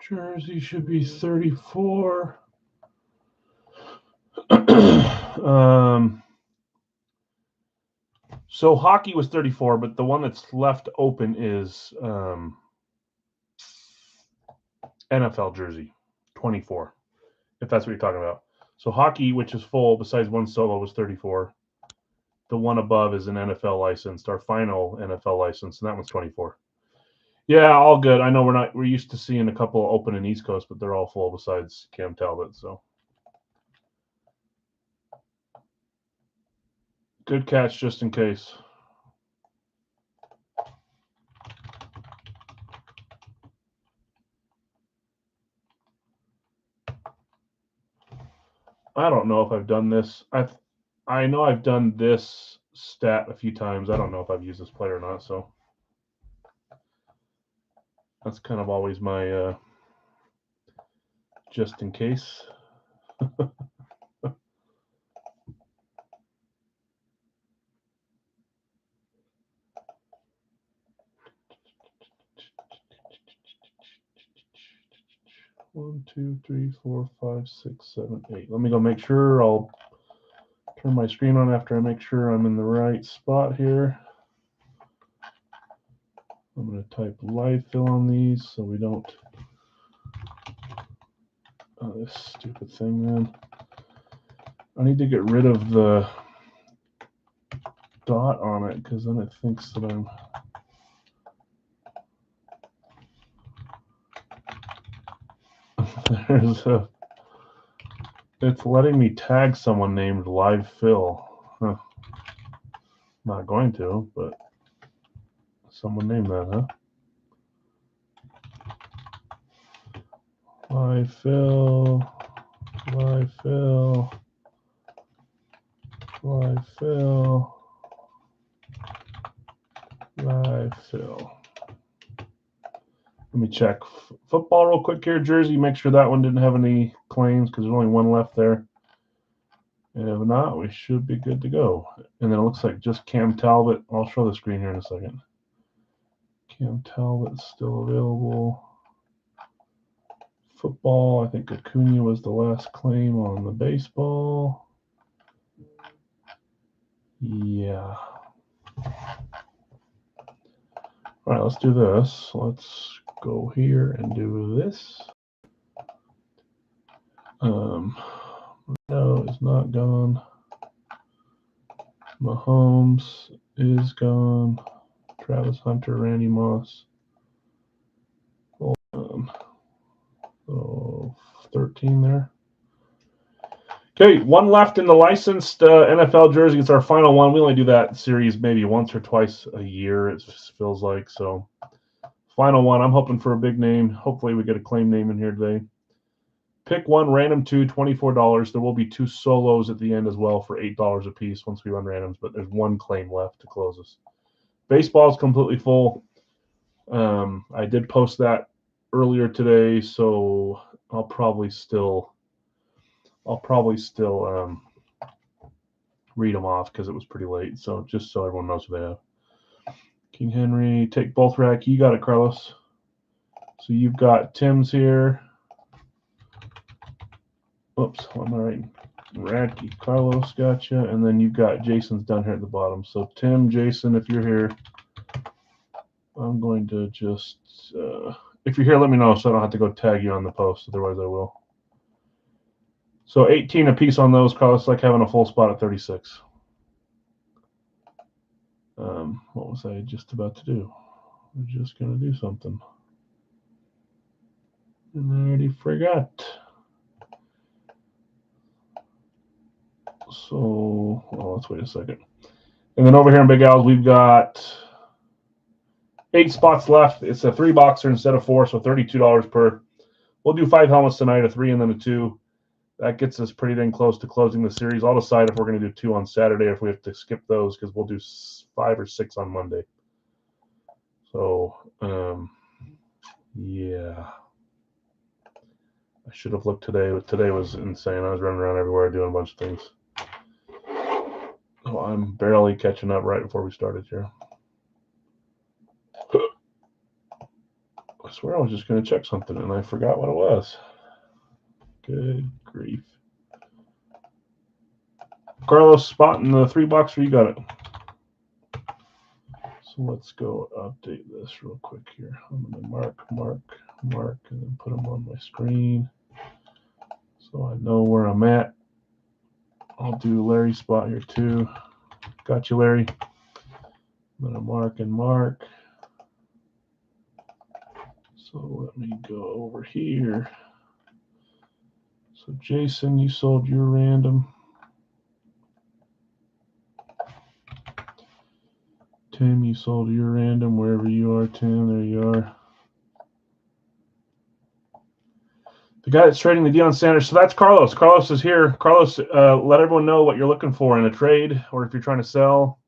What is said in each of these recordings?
Jersey should be 34. So hockey was 34, but the one that's left open is NFL jersey, 24, if that's what you're talking about. So hockey, which is full, besides one solo, was 34. The one above is an NFL licensed, our final NFL license, and that one's 24. Yeah, all good. I know we're used to seeing a couple open in East Coast, but they're all full besides Cam Talbot. So good catch, just in case. I don't know if I've done this. I know I've done this stat a few times. I don't know if I've used this player or not. So that's kind of always my just in case. One, two, three, four, five, six, seven, eight. Let me go make sure. I'll turn my screen on after I make sure I'm in the right spot here. I'm going to type live fill on these so we don't. Oh, this stupid thing, man. I need to get rid of the dot on it because then it thinks that I'm. There's a. It's letting me tag someone named Live Phil. Huh. Not going to, but someone named that, huh? Live Phil. Live Phil. Live Phil. Live Phil. Let me check football real quick here. Jersey, make sure that one didn't have any claims because there's only one left there. And if not, we should be good to go. And then it looks like just Cam Talbot. I'll show the screen here in a second. Cam Talbot's still available. Football, I think Acuna was the last claim on the baseball. Yeah. All right, let's do this. Let's go here and do this. No, it's not gone. Mahomes is gone. Travis Hunter, Randy Moss. So 13 there. Okay, one left in the licensed NFL jersey. It's our final one. We only do that series maybe once or twice a year, it just feels like. So final one. I'm hoping for a big name. Hopefully we get a claim name in here today. Pick one, random two, $24. There will be two solos at the end as well for $8 a piece once we run randoms, but there's one claim left to close us. Baseball is completely full. I did post that earlier today, so I'll probably still read them off because it was pretty late. So just so everyone knows who they have. King Henry, take both rack. You got it, Carlos. So you've got Tim's here. Oops, what am I writing? Racky, Carlos, gotcha. And then you've got Jason's down here at the bottom. So Tim, Jason, if you're here, I'm going to just, if you're here, let me know so I don't have to go tag you on the post. Otherwise, I will. So 18 a piece on those, Carlos, like having a full spot at 36. What was I just about to do? I'm just going to do something. And I already forgot. So, well, let's wait a second. And then over here in Big Al's, we've got 8 spots left. It's a 3-boxer instead of 4, so $32 per. We'll do 5 helmets tonight, a 3 and then a 2. That gets us pretty dang close to closing the series. I'll decide if we're going to do 2 on Saturday or if we have to skip those because we'll do 5 or 6 on Monday. So, yeah. I should have looked today, but today was insane. I was running around everywhere doing a bunch of things. Oh, I'm barely catching up right before we started here. I swear I was just going to check something and I forgot what it was. Good grief. Carlos, spot in the 3-boxer, you got it. So let's go update this real quick here. I'm going to mark, and then put them on my screen so I know where I'm at. I'll do Larry's spot here too. Got you, Larry. I'm going to mark. So let me go over here. So Jason, you sold your random. Tim, you sold your random wherever you are, Tim. There you are. The guy that's trading the Deion Sanders. So that's Carlos. Carlos is here. Carlos, let everyone know what you're looking for in a trade or if you're trying to sell.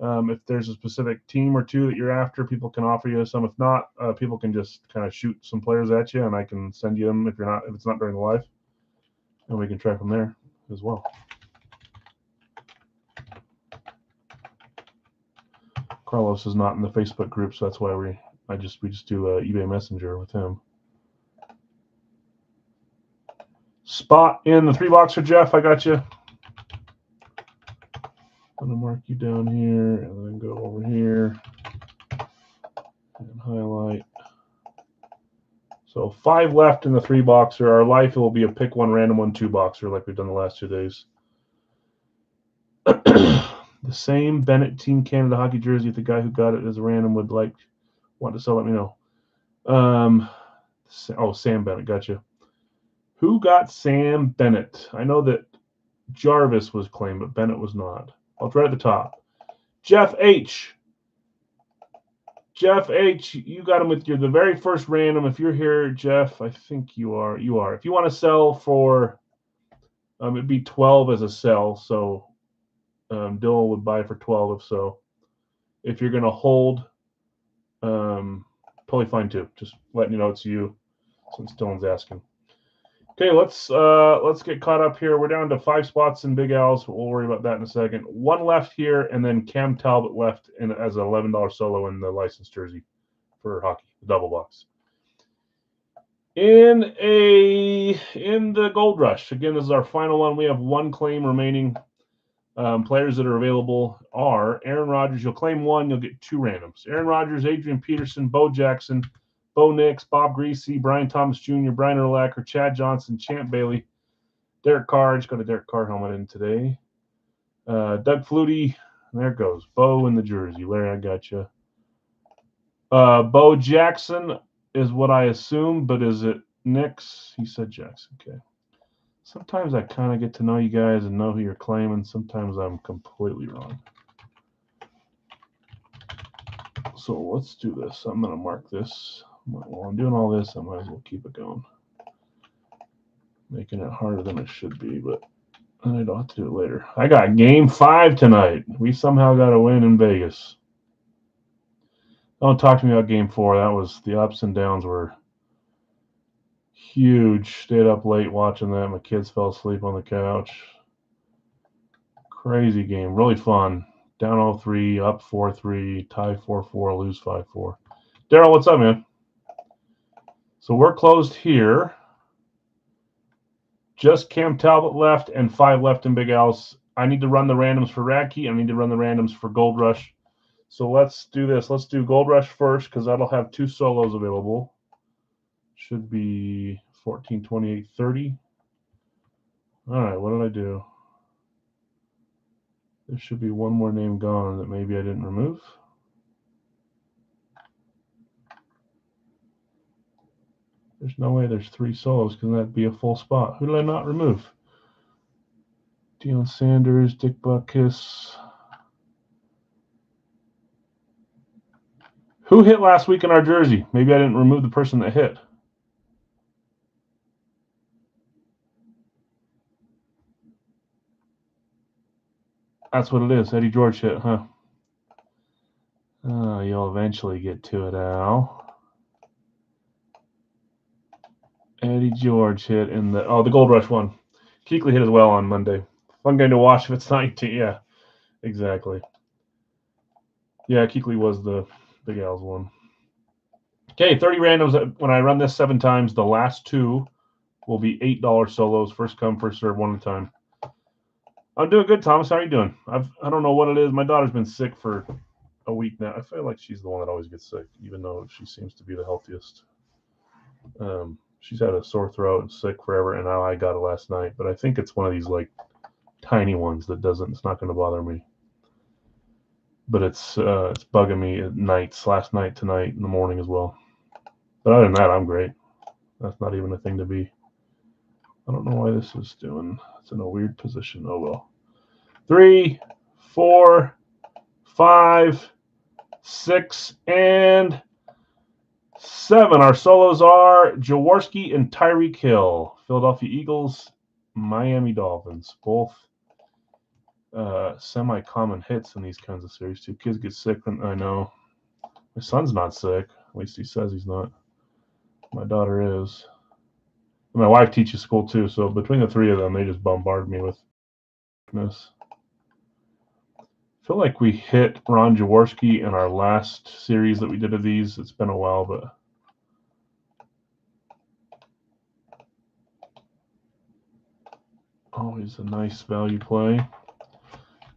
If there's a specific team or two that you're after, people can offer you some. If not, people can just kind of shoot some players at you, and I can send you them if it's not during the live, and we can try from there as well. Carlos is not in the Facebook group, so that's why we just do eBay Messenger with him. Spot in the 3-boxer, Jeff. I got you. I'm going to mark you down here and then go over here and highlight. So 5 left in the 3-boxer. Our life, it will be a pick 1 random 1 2-boxer like we've done the last 2 days. The same Bennett Team Canada hockey jersey. If the guy who got it as a random would want to sell, let me know. Sam Bennett. Gotcha. Who got Sam Bennett? I know that Jarvis was claimed, but Bennett was not. Oh, it's right at the top. Jeff H. Jeff H. You got him with the very first random. If you're here, Jeff, I think you are. You are. If you want to sell for, it'd be 12 as a sell. So Dylan would buy for 12 if so. If you're going to hold, totally fine too. Just letting you know it's you since Dylan's asking. Okay, let's get caught up here. We're down to 5 spots in Big Al's. We'll worry about that in a second. 1 left here, and then Cam Talbot left as an $11 solo in the licensed jersey for hockey, the double box. In the Gold Rush, again, this is our final one. We have 1 claim remaining. Players that are available are Aaron Rodgers. You'll claim 1, you'll get 2 randoms. Aaron Rodgers, Adrian Peterson, Bo Jackson, Bo Nix, Bob Greasy, Brian Thomas Jr., Brian Urlacher, Chad Johnson, Champ Bailey, Derek Carr. Just got a Derek Carr helmet in today. Doug Flutie. There it goes. Bo in the jersey. Larry, I got you. Bo Jackson is what I assume, but is it Nix? He said Jackson. Okay. Sometimes I kind of get to know you guys and know who you're claiming. Sometimes I'm completely wrong. So let's do this. I'm going to mark this. While I'm doing all this, I might as well keep it going. Making it harder than it should be, but I don't have to do it later. I got game 5 tonight. We somehow got a win in Vegas. Don't talk to me about game 4. That was, the ups and downs were huge. Stayed up late watching that. My kids fell asleep on the couch. Crazy game. Really fun. Down 0-3, up 4-3, tie 4-4, lose 5-4. Daryl, what's up, man? So we're closed here. Just Cam Talbot left and 5 left in Big Al's. I need to run the randoms for Radke. I need to run the randoms for Gold Rush. So let's do this. Let's do Gold Rush first because that'll have 2 solos available. Should be 14, 28, 30. All right, what did I do? There should be 1 more name gone that maybe I didn't remove. There's no way there's 3 solos because that'd be a full spot. Who did I not remove? Deion Sanders, Dick Butkus. Who hit last week in our jersey? Maybe I didn't remove the person that hit. That's what it is. Eddie George hit, huh? Oh, you'll eventually get to it, Al. Eddie George hit in the Gold Rush one. Kuechly hit as well on Monday. Fun game to watch if it's 19. Yeah, exactly. Yeah, Kuechly was the Big Al's one. Okay, 30 randoms. When I run this 7 times, the last 2 will be $8 solos. First come, first serve, one at a time. I'm doing good, Thomas. How are you doing? I don't know what it is. My daughter's been sick for a week now. I feel like she's the one that always gets sick, even though she seems to be the healthiest. She's had a sore throat and sick forever, and now I got it last night. But I think it's one of these like tiny ones that doesn't. It's not going to bother me. But it's bugging me at nights. Last night, tonight, in the morning as well. But other than that, I'm great. That's not even a thing to be. I don't know why this is doing. It's in a weird position. Oh well. 3, 4, 5, 6, and 7. Our solos are Jaworski and Tyreek Hill. Philadelphia Eagles, Miami Dolphins. Both semi-common hits in these kinds of series too. Kids get sick. I know. My son's not sick. At least he says he's not. My daughter is. My wife teaches school too, so between the 3 of them, they just bombard me with this. I feel like we hit Ron Jaworski in our last series that we did of these. It's been a while, but always a nice value play.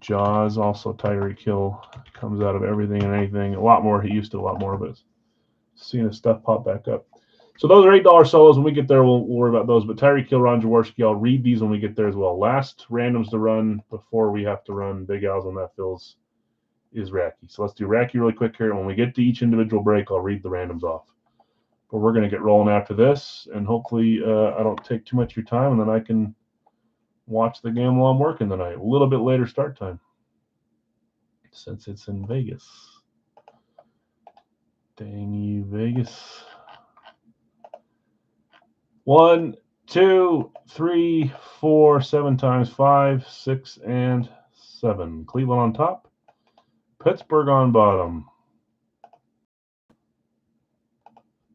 Jaws, also Tyreek Hill comes out of everything and anything. A lot more. He used to a lot more, but seeing his stuff pop back up. So those are $8 solos. When we get there, we'll worry about those. But Tyreek Hill, Ron Jaworski, I'll read these when we get there as well. Last randoms to run before we have to run Big Al's on that fills is Racky. So let's do Racky really quick here. When we get to each individual break, I'll read the randoms off. But we're going to get rolling after this, and hopefully I don't take too much of your time, and then I can watch the game while I'm working tonight. A little bit later start time since it's in Vegas. Dang you, Vegas. 1, 2, 3, 4, 7 times 5, 6, and 7. Cleveland on top. Pittsburgh on bottom.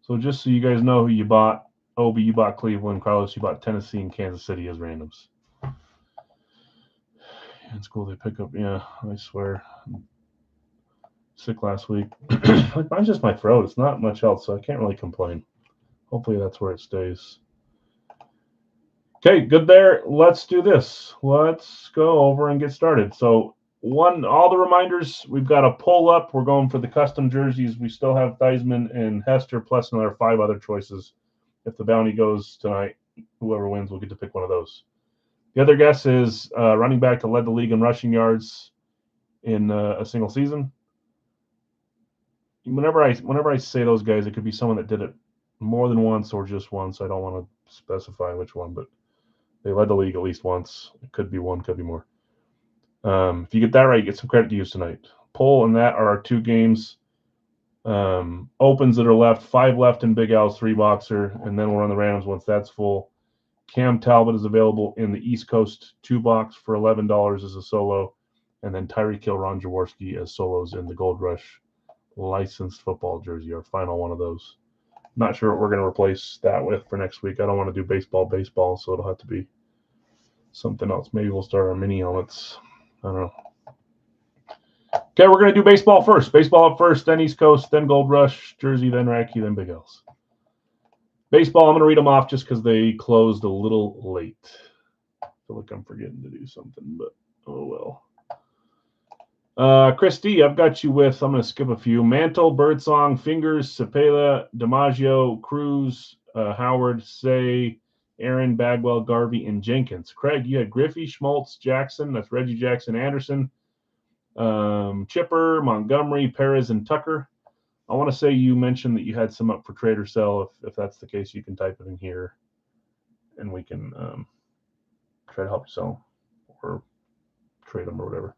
So just so you guys know who you bought, Obi, you bought Cleveland. Carlos, you bought Tennessee and Kansas City as randoms. In school they pick up, yeah, I swear. Sick last week. Mine's just my throat. It's not much else, so I can't really complain. Hopefully that's where it stays. Okay, good there. Let's do this. Let's go over and get started. So all the reminders, we've got a pull up. We're going for the custom jerseys. We still have Theismann and Hester plus another 5 other choices. If the bounty goes tonight, whoever wins will get to pick one of those. The other guess is running back to lead the league in rushing yards in a single season. Whenever I say those guys, it could be someone that did it more than once or just once. I don't want to specify which one, but they led the league at least once. It could be one, could be more. If you get that right, you get some credit to use tonight. Poll and that are our 2 games. Opens that are left, 5 left in Big Al's 3 boxer, and then we'll run the randoms once that's full. Cam Talbot is available in the East Coast 2 box for $11 as a solo, and then Tyreek Hill, Ron Jaworski as solos in the Gold Rush licensed football jersey, our final one of those. Not sure what we're going to replace that with for next week. I don't want to do baseball, so it'll have to be something else. Maybe we'll start our mini helmets. I don't know. Okay, we're going to do baseball first. Baseball up first, then East Coast, then Gold Rush, jersey, then Racky, then Big L's. Baseball, I'm going to read them off just because they closed a little late. I feel like I'm forgetting to do something, but oh well. Christy, I've got you with, I'm going to skip a few. Mantle, Birdsong, Fingers, Cepeda, DiMaggio, Cruz, Howard, Say, Aaron, Bagwell, Garvey, and Jenkins. Craig, you had Griffey, Schmaltz, Jackson. That's Reggie Jackson, Anderson. Chipper, Montgomery, Perez, and Tucker. I want to say you mentioned that you had some up for trade or sell. If that's the case, you can type it in here, and we can try to help you sell or trade them or whatever.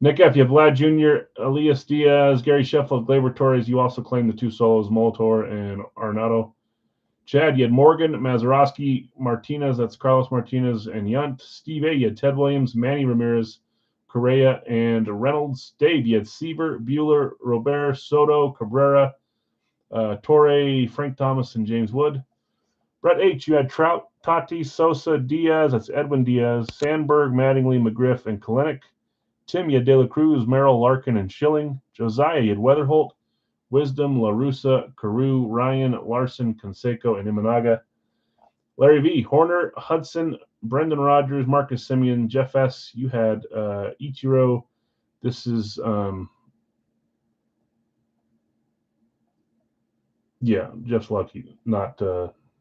Nick F., you have Vlad Jr., Elias Diaz, Gary Sheffield, Gleyber Torres. You also claim the 2 solos, Molitor and Arenado. Chad, you had Morgan, Mazeroski, Martinez. That's Carlos Martinez and Yunt. Steve A., you had Ted Williams, Manny Ramirez, Correa, and Reynolds. Dave, you had Seaver, Bueller, Robert, Soto, Cabrera, Torre, Frank Thomas, and James Wood. Brett H., you had Trout, Tatis, Sosa, Diaz. That's Edwin Diaz, Sandberg, Mattingly, McGriff, and Kalenic. Tim, you had De La Cruz, Merrill, Larkin, and Schilling. Josiah, you had Weatherholt, Wisdom, La Russa, Carew, Ryan, Larson, Canseco, and Imanaga. Larry V, Horner, Hudson, Brendan Rodgers, Marcus Simeon, Jeff S. You had Ichiro. This is yeah, Jeff's lucky, not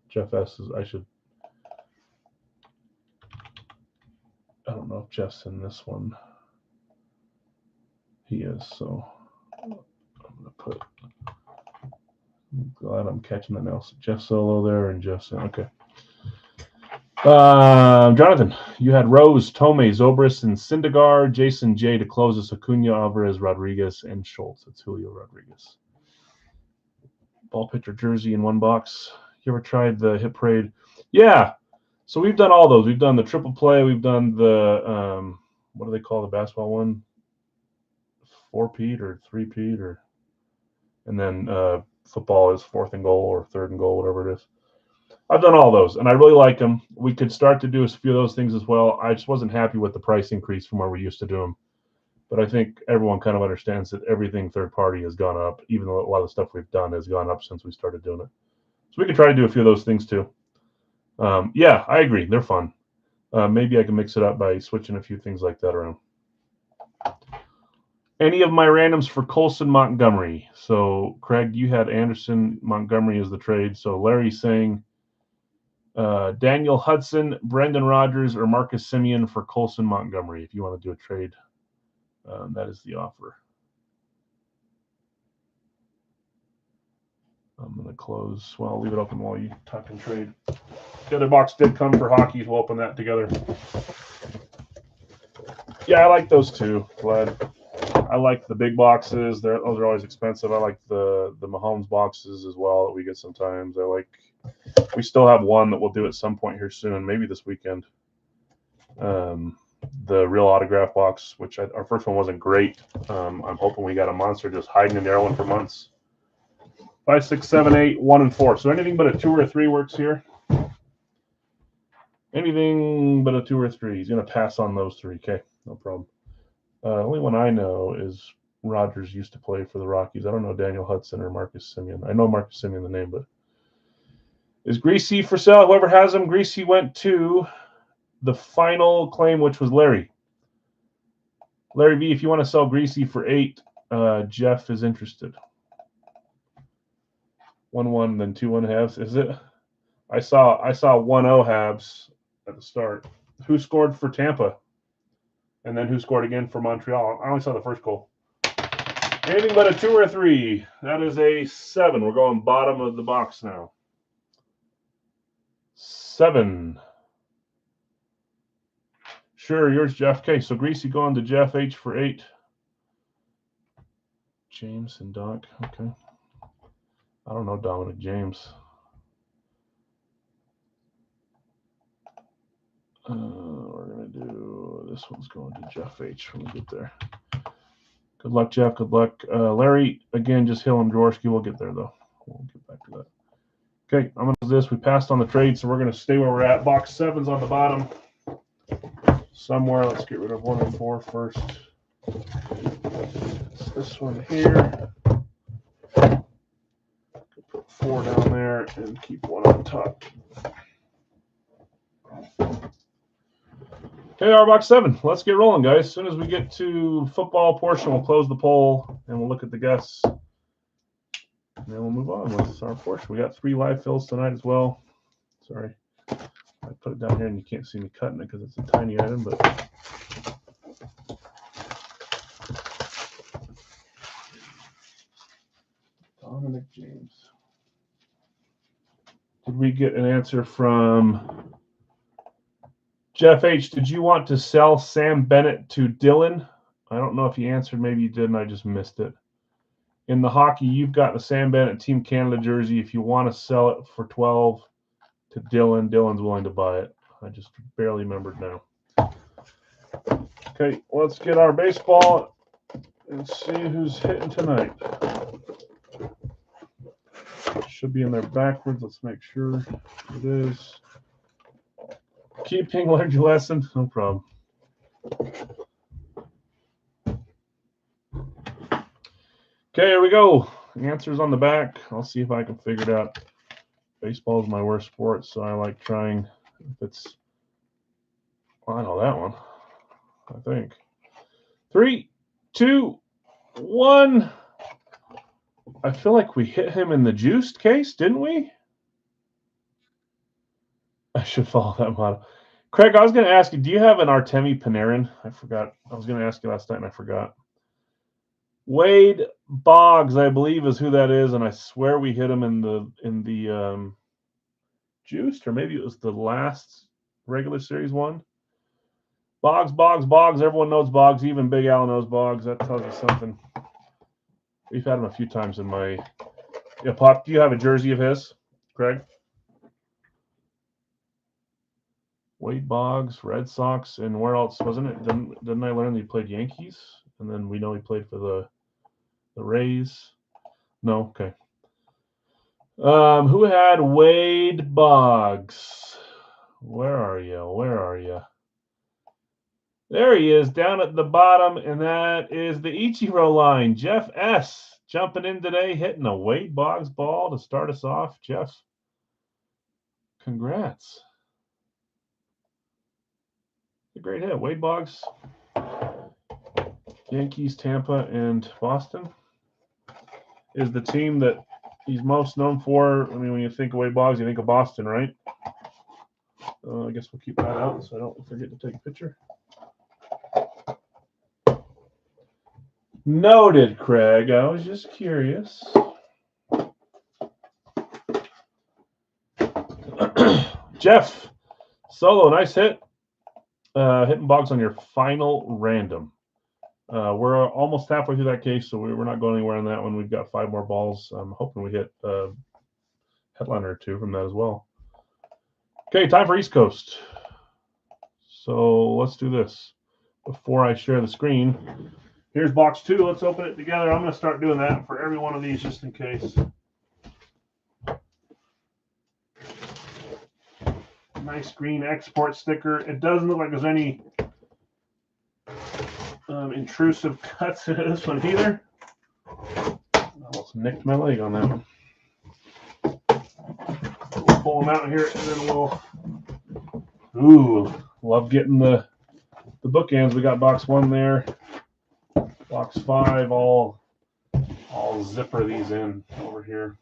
Jeff S. I don't know if Jeff's in this one. He is, so I'm glad I'm catching that now. So Jeff Solo there and Jeff's in. Okay. Jonathan, you had Rose, Tomei, Zobrist, and Syndergaard, Jason J to close us, Acuna, Alvarez, Rodriguez, and Schultz. It's Julio Rodriguez. Ball pitcher jersey in one box. You ever tried the Hit Parade? Yeah. So we've done all those. We've done the triple play. We've done the what do they call the basketball one? 4-peat or 3-peat and then football is 4th and goal or 3rd and goal, whatever it is. I've done all those, and I really like them. We could start to do a few of those things as well. I just wasn't happy with the price increase from where we used to do them. But I think everyone kind of understands that everything third party has gone up, even though a lot of the stuff we've done has gone up since we started doing it. So we could try to do a few of those things too. Yeah, I agree. They're fun. Maybe I can mix it up by switching a few things like that around. Any of my randoms for Colson Montgomery. So, Craig, you had Anderson Montgomery as the trade. So, Larry's saying Daniel Hudson, Brendan Rodgers, or Marcus Simeon for Colson Montgomery. If you want to do a trade, that is the offer. I'm going to close. Well, I'll leave it open while you talk and trade. The other box did come for hockey. We'll open that together. Yeah, I like those too, Glad. I like the big boxes. Those are always expensive. I like the Mahomes boxes as well that we get sometimes. We still have one that we'll do at some point here soon, maybe this weekend. The real autograph box, which our first one wasn't great. I'm hoping we got a monster just hiding in the other one for months. 5, 6, 7, 8, 1, and 4. So anything but a 2 or a 3 works here. Anything but a 2 or 3. He's going to pass on those 3. Okay, no problem. Only one I know is Rodgers used to play for the Rockies. I don't know Daniel Hudson or Marcus Simeon. I know Marcus Simeon, the name, but is Greasy for sale? Whoever has him, Greasy went to the final claim, which was Larry. Larry V, if you want to sell Greasy for 8, Jeff is interested. 1-1, then 2-1 halves. Is it? I saw 1-0 halves at the start. Who scored for Tampa? And then who scored again for Montreal? I only saw the first goal. Anything but a 2 or a 3. That is a 7. We're going bottom of the box now. 7. Sure, yours, Jeff. Okay, so Greasy going to Jeff H for 8. James and Doc. Okay. I don't know Dominic James. We're going to do this one's going to Jeff H when we get there. Good luck, Jeff. Good luck. Larry, again, just Hill and Jaworski. We'll get there, though. We'll get back to that. Okay, I'm going to do this. We passed on the trade, so we're going to stay where we're at. Box 7's on the bottom. Somewhere. Let's get rid of 1 and 4 first. It's this one here. Put 4 down there and keep 1 on top. Okay, our box 7. Let's get rolling, guys. As soon as we get to football portion, we'll close the poll and we'll look at the guests. And then we'll move on with our portion. We got 3 live fills tonight as well. Sorry. I put it down here and you can't see me cutting it because it's a tiny item, but Dominic James. Did we get an answer from Jeff H? Did you want to sell Sam Bennett to Dylan? I don't know if he answered. Maybe you did and I just missed it. In the hockey, you've got the Sam Bennett Team Canada jersey. If you want to sell it for 12 to Dylan, Dylan's willing to buy it. I just barely remembered now. Okay, let's get our baseball and see who's hitting tonight. Should be in there backwards. Let's make sure it is. Keeping learned your lesson. No problem. Okay, here we go. answers on the back. I'll see if I can figure it out. Baseball is my worst sport, so I like trying. If it's, well, I know that one. I think 3, 2, 1. I feel like we hit him in the juiced case, didn't we? I should follow that model. Craig, I was going to ask you, do you have an Artemi Panarin? I forgot. I was going to ask you last night, and I forgot. Wade Boggs, I believe, is who that is, and I swear we hit him in the juiced, or maybe it was the last regular series one. Boggs. Everyone knows Boggs. Even Big Al knows Boggs. That tells you something. We've had him a few times in my. Yeah, Pop, do you have a jersey of his, Craig? Wade Boggs, Red Sox, and where else wasn't it? Didn't I learn that he played Yankees, and then we know he played for the Rays? No, okay. Who had Wade Boggs? Where are you? There he is, down at the bottom, and that is the Ichiro line. Jeff S. jumping in today, hitting a Wade Boggs ball to start us off. Jeff, congrats. A great hit. Wade Boggs, Yankees, Tampa, and Boston is the team that he's most known for. I mean, when you think of Wade Boggs, you think of Boston, right? I guess we'll keep that out so I don't forget to take a picture. Noted, Craig. I was just curious. Jeff, solo, nice hit. Hitting Boggs on your final random. We're almost halfway through that case, so we're not going anywhere on that one. We've got 5 more balls. I'm hoping we hit a headliner or 2 from that as well. Okay, time for East Coast. So let's do this. Before I share the screen, here's box 2. Let's open it together. I'm going to start doing that for every one of these just in case. Nice green export sticker. It doesn't look like there's any intrusive cuts into this one either. I almost nicked my leg on that one. We'll pull them out here and then we'll. Ooh, love getting the bookends. We got box 1 there. Box 5, I'll zipper these in over here.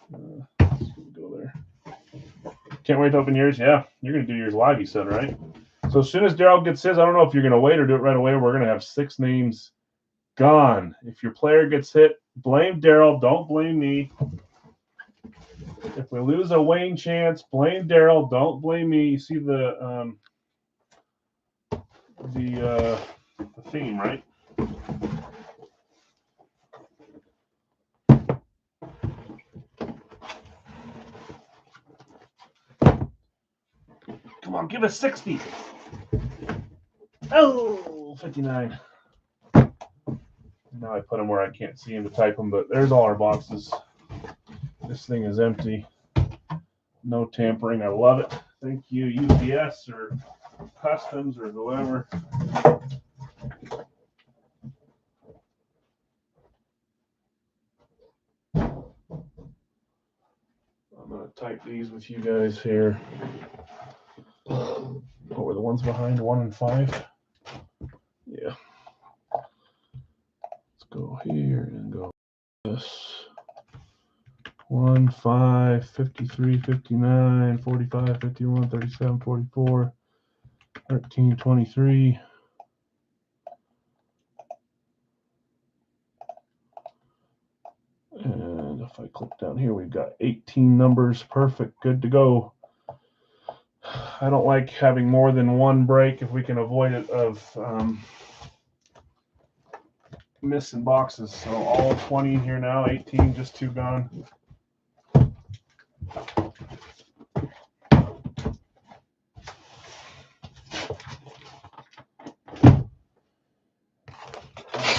Let's go there. Can't wait to open yours. Yeah, you're going to do yours live, you said, right? So as soon as Daryl gets his, I don't know if you're going to wait or do it right away. We're going to have 6 names gone. If your player gets hit, blame Daryl. Don't blame me. If we lose a Wayne chance, blame Daryl. Don't blame me. You see the theme, right? Come on, give us 60. Oh, 59. Now I put them where I can't see him to type them, but there's all our boxes. This thing is empty. No tampering. I love it. Thank you, UPS or Customs or whoever. I'm going to type these with you guys here. What were the ones behind? 1 and 5? Yeah. Let's go here and go this. 1, 5, 53, 59, 45, 51, 37, 44, 13, 23. And if I click down here, we've got 18 numbers. Perfect. Good to go. I don't like having more than one break if we can avoid it of missing boxes. So all 20 here now, 18, just 2 gone. I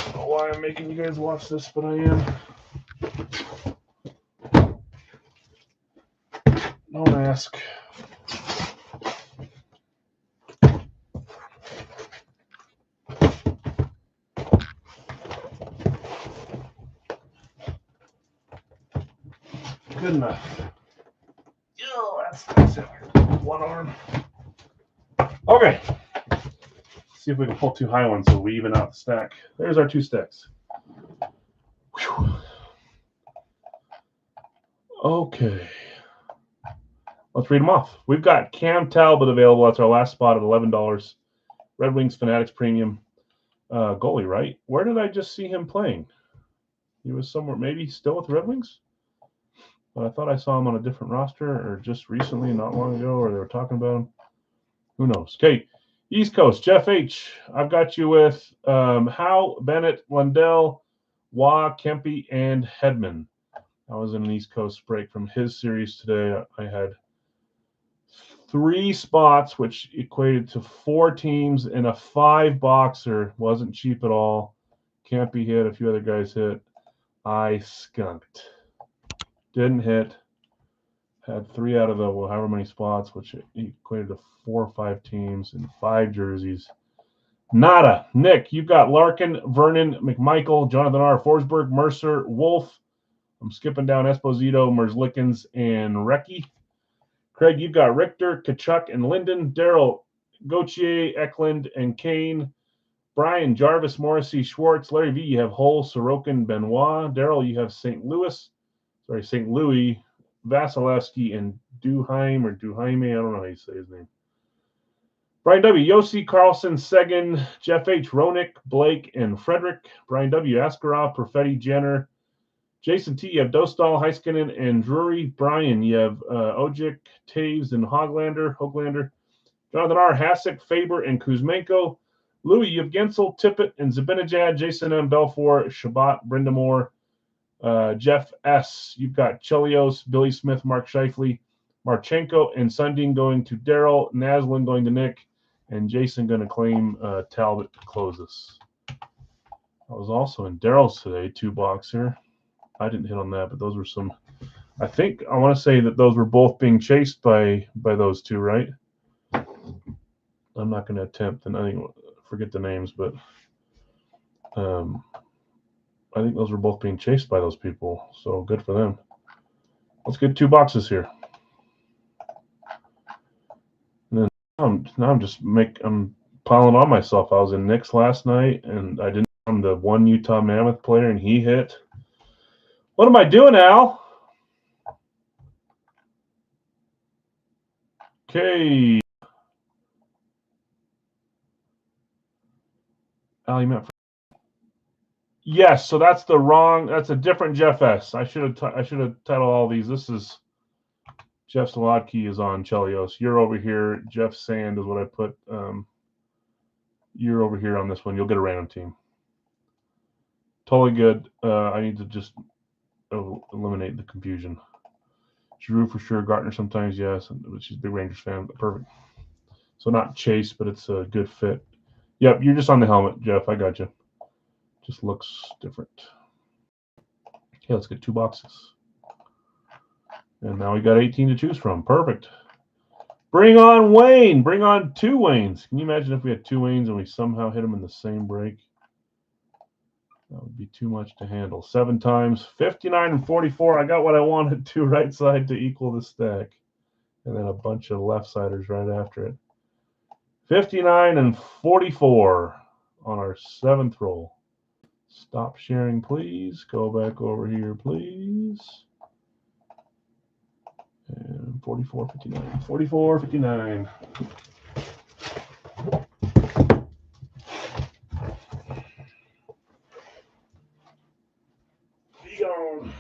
don't know why I'm making you guys watch this, but I am. Don't ask. good enough. Oh, that's one arm. Okay. See if we can pull two high ones so we even out the stack. There's our two stacks. Whew. Okay. Let's read them off. We've got Cam Talbot available. That's our last spot at $11. Red Wings Fanatics Premium. Goalie, right? Where did I just see him playing? He was somewhere, maybe still with the Red Wings? But I thought I saw him on a different roster or just recently, not long ago, or they were talking about him. Who knows? Okay. East Coast, Jeff H. I've got you with Howe, Bennett, Lundell, Waugh, Kempe, and Hedman. I was in an East Coast break from his series today. I had 3 spots, which equated to 4 teams in a 5-boxer. Wasn't cheap at all. Kempe hit, a few other guys hit. I skunked. Didn't hit. Had 3 out of the however many spots, which equated to 4 or 5 teams and 5 jerseys. Nada. Nick, you've got Larkin, Vernon, McMichael, Jonathan R. Forsberg, Mercer, Wolf. I'm skipping down Esposito, Merzlikins, and Recchi. Craig, you've got Richter, Kachuk, and Linden. Daryl, Gauthier, Eklund, and Kane. Brian, Jarvis, Morrissey, Schwartz. Larry V, you have Hull, Sorokin, Benoit. Daryl, you have St. Louis, Vasilevsky, and Duheim, I don't know how you say his name. Brian W, Yossi, Carlson, Seguin, Jeff H, Ronick, Blake, and Frederick. Brian W, Askarov, Perfetti, Jenner. Jason T, you have Dostal, Heiskanen, and Drury. Brian, you have Ojic, Taves, and Hoglander. Jonathan R, Hasek, Faber, and Kuzmenko. Louis, you have Gensel, Tippett, and Zibanejad. Jason M, Belfour, Shabbat, Brindamore. Jeff S, you've got Chelios, Billy Smith, Mark Scheifele, Marchenko, and Sundin going to Daryl, Naslin going to Nick, and Jason going to claim Talbot to close this. I was also in Daryl's today, 2-boxer. I didn't hit on that, but those were some. I think I want to say that those were both being chased by those two, right? I'm not going to attempt, and I forget the names, but I think those were both being chased by those people. So good for them. Let's get 2 boxes here. And then I'm piling on myself. I was in Nick's last night, and I didn't have the one Utah Mammoth player, and he hit. What am I doing, Al? Okay. Al, you meant for... Yes, so that's a different Jeff S. I should have titled all these. This is Jeff Solodky is on Chelios. You're over here. Jeff Sand is what I put. You're over here on this one. You'll get a random team. Totally good. I need to just eliminate the confusion. Giroux for sure. Gartner sometimes, yes. She's a big Rangers fan. But perfect. So not Chase, but it's a good fit. Yep, you're just on the helmet, Jeff. I got you. Just looks different. Okay, let's get 2 boxes. And now we got 18 to choose from. Perfect. Bring on Wayne. Bring on 2 Waynes. Can you imagine if we had 2 Waynes and we somehow hit them in the same break? That would be too much to handle. 7 times. 59 and 44. I got what I wanted. 2 right side to equal the stack. And then a bunch of left-siders right after it. 59 and 44 on our 7th roll. Stop sharing, please. Go back over here, please. And 44.59. 44.59. Be gone.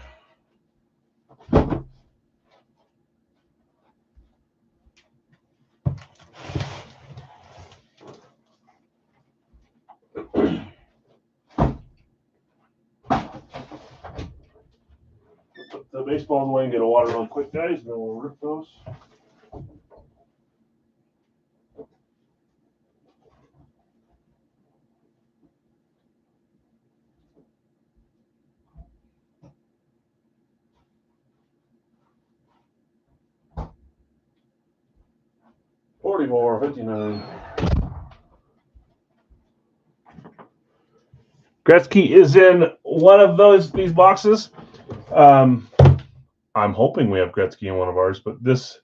Put the baseball away and get a water real quick, guys, and then we'll rip those. $44.59. Gretzky is in one of these boxes. I'm hoping we have Gretzky in one of ours, but this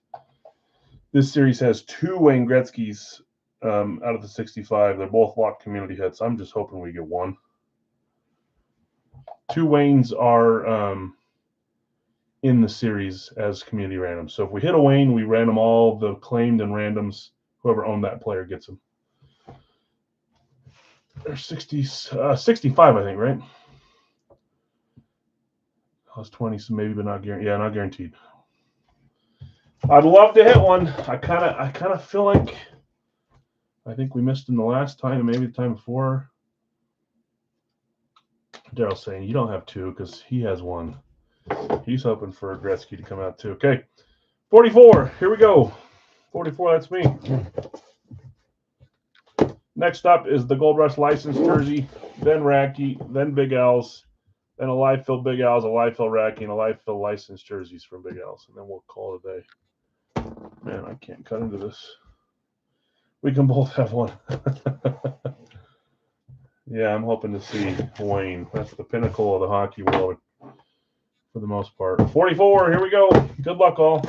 series has 2 Wayne Gretzkys out of the 65. They're both locked community hits. I'm just hoping we get one. 2 Waynes are in the series as community randoms. So if we hit a Wayne, we random all the claimed and randoms. Whoever owned that player gets them. They're 65, I think, right? Plus 20, so maybe, but not guaranteed. Yeah, not guaranteed. I'd love to hit one. I kind of feel like I think we missed him the last time, and maybe the time before. Daryl's saying you don't have 2 because he has 1. He's hoping for Gretzky to come out too. Okay, 44. Here we go. 44. That's me. Next up is the Gold Rush license jersey, then Racky, then Big Al's, then a live fill Big Al's, a live fill Racky, and a live fill license jerseys from Big Al's, and then we'll call it a day. Man, I can't cut into this. We can both have one. Yeah, I'm hoping to see Wayne. That's the pinnacle of the hockey world for the most part. 44, here we go. Good luck, all.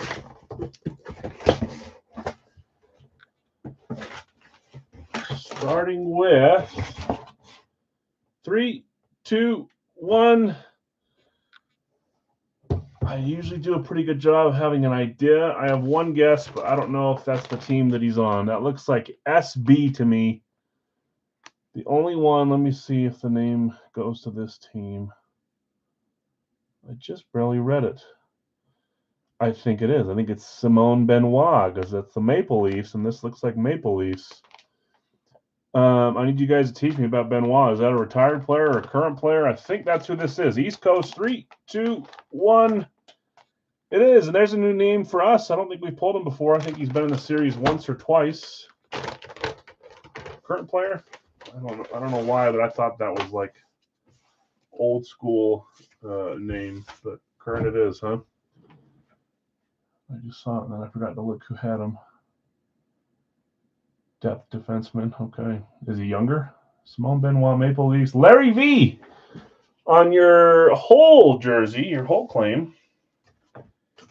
Starting with 3, 2, 1. I usually do a pretty good job of having an idea. I have one guess, but I don't know if that's the team that he's on. That looks like SB to me. The only one, let me see if the name goes to this team. I just barely read it. I think it is. I think it's Simone Benoit because that's the Maple Leafs, and this looks like Maple Leafs. I need you guys to teach me about Benoit. Is that a retired player or a current player? I think that's who this is. East Coast, 3, 2, 1. It is, and there's a new name for us. I don't think we've pulled him before. I think he's been in the series once or twice. Current player? I don't know why, but I thought that was like old school name, but current it is, huh? I just saw it and then I forgot to look who had him. Depth defenseman. Okay. Is he younger? Simone Benoit, Maple Leafs. Larry V on your whole jersey, your whole claim.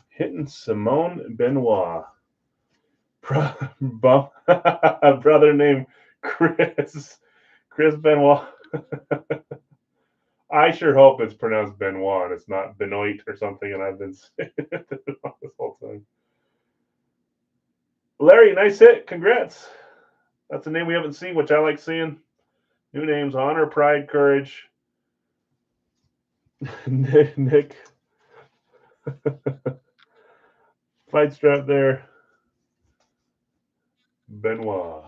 Hitting Simone Benoit. Brother named Chris Benoit. I sure hope it's pronounced Benoit and it's not Benoit or something, and I've been saying it this whole time. Larry, nice hit. Congrats. That's a name we haven't seen, which I like seeing. New names: Honor, Pride, Courage. Nick. Fight strap there. Benoit.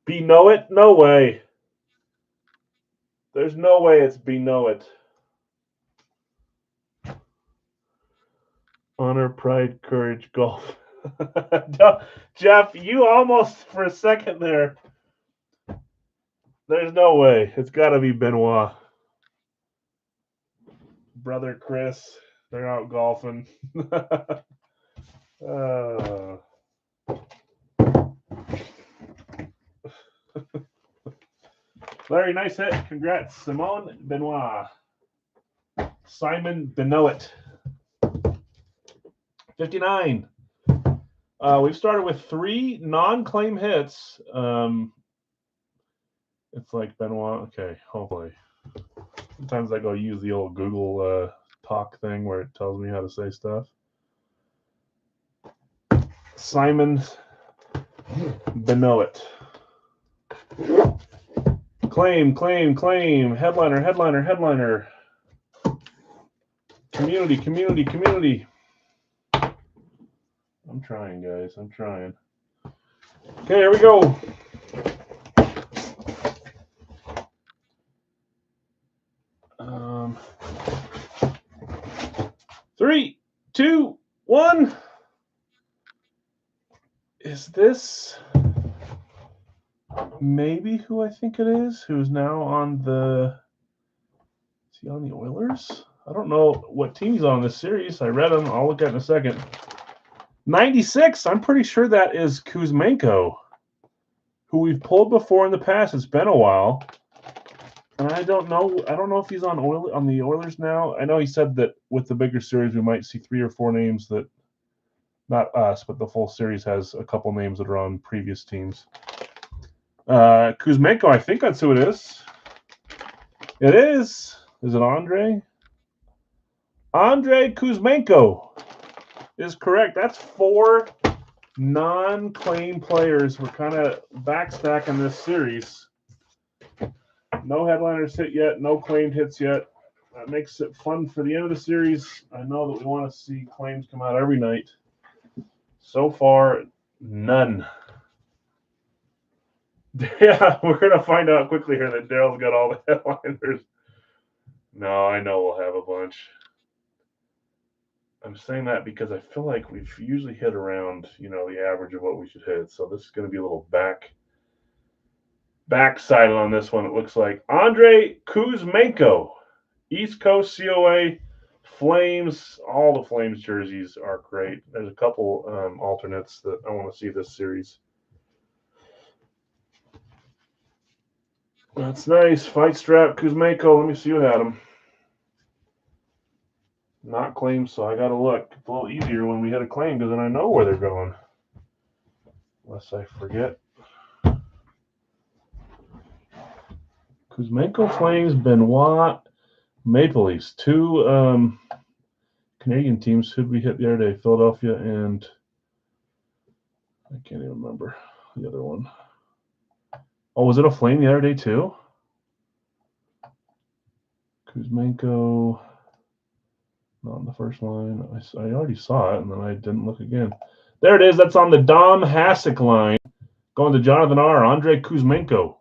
Be know it? No way. There's no way it's be know it. Honor, Pride, Courage, Golf. Jeff, you almost for a second there. There's no way. It's got to be Benoit. Brother Chris, they're out golfing. Larry, nice hit. Congrats. Simone Benoit. Simon Benoit. 59. We've started with 3 non-claim hits. It's like Benoit. Okay, hopefully. Sometimes I go use the old Google talk thing where it tells me how to say stuff. Simon Benoit. Claim. Headliner. Community. I'm trying, guys. I'm trying. Okay, here we go. Three, 2, 1. Is this maybe who I think it is? Who's now on the? Is he on the Oilers? I don't know what team he's on this series. I read him. I'll look at it in a second. 96. I'm pretty sure that is Kuzmenko, who we've pulled before in the past. It's been a while. And I don't know if he's on the Oilers now. I know he said that with the bigger series we might see 3 or 4 names that, not us, but the full series has a couple names that are on previous teams. Kuzmenko, I think that's who it is. It is. Is it Andre? Andre Kuzmenko is correct. That's 4 non-claim players. We're kind of backstacking this series. No headliners hit yet. No claimed hits yet. That makes it fun for the end of the series. I know that we want to see claims come out every night. So far, none. Yeah, we're going to find out quickly here that Daryl's got all the headliners. No, I know we'll have a bunch. I'm saying that because I feel like we've usually hit around, the average of what we should hit. So this is going to be a little backsided on this one. It looks like Andre Kuzmenko, East Coast COA, Flames. All the Flames jerseys are great. There's a couple alternates that I want to see this series. That's nice. Fight strap Kuzmenko. Let me see who had him. Not claimed, so I got to look. It's a little easier when we hit a claim because then I know where they're going. Unless I forget. Kuzmenko, Flames, Benoit, Maple Leafs. 2 Canadian teams. Who'd we hit the other day? Philadelphia and I can't even remember the other one. Oh, was it a Flame the other day too? Kuzmenko. Not on the first line. I already saw it, and then I didn't look again. There it is. That's on the Dom Hasek line. Going to Jonathan R. Andre Kuzmenko.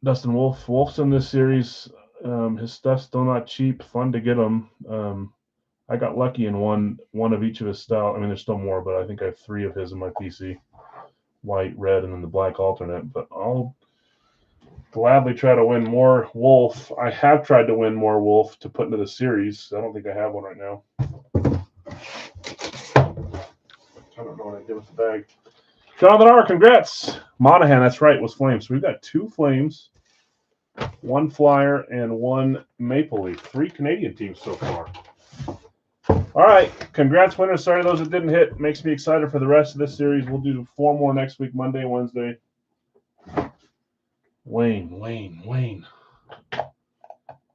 Dustin Wolf. Wolf's in this series. His stuff's still not cheap. Fun to get him. I got lucky in one of each of his style. I mean, there's still more, but I think I have 3 of his in my PC. White, red, and then the black alternate. But I'll gladly try to win more Wolf. I have tried to win more Wolf to put into the series. I don't think I have one right now. I don't know what I did with the bag. Jonathan R., congrats. Monahan, that's right, was Flames. So we've got 2 Flames, 1 Flyer, and 1 Maple Leaf. 3 Canadian teams so far. All right, congrats, winners. Sorry those that didn't hit. Makes me excited for the rest of this series. We'll do 4 more next week, Monday and Wednesday. Wayne.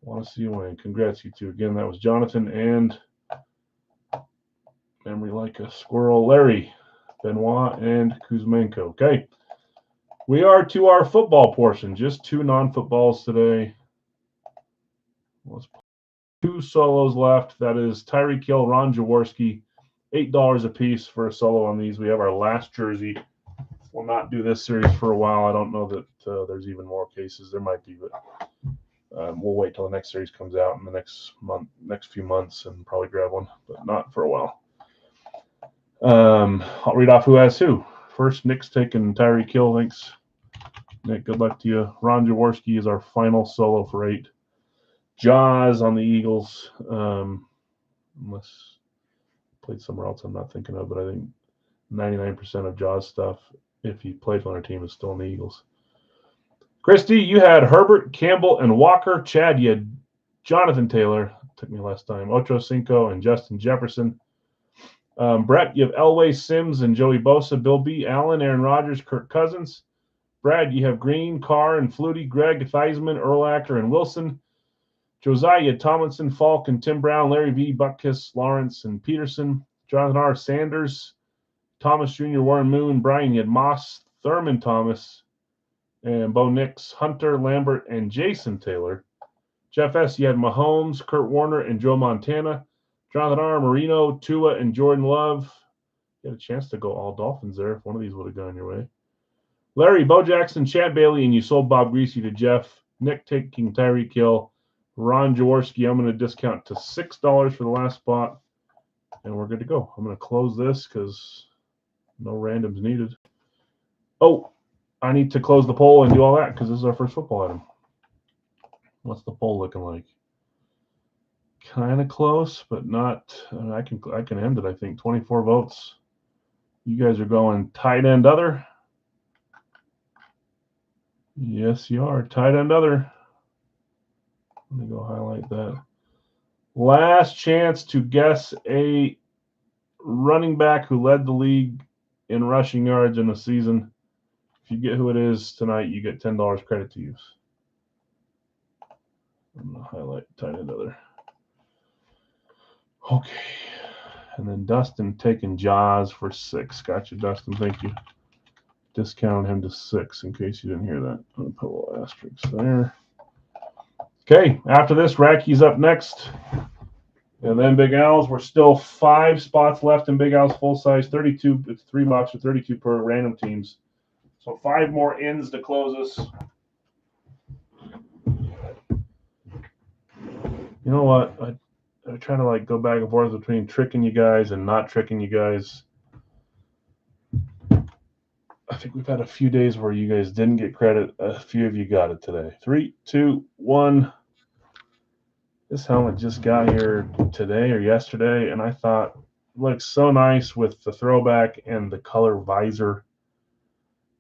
Want to see you, Wayne. Congrats, you 2. Again, that was Jonathan and memory like a squirrel, Larry, Benoit, and Kuzmenko. Okay. We are to our football portion. Just 2 non-footballs today. Let's 2 solos left. That is Tyreek Hill, Ron Jaworski. $8 a piece for a solo on these. We have our last jersey. We'll not do this series for a while. I don't know that there's even more cases. There might be, but we'll wait till the next series comes out in the next few months and probably grab one, but not for a while. I'll read off who has who. First, Nick's taking Tyreek Hill. Thanks, Nick. Good luck to you. Ron Jaworski is our final solo for 8. Jaws on the Eagles. Unless played somewhere else I'm not thinking of, but I think 99% of Jaws stuff, if he played on our team, is still in the Eagles. Christy, you had Herbert, Campbell, and Walker. Chad, you had Jonathan Taylor. Took me last time. Ocho Cinco and Justin Jefferson. Brett, you have Elway, Sims, and Joey Bosa. Bill B, Allen, Aaron Rodgers, Kirk Cousins. Brad, you have Green, Carr, and Flutie. Greg, Theismann, Urlacher, and Wilson. Josiah, Tomlinson, Falk, and Tim Brown. Larry V, Butkus, Lawrence, and Peterson. Jonathan R, Sanders, Thomas Jr., Warren Moon. Brian, you had Moss, Thurman Thomas, and Bo Nix, Hunter, Lambert, and Jason Taylor. Jeff S., you had Mahomes, Kurt Warner, and Joe Montana. Jonathan R., Marino, Tua, and Jordan Love. You had a chance to go all Dolphins there if one of these would have gone your way. Larry, Bo Jackson, Chad Bailey, and you sold Bob Greasy to Jeff. Nick taking Tyreek Hill. Ron Jaworski, I'm going to discount to $6 for the last spot, and we're good to go. I'm going to close this because no randoms needed. Oh, I need to close the poll and do all that because this is our first football item. What's the poll looking like? Kind of close, but not. I can end it. I think 24 votes. You guys are going tight end other. Yes, you are. Tight end other. Let me go highlight that. Last chance to guess a running back who led the league in rushing yards in a season. If you get who it is tonight, you get $10 credit to use. I'm going to highlight tight end other. Okay. And then Dustin taking Jaws for 6. Gotcha, Dustin. Thank you. Discounted him to 6 in case you didn't hear that. I'm going to put a little asterisk there. Okay, after this, Racky's up next. And then Big Al's. We're still 5 spots left in Big Al's full size. 32, it's 3 bucks or 32 per random teams. So 5 more ins to close us. You know what? I'm trying to like go back and forth between tricking you guys and not tricking you guys. I think we've had a few days where you guys didn't get credit. A few of you got it today. 3, 2, 1. This helmet just got here today or yesterday, and I thought it looks so nice with the throwback and the color visor.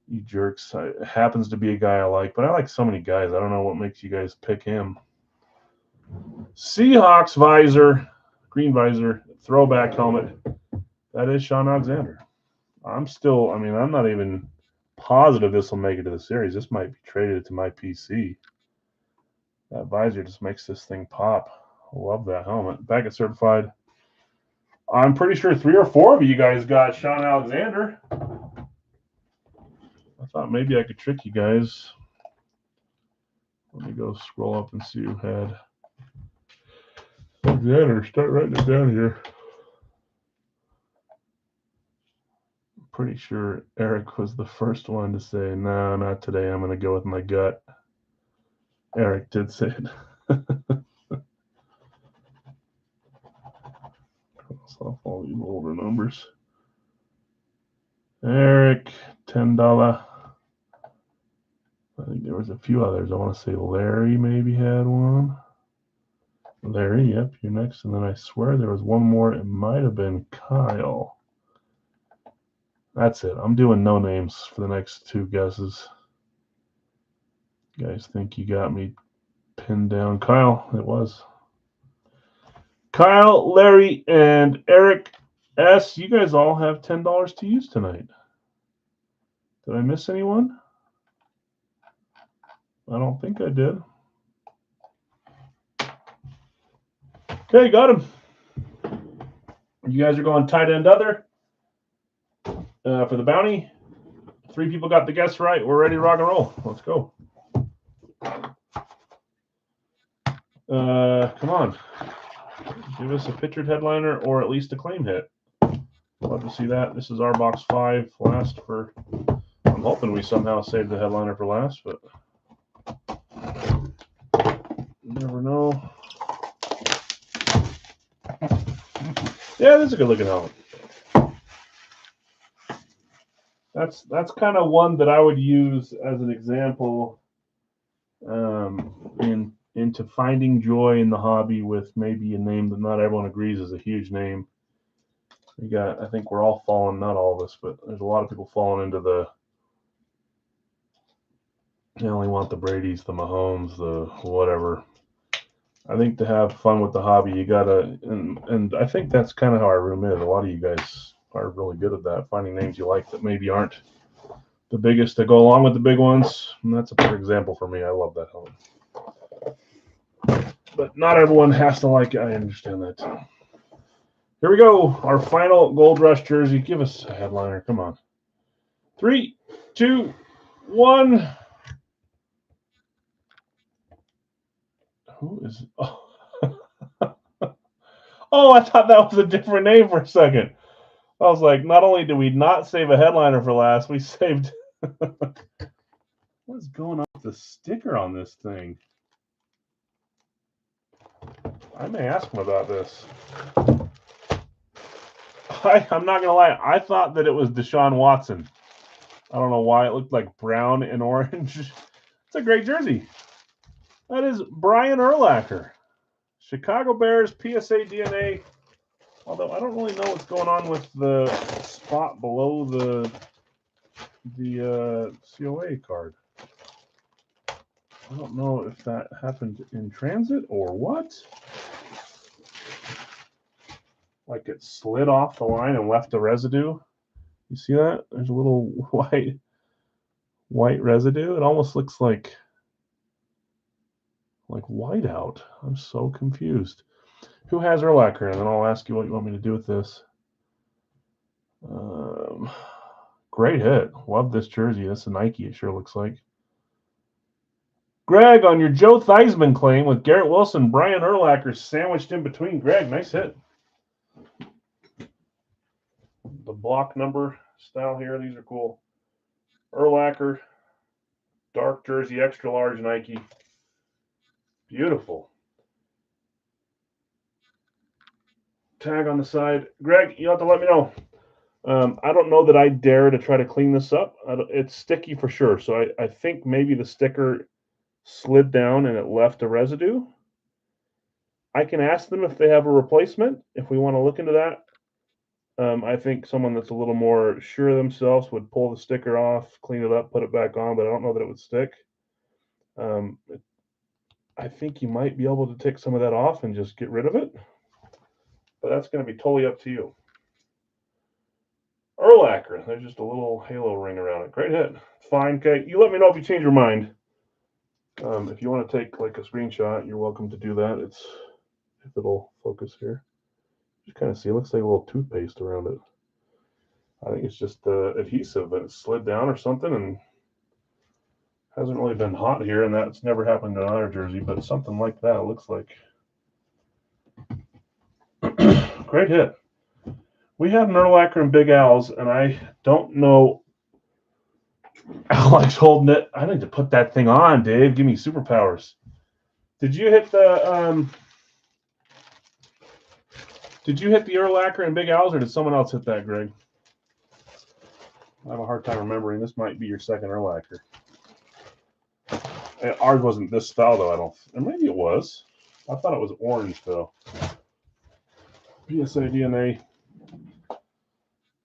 You jerks. It happens to be a guy I like, but I like so many guys. I don't know what makes you guys pick him. Seahawks visor, green visor, throwback helmet. That is Sean Alexander. I'm not even positive this will make it to the series. This might be traded to my PC. That visor just makes this thing pop. I love that helmet. Packet certified. I'm pretty sure 3 or 4 of you guys got Sean Alexander. I thought maybe I could trick you guys. Let me go scroll up and see who had Alexander. Start writing it down here. I'm pretty sure Eric was the first one to say, no, not today. I'm going to go with my gut. Eric did say it. Cross off all these older numbers. Eric, $10. I think there was a few others. I want to say Larry maybe had one. Larry, yep, you're next. And then I swear there was one more. It might have been Kyle. That's it. I'm doing no names for the next 2 guesses. You guys think you got me pinned down? Kyle, it was. Kyle, Larry, and Eric S., you guys all have $10 to use tonight. Did I miss anyone? I don't think I did. Okay, got him. You guys are going tight end other for the bounty. 3 people got the guess right. We're ready to rock and roll. Let's go. Come on. Give us a pictured headliner or at least a claim hit. Love to see that. This is our box 5 last for. I'm hoping we somehow saved the headliner for last, but you never know. Yeah, this is a good looking helmet. That's kind of one that I would use as an example into finding joy in the hobby with maybe a name that not everyone agrees is a huge name. I think we're all falling, not all of us, but there's a lot of people falling into the you only want the Bradys, the Mahomes, the whatever. I think to have fun with the hobby, you gotta, and I think that's kind of how our room is. A lot of you guys are really good at that, finding names you like that maybe aren't the biggest to go along with the big ones. And that's a perfect example for me. I love that helmet. But not everyone has to like it. I understand that too. Here we go. Our final Gold Rush jersey. Give us a headliner. Come on. 3, 2, 1. Who is? Oh. Oh, I thought that was a different name for a second. I was like, not only did we not save a headliner for last, we saved. What's going on with the sticker on this thing? I may ask him about this. I'm not going to lie. I thought that it was Deshaun Watson. I don't know why it looked like brown and orange. It's a great jersey. That is Brian Urlacher. Chicago Bears PSA DNA. Although I don't really know what's going on with the spot below the COA card. I don't know if that happened in transit or what. Like it slid off the line and left a residue. You see that? There's a little white residue. It almost looks like whiteout. I'm so confused. Who has Urlacher? And then I'll ask you what you want me to do with this. Great hit. Love this jersey. That's a Nike, it sure looks like. Greg, on your Joe Theismann claim with Garrett Wilson, Brian Urlacher sandwiched in between. Greg, nice hit. The block number style here, these are cool. Urlacher, dark jersey, extra large Nike. Beautiful. Tag on the side. Greg, you'll have to let me know. I don't know that I dare to try to clean this up. It's sticky for sure. So I think maybe the sticker slid down and it left a residue. I can ask them if they have a replacement, if we want to look into that. I think someone that's a little more sure of themselves would pull the sticker off, clean it up, put it back on, but I don't know that it would stick. I think you might be able to take some of that off and just get rid of it. But that's going to be totally up to you. Urlacher, there's just a little halo ring around it. Great hit. Fine. Okay, you let me know if you change your mind. If you want to take like a screenshot, you're welcome to do that. If it'll focus here. Just kind of see, it looks like a little toothpaste around it. I think it's just adhesive, but it slid down or something and hasn't really been hot here, and that's never happened to another jersey, but something like that, it looks like. Great hit. We had an Urlacher and Big Al's, and I don't know. Alex holding it. I need to put that thing on, Dave. Give me superpowers. Did you hit the Urlacher and Big Al's, or did someone else hit that, Greg? I have a hard time remembering. This might be your second Urlacher. Ours wasn't this style, though, I don't. Or maybe it was. I thought it was orange, though. PSA DNA.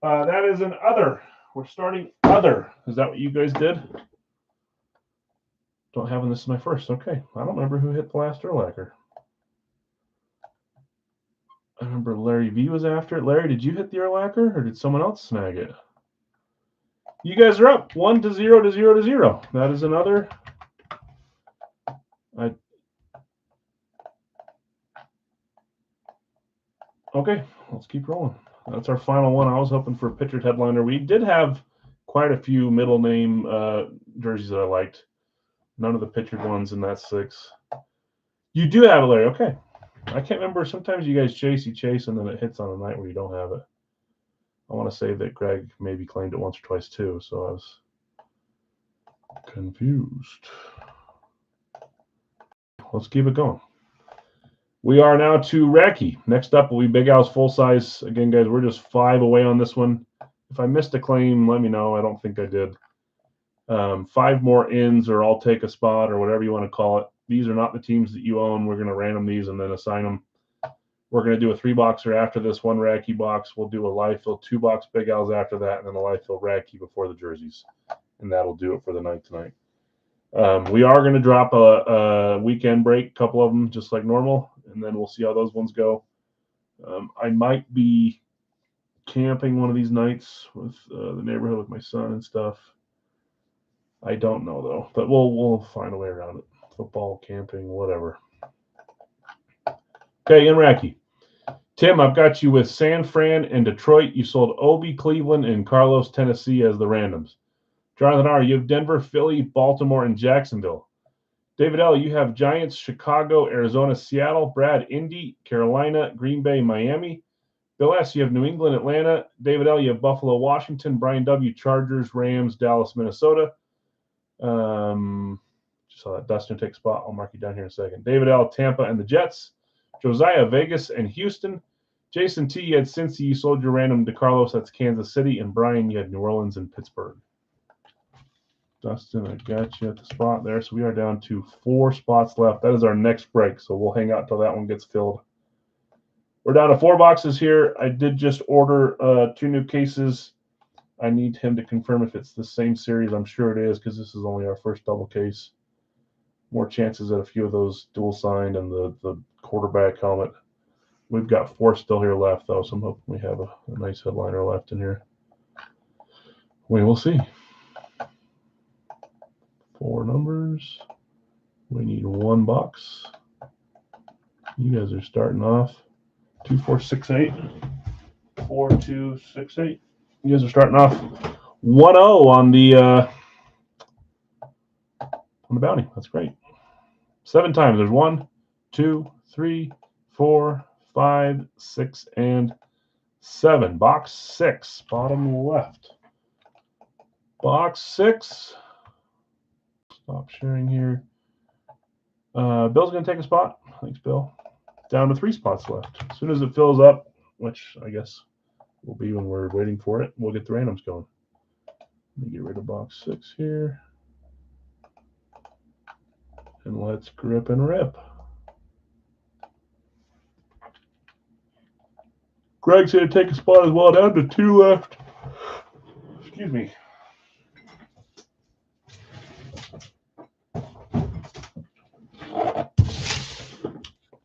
That is an other. We're starting other. Is that what you guys did? Don't have this is my first. Okay. I don't remember who hit the last Urlacher. I remember Larry V was after it. Larry, did you hit the Urlacher, or did someone else snag it? You guys are up 1-0 to 0-0. That is another. Okay, let's keep rolling. That's our final one. I was hoping for a pictured headliner. We did have quite a few middle name jerseys that I liked. None of the pictured ones in that 6. You do have it, Larry. Okay. I can't remember. Sometimes you guys chase, and then it hits on a night where you don't have it. I want to say that Greg maybe claimed it once or twice too, so I was confused. Let's keep it going. We are now to Racky. Next up will be Big Al's full size. Again, guys, we're just 5 away on this one. If I missed a claim, let me know. I don't think I did. 5 more ins, or I'll take a spot, or whatever you want to call it. These are not the teams that you own. We're going to random these and then assign them. We're going to do a 3-boxer after this, 1 Racky box. We'll do a live fill 2-box Big Al's after that, and then a live fill Racky before the jerseys. And that'll do it for the night tonight. We are going to drop a weekend break, a couple of them, just like normal, and then we'll see how those ones go. I might be camping one of these nights with the neighborhood with my son and stuff. I don't know, though, but we'll find a way around it. Football, camping, whatever. Okay, in Racky. Tim, I've got you with San Fran and Detroit. You sold Obi, Cleveland, and Carlos, Tennessee as the randoms. Jonathan R., you have Denver, Philly, Baltimore, and Jacksonville. David L., you have Giants, Chicago, Arizona, Seattle. Brad, Indy, Carolina, Green Bay, Miami. Bill S., you have New England, Atlanta. David L., you have Buffalo, Washington. Brian W., Chargers, Rams, Dallas, Minnesota. Just saw that Dustin take a spot. I'll mark you down here in a second. David L., Tampa, and the Jets. Josiah, Vegas, and Houston. Jason T., you had Cincy. You sold your random to Carlos. That's Kansas City. And Brian, you had New Orleans and Pittsburgh. Dustin, I got you at the spot there. So we are down to 4 spots left. That is our next break. So we'll hang out till that one gets filled. We're down to 4 boxes here. I did just order 2 new cases. I need him to confirm if it's the same series. I'm sure it is, because this is only our first double case. more chances at a few of those dual signed and the quarterback helmet. We've got 4 still here left, though, so I'm hoping we have a nice headliner left in here. We will see. 4 numbers. We need 1 box. You guys are starting off 2468. 4268. You guys are starting off 1-0 on the bounty. That's great. 7 times. There's 1, 2, 3, 4, 5, 6, and 7. Box 6, bottom left. Box 6. Stop sharing here. Bill's going to take a spot. Thanks, Bill. Down to 3 spots left. As soon as it fills up, which I guess will be when we're waiting for it, we'll get the randoms going. Let me get rid of box 6 here. And let's grip and rip. Greg's going to take a spot as well, down to 2 left. Excuse me.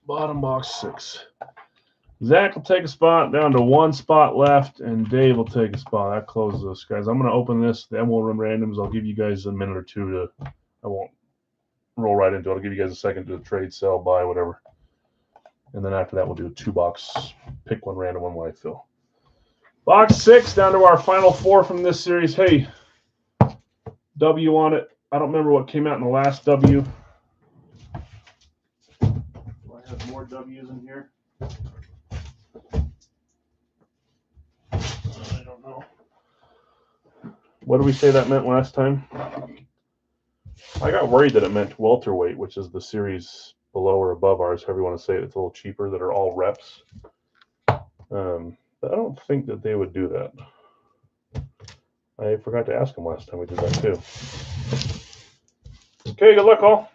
Bottom box 6. Zach will take a spot, down to 1 spot left, and Dave will take a spot. That closes us, guys. I'm going to open this, then we'll run randoms. I'll give you guys a minute or two to, I won't roll right into it. I'll give you guys a second to trade, sell, buy, whatever. And then after that, we'll do a 2-box, pick one random, one live fill. Box 6, down to our final 4 from this series. Hey, W on it. I don't remember what came out in the last W. Do I have more W's in here? I don't know. What did we say that meant last time? I got worried that it meant welterweight, which is the series below or above ours, however you want to say it. It's a little cheaper, that are all reps. But I don't think that they would do that. I forgot to ask them last time we did that too. Okay, good luck all.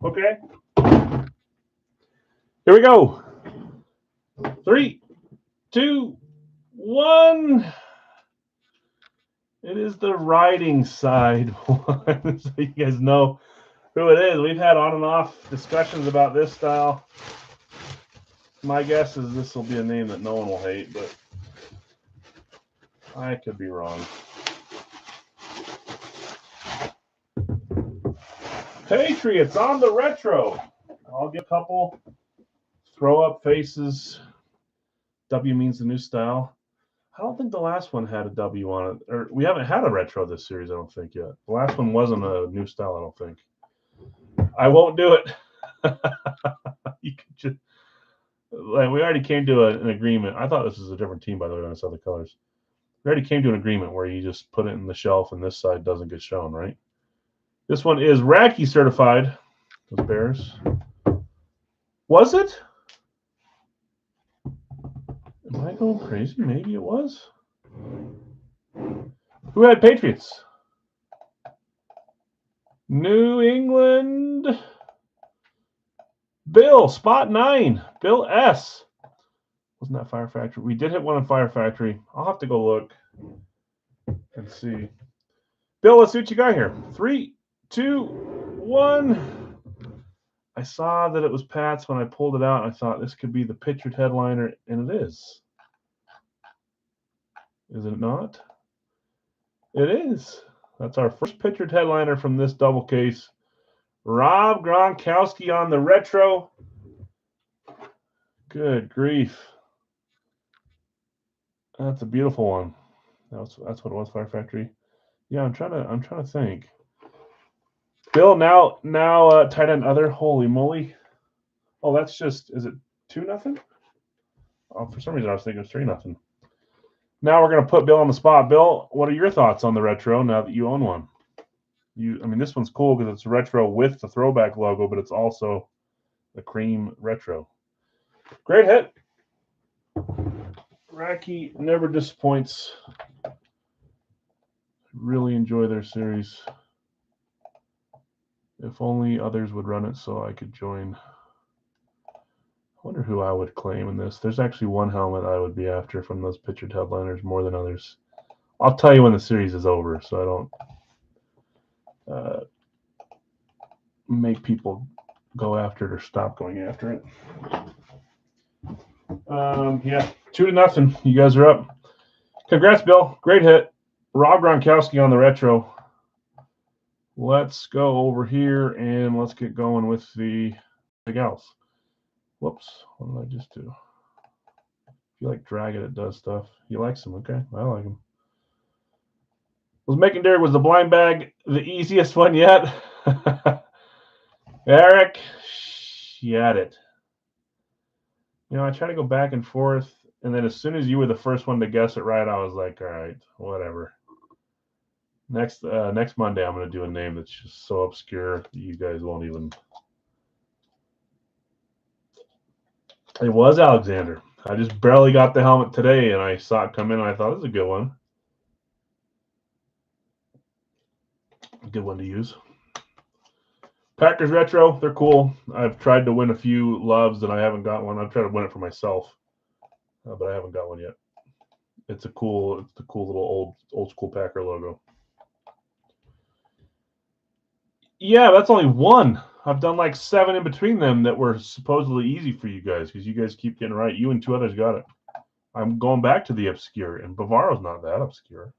Okay. Here we go. 3, 2, 1. It is the riding side one. So you guys know who it is. We've had on and off discussions about this style. My guess is this will be a name that no one will hate, but I could be wrong. Patriots on the retro. I'll get a couple throw up faces. W means the new style. I don't think the last one had a W on it. Or we haven't had a retro this series, I don't think, yet. The last one wasn't a new style, I don't think. I won't do it. You could just, like, we already came to an agreement. I thought this was a different team, by the way, when I saw the colors. We already came to an agreement where you just put it in the shelf and this side doesn't get shown, right? This one is Racky certified. Those Bears. Was it? Am I going crazy? Maybe it was. Who had Patriots? New England. Bill, spot 9. Bill S. Wasn't that Fire Factory? We did hit one in Fire Factory. I'll have to go look and see. Bill, let's see what you got here. 3, 2, 1. I saw that it was Pat's when I pulled it out. I thought this could be the pictured headliner, and it is. Is it not? It is. That's our first pictured headliner from this double case. Rob Gronkowski on the retro. Good grief. That's a beautiful one. That's what it was, Fire Factory. Yeah, I'm trying to think. Bill, now tight end other. Holy moly. Oh, that's just, is it 2-0? Oh, for some reason I was thinking it was 3-0. Now we're going to put Bill on the spot. Bill, what are your thoughts on the retro now that you own one? I mean, this one's cool because it's retro with the throwback logo, but it's also the cream retro. Great hit. Racky never disappoints. Really enjoy their series. If only others would run it so I could join. I wonder who I would claim in this. There's actually one helmet I would be after from those pictured headliners more than others. I'll tell you when the series is over so I don't make people go after it or stop going after it. Yeah, 2-0. You guys are up. Congrats, Bill. Great hit. Rob Gronkowski on the retro. Let's go over here and let's get going with the big else. Whoops. What did I just do? If you like drag it does stuff. He likes them. Okay. I like them. Was making Derek was the blind bag the easiest one yet? Eric, you had it. You know, I try to go back and forth, and then as soon as you were the first one to guess it right, I was like, all right, whatever. Next Monday, I'm going to do a name that's just so obscure that you guys won't even. It was Alexander. I just barely got the helmet today, and I saw it come in, and I thought it was a good one. A good one to use. Packers Retro, they're cool. I've tried to win a few loves, and I haven't got one. I've tried to win it for myself, but I haven't got one yet. It's the cool little old school Packer logo. Yeah, that's only one. I've done like 7 in between them that were supposedly easy for you guys because you guys keep getting right. You and 2 others got it. I'm going back to the obscure, and Bavaro's not that obscure.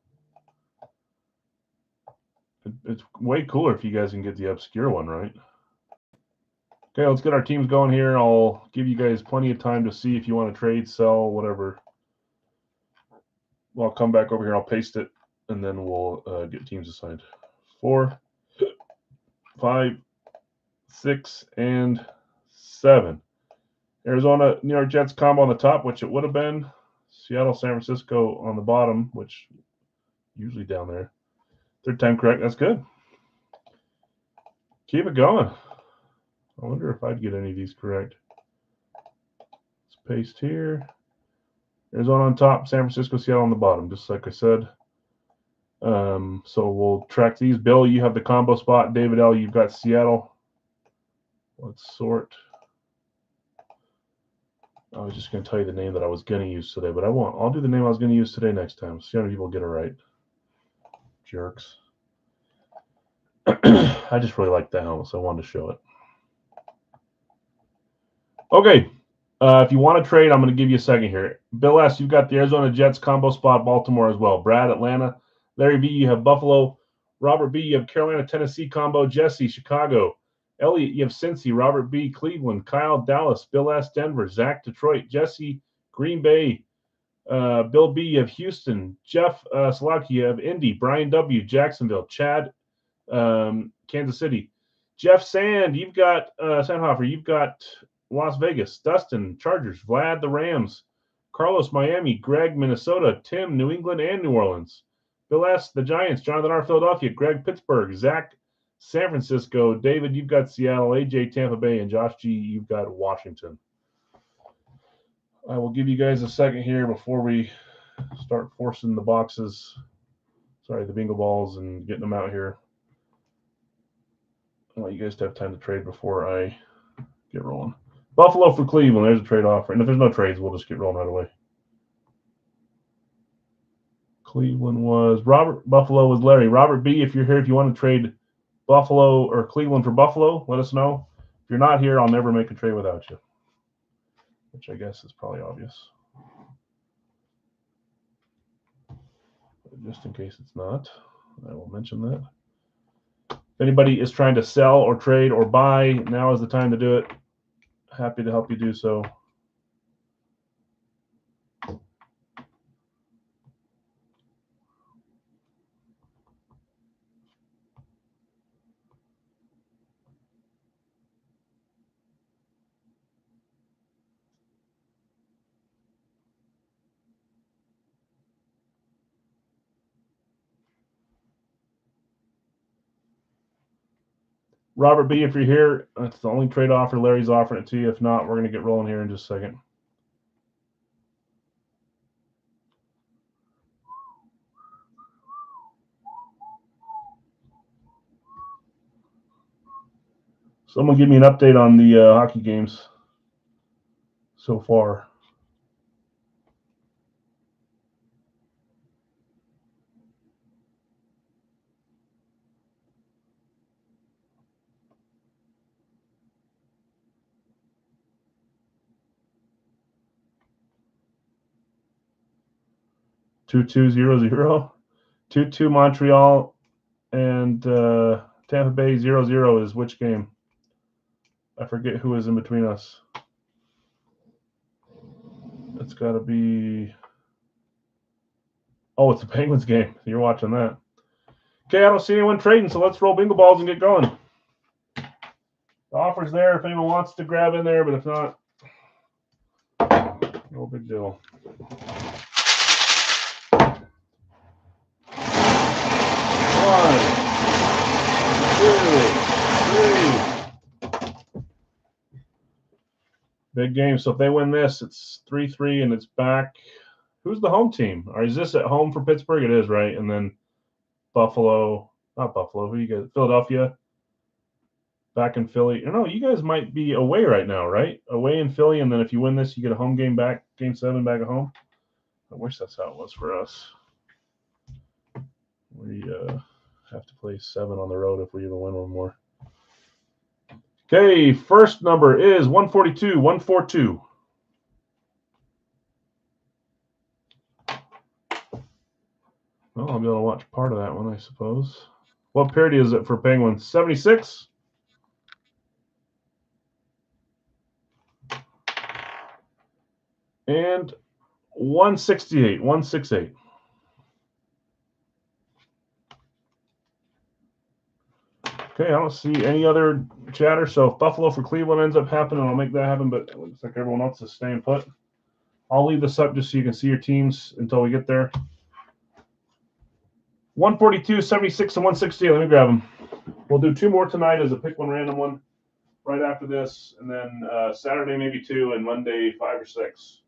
It's way cooler if you guys can get the obscure one right. Okay, let's get our teams going here. I'll give you guys plenty of time to see if you want to trade, sell, whatever. Well, I'll come back over here. I'll paste it, and then we'll get teams assigned. 4, 5, 6, and 7. Arizona, New York Jets combo on the top, which it would have been. Seattle, San Francisco on the bottom, which usually down there. Third time correct. That's good. Keep it going. I wonder if I'd get any of these correct. Let's paste here. Arizona on top, San Francisco, Seattle on the bottom, just like I said. So we'll track these. Bill, you have the combo spot. David L., you've got Seattle. Let's sort. I was just going to tell you the name that I was going to use today, but I won't. I'll do the name I was going to use today next time. See how many people get it right. Jerks. I just really like the helmet, so I wanted to show it. Okay. If you want to trade, I'm going to give you a second here. Bill S., you've got the Arizona Jets combo spot, Baltimore as well. Brad, Atlanta. Larry B., you have Buffalo. Robert B., you have Carolina, Tennessee combo. Jesse, Chicago. Elliot, you have Cincy. Robert B., Cleveland. Kyle, Dallas. Bill S., Denver. Zach, Detroit. Jesse, Green Bay. Bill B., you have Houston. Jeff Slotky, you have Indy. Brian W., Jacksonville. Chad, Kansas City. Jeff Sand, you've got Sandhofer. You've got Las Vegas. Dustin, Chargers. Vlad, the Rams. Carlos, Miami. Greg, Minnesota. Tim, New England and New Orleans. Bill S., the Giants. Jonathan R., Philadelphia. Greg, Pittsburgh. Zach, San Francisco. David, you've got Seattle. AJ, Tampa Bay. And Josh G., you've got Washington. I will give you guys a second here before we start forcing the boxes. Sorry, the bingo balls and getting them out here. I want you guys to have time to trade before I get rolling. Buffalo for Cleveland. There's a trade offer. And if there's no trades, we'll just get rolling right away. Cleveland was Robert. Buffalo was Larry. Robert B., if you're here, if you want to trade Buffalo or Cleveland for Buffalo, let us know. If you're not here, I'll never make a trade without you, which I guess is probably obvious. But just in case it's not, I will mention that. If anybody is trying to sell or trade or buy, now is the time to do it. Happy to help you do so. Robert B, if you're here, that's the only trade offer. Larry's offering it to you. If not, we're going to get rolling here in just a second. Someone give me an update on the hockey games so far. Two 0-0, 2-2 Montreal, and Tampa Bay 0-0 is which game? I forget who is in between us. It's got to be. Oh, it's the Penguins game. You're watching that. Okay, I don't see anyone trading, so let's roll bingo balls and get going. The offer's there if anyone wants to grab in there, but if not, no big deal. One, two, three. Big game. So if they win this, it's 3-3 and it's back. Who's the home team? Or is this at home for Pittsburgh? It is, right? And then Buffalo, not Buffalo. Who you guys? Philadelphia. Back in Philly. No, you guys might be away right now, right? Away in Philly, and then if you win this, you get a home game back, game 7 back at home. I wish that's how it was for us. We have to play 7 on the road if we even win one more. Okay, first number is 142, 142. Well, I'll be able to watch part of that one, I suppose. What parity is it for Penguins? 76? And 168, 168. Okay, I don't see any other chatter. So if Buffalo for Cleveland ends up happening, I'll make that happen. But it looks like everyone else is staying put. I'll leave this up just so you can see your teams until we get there. 142, 76, and 168. Let me grab them. We'll do 2 more tonight as a pick one random one right after this. And then Saturday maybe 2 and Monday 5 or 6.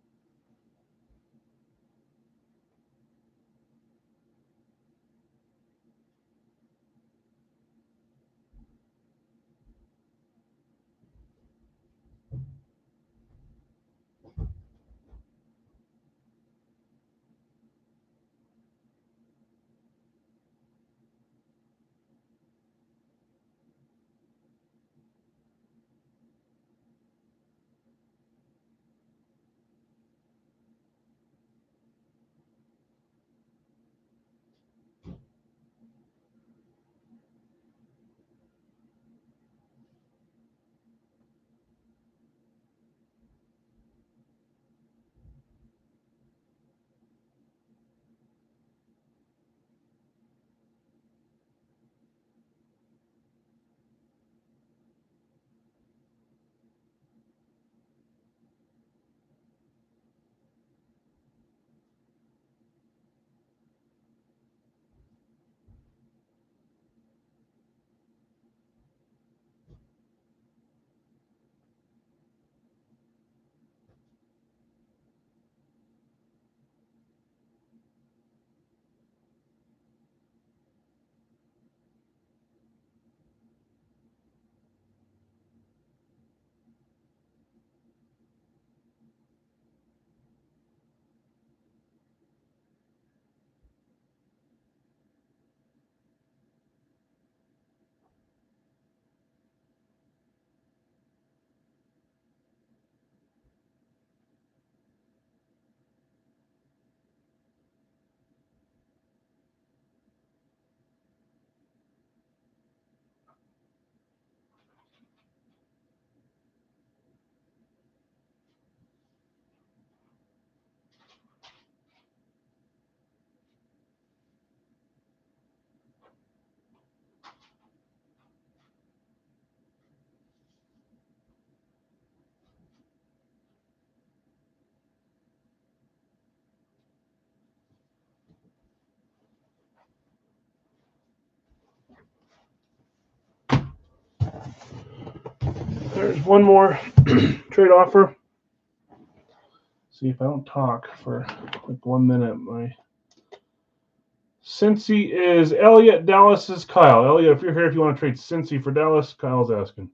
There's one more trade offer. See if I don't talk for like 1 minute. My Cincy is Elliot. Dallas is Kyle. Elliot, if you're here, if you want to trade Cincy for Dallas, Kyle's asking.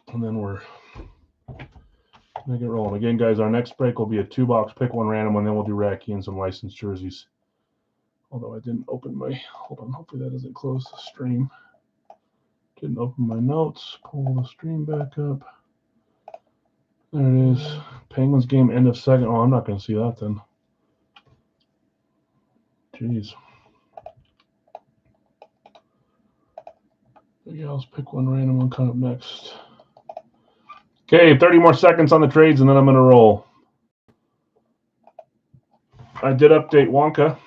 And then we're going to get rolling. Again, guys, our next break will be a 2-box pick one random, and then we'll do Racky and some licensed jerseys. Although I didn't open my, hold on, hopefully that doesn't close the stream. Didn't open my notes. Pull the stream back up. There it is. Penguins game, end of second. Oh, I'm not going to see that then. Jeez. Yeah, let's pick one random one coming up next. Okay, 30 more seconds on the trades, and then I'm going to roll. I did update Wonka,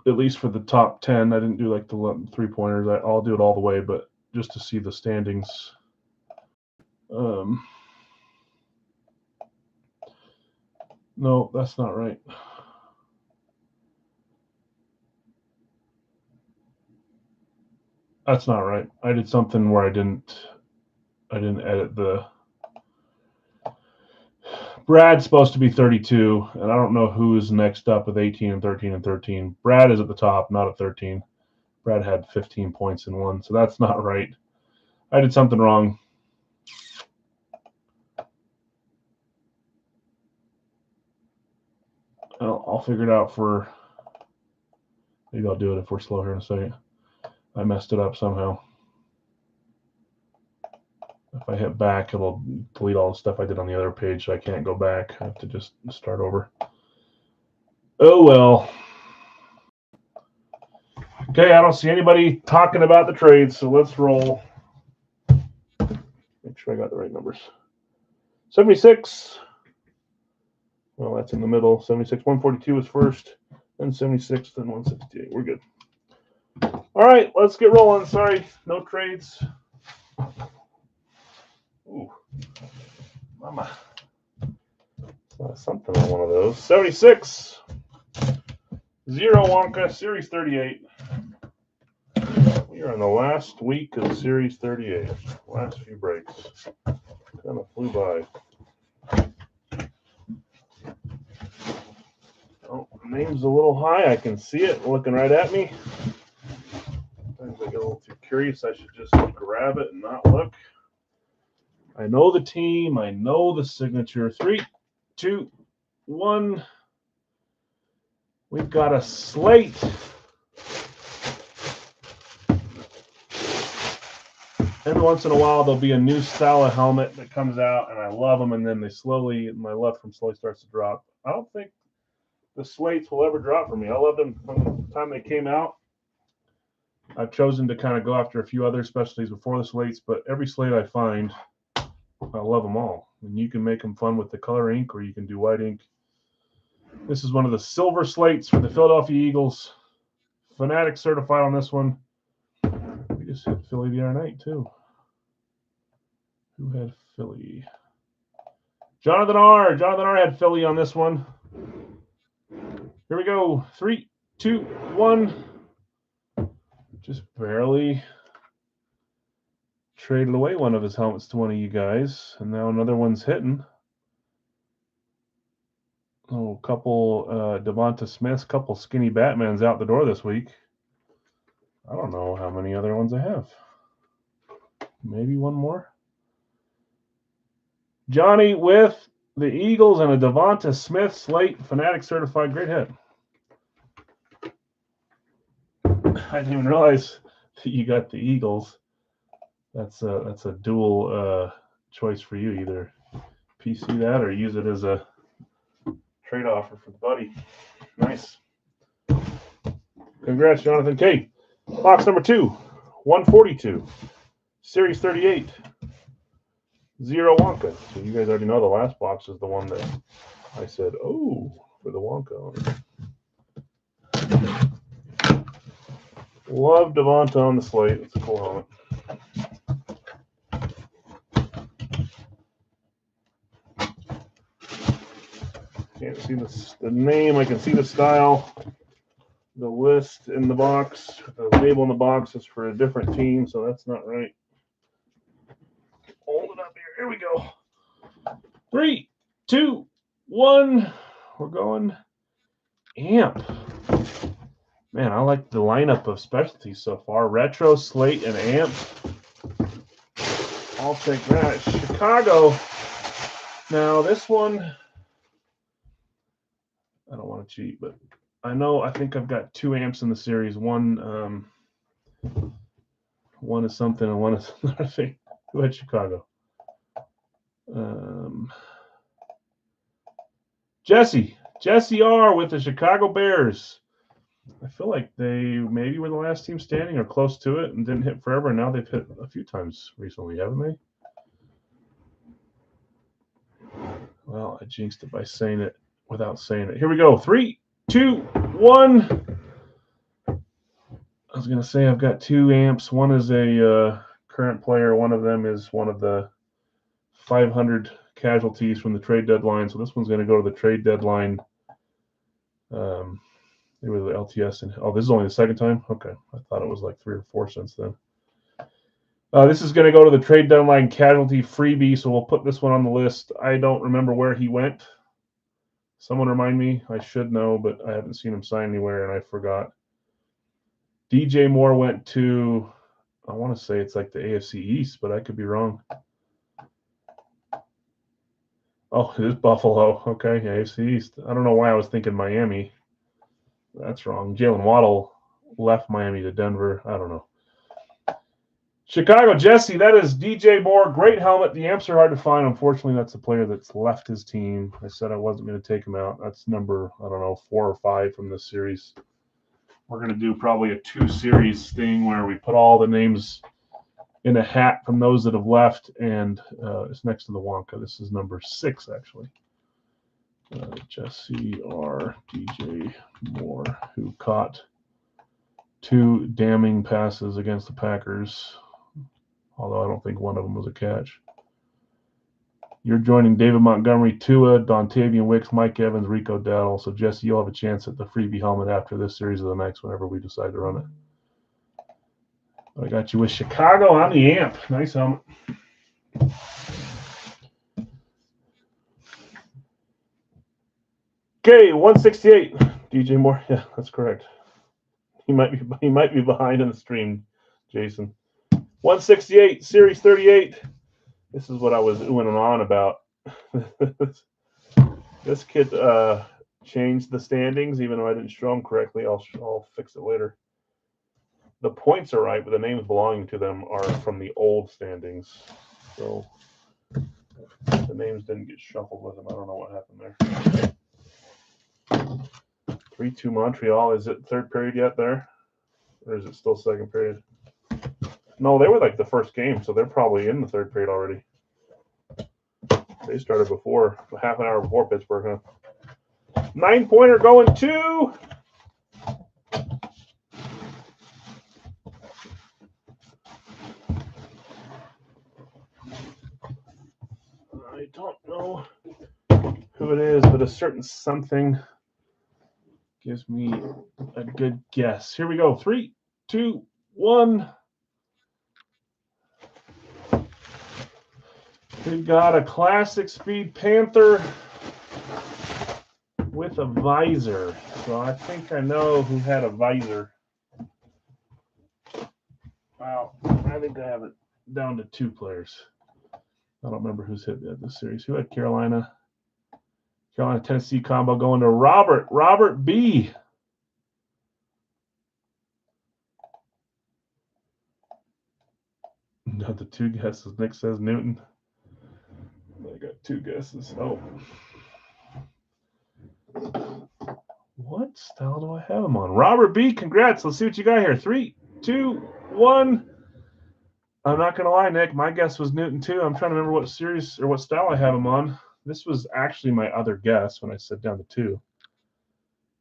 at least for the top 10. I didn't do like the 3-pointers. I'll do it all the way, but just to see the standings. No, that's not right. That's not right. I did something where I didn't edit the. Brad's supposed to be 32, and I don't know who's next up with 18 and 13 and 13. Brad is at the top, not at 13. Brad had 15 points in one, so that's not right. I did something wrong. I'll figure it out for. Maybe I'll do it if we're slow here in a second. I messed it up somehow. If I hit back, it'll delete all the stuff I did on the other page, so I can't go back. I have to just start over. Oh, well. Okay, I don't see anybody talking about the trades, so let's roll. Make sure I got the right numbers. 76. Well, that's in the middle. 76, 142 is first, then 76, then 168. We're good. All right, let's get rolling. Sorry, no trades. Ooh, mama. Something on one of those. 76. 0 Wonka, Series 38. We are in the last week of Series 38. Last few breaks. Kind of flew by. Oh, name's a little high. I can see it looking right at me. Sometimes I get a little too curious. I should just grab it and not look. I know the team. I know the signature. 3, 2, 1. We've got a slate. Every once in a while, there'll be a new style of helmet that comes out, and I love them, and then they slowly, my love from slowly starts to drop. I don't think the slates will ever drop for me. I loved them from the time they came out. I've chosen to kind of go after a few other specialties before the slates, but every slate I find, I love them all. And you can make them fun with the color ink, or you can do white ink. This is one of the silver slates for the Philadelphia Eagles. Fanatic certified on this one. We just hit Philly the other night, too. Who had Philly? Jonathan R. Jonathan R. had Philly on this one. Here we go. 3, 2, 1. Just barely traded away one of his helmets to one of you guys, and now another one's hitting. Oh, a couple Devonta Smiths, couple skinny Batmans out the door this week. I don't know how many other ones I have. Maybe one more. Johnny with the Eagles and a Devonta Smith slate, Fanatic certified. Great hit. I didn't even realize that you got the Eagles. That's a dual choice for you. Either PC that or use it as a trade offer for the buddy. Nice. Congrats, Jonathan K. Box number 2, 142. Series 38. 0 Wonka. So you guys already know the last box is the one that I said, oh, for the Wonka on it. Love Devonta on the slate. It's a cool helmet. Can't see the name. I can see the style. The list in the box, the label in the box is for a different team, so that's not right. Hold it up here. Here we go. 3, 2, 1. We're going Amp. Man, I like the lineup of specialties so far. Retro, Slate, and Amp. I'll take that. Chicago. Now, this one, I don't want to cheat, but I think I've got 2 Amps in the series. One is something and one is another thing. Go ahead, Chicago. Jesse R. with the Chicago Bears. I feel like they maybe were the last team standing or close to it and didn't hit forever. Now they've hit a few times recently, haven't they? Well, I jinxed it by saying it without saying it. Here we go. 3, 2, 1. I was going to say I've got 2 Amps. One is a current player. One of them is one of the 500 casualties from the trade deadline. So this one's going to go to the trade deadline. They were the LTS. This is only the second time? Okay. I thought it was like 3 or 4 since then. This is going to go to the trade deadline casualty freebie, so we'll put this one on the list. I don't remember where he went. Someone remind me. I should know, but I haven't seen him sign anywhere, and I forgot. DJ Moore went to, I want to say it's like the AFC East, but I could be wrong. Oh, it is Buffalo. Okay, AFC East. I don't know why I was thinking Miami. That's wrong. Jalen Waddle left Miami to Denver. I don't know. Chicago, Jesse, that is DJ Moore. Great helmet. The Amps are hard to find. Unfortunately, that's a player that's left his team. I said I wasn't going to take him out. That's number, 4 or 5 from this series. We're going to do probably a 2-series thing where we put all the names in a hat from those that have left, and it's next to the Wonka. This is number 6, actually. Jesse R. DJ Moore, who caught 2 damning passes against the Packers, although I don't think one of them was a catch. You're joining David Montgomery, Tua, Dontavian Wicks, Mike Evans, Rico Dowdle. So, Jesse, you'll have a chance at the freebie helmet after this series or the next, whenever we decide to run it. I got you with Chicago on the Amp. Nice helmet. Okay, 168. DJ Moore. Yeah, that's correct. He might be behind in the stream, Jason. 168, Series 38. This is what I was oohing and on about. This kid changed the standings, even though I didn't show them correctly. I'll fix it later. The points are right, but the names belonging to them are from the old standings. So the names didn't get shuffled with them. I don't know what happened there. 3-2 Montreal. Is it third period yet there? Or is it still second period? No, they were like the first game, so they're probably in the third period already. They started before, half an hour before Pittsburgh, huh? 9-pointer going to I don't know who it is, but a certain something gives me a good guess. Here we go. 3, 2, 1. We've got a classic Speed Panther with a visor. So I think I know who had a visor. Wow. I think I have it down to 2 players. I don't remember who's hit this series. Who had Carolina? Tennessee combo going to Robert B. Not the 2 guesses. Nick says Newton. I got 2 guesses. Oh. What style do I have him on? Robert B. Congrats. Let's see what you got here. 3, 2, 1. I'm not going to lie, Nick. My guess was Newton, too. I'm trying to remember what series or what style I have him on. This was actually my other guess when I said down to 2.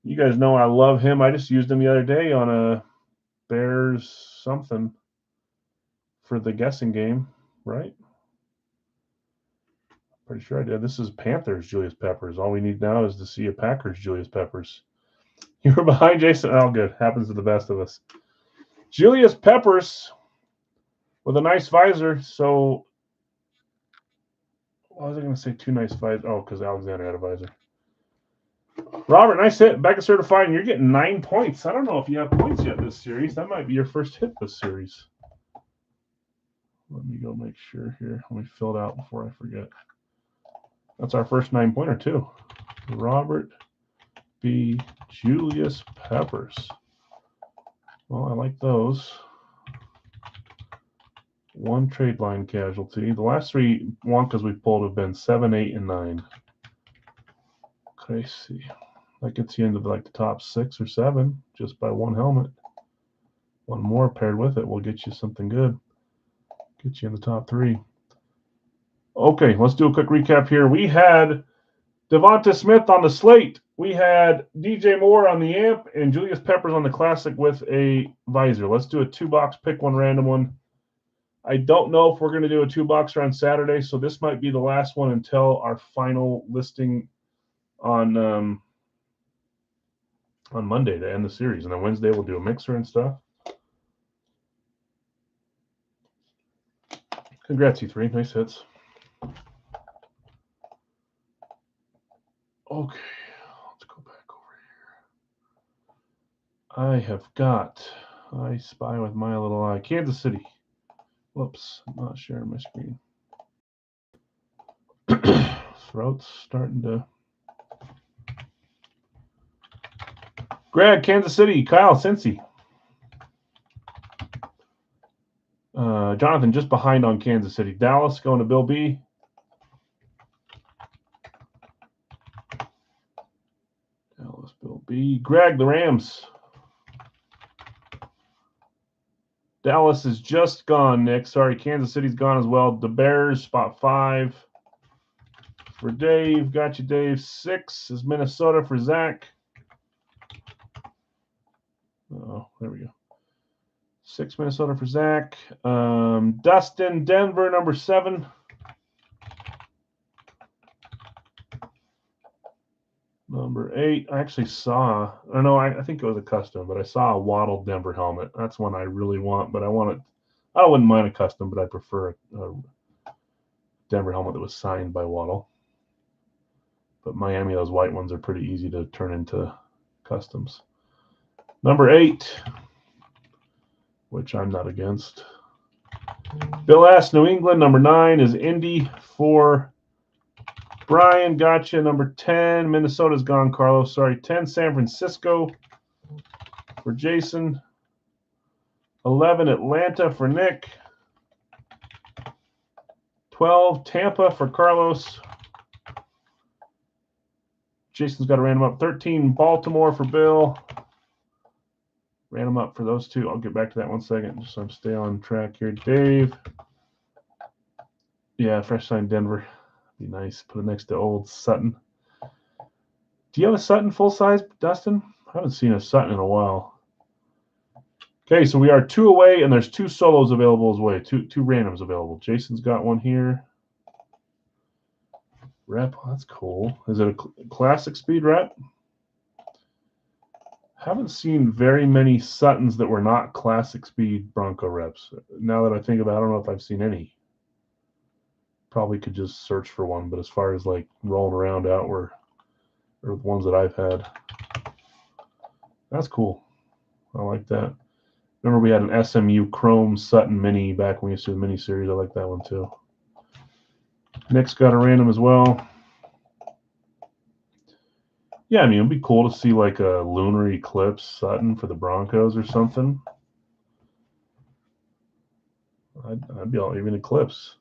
You guys know I love him. I just used him the other day on a Bears something for the guessing game, right? Pretty sure I did. This is Panthers Julius Peppers. All we need now is to see a Packers Julius Peppers. You were behind Jason. Oh, good. Happens to the best of us. Julius Peppers with a nice visor. So, what was I going to say? Two nice visors. Oh, because Alexander had a visor. Robert, nice hit. Becca certified, and you're getting 9 points. I don't know if you have points yet this series. That might be your first hit this series. Let me go make sure here. Let me fill it out before I forget. That's our first 9-pointer, too. Robert B. Julius Peppers. Well, I like those. One trade line casualty. The last three Wonkas we pulled have been 7, 8, and 9. Okay, see. That gets you into like the top 6 or 7 just by one helmet. One more paired with it will get you something good. Get you in the top 3. Okay, let's do a quick recap here. We had Devonta Smith on the slate. We had DJ Moore on the amp and Julius Peppers on the classic with a visor. Let's do a 2-box, pick one random one. I don't know if we're going to do a 2-boxer on Saturday, so this might be the last one until our final listing on Monday to end the series. And then Wednesday we'll do a mixer and stuff. Congrats, E3. Nice hits. Okay, let's go back over here. I have got I Spy with My Little Eye. Kansas City. Whoops, I'm not sharing my screen. Throat's starting to. Greg, Kansas City. Kyle, Cincy. Jonathan just behind on Kansas City. Dallas going to Bill B. Dallas, Bill B. Greg, the Rams. Dallas is just gone, Nick. Sorry, Kansas City's gone as well. The Bears, spot 5 for Dave. Got you, Dave. 6 is Minnesota for Zach. Oh, there we go. 6 Minnesota for Zach. Dustin, Denver, number 7. Number 8. I actually saw, I don't know, I think it was a custom, but I saw a Waddle Denver helmet. That's one I really want, but I wouldn't mind a custom, but I prefer a Denver helmet that was signed by Waddle. But Miami, those white ones are pretty easy to turn into customs. Number 8, which I'm not against. Bill S., New England. Number 9 is Indy for Brian. Gotcha. Number 10, Minnesota's gone, Carlos. Sorry. 10, San Francisco for Jason. 11, Atlanta for Nick. 12, Tampa for Carlos. Jason's got a random up. 13, Baltimore for Bill. Random up for those two. I'll get back to that one second, just so I'm stay on track here. Dave. Yeah, fresh sign Denver. Be nice. Put it next to old Sutton. Do you have a Sutton full size, Dustin? I haven't seen a Sutton in a while. Okay, so we are 2 away, and there's 2 solos available as well. Two randoms available. Jason's got one here. Rep, that's cool. Is it a classic speed rep? Haven't seen very many Suttons that were not classic speed Bronco reps. Now that I think about it, I don't know if I've seen any. Probably could just search for one, but as far as like rolling around out or the ones that I've had, that's cool. I like that. Remember we had an SMU Chrome Sutton Mini back when we used to do the mini series. I like that one too. Nick's got a random as well. Yeah, I mean, it'd be cool to see like a lunar eclipse Sutton for the Broncos or something. I'd be all even eclipse.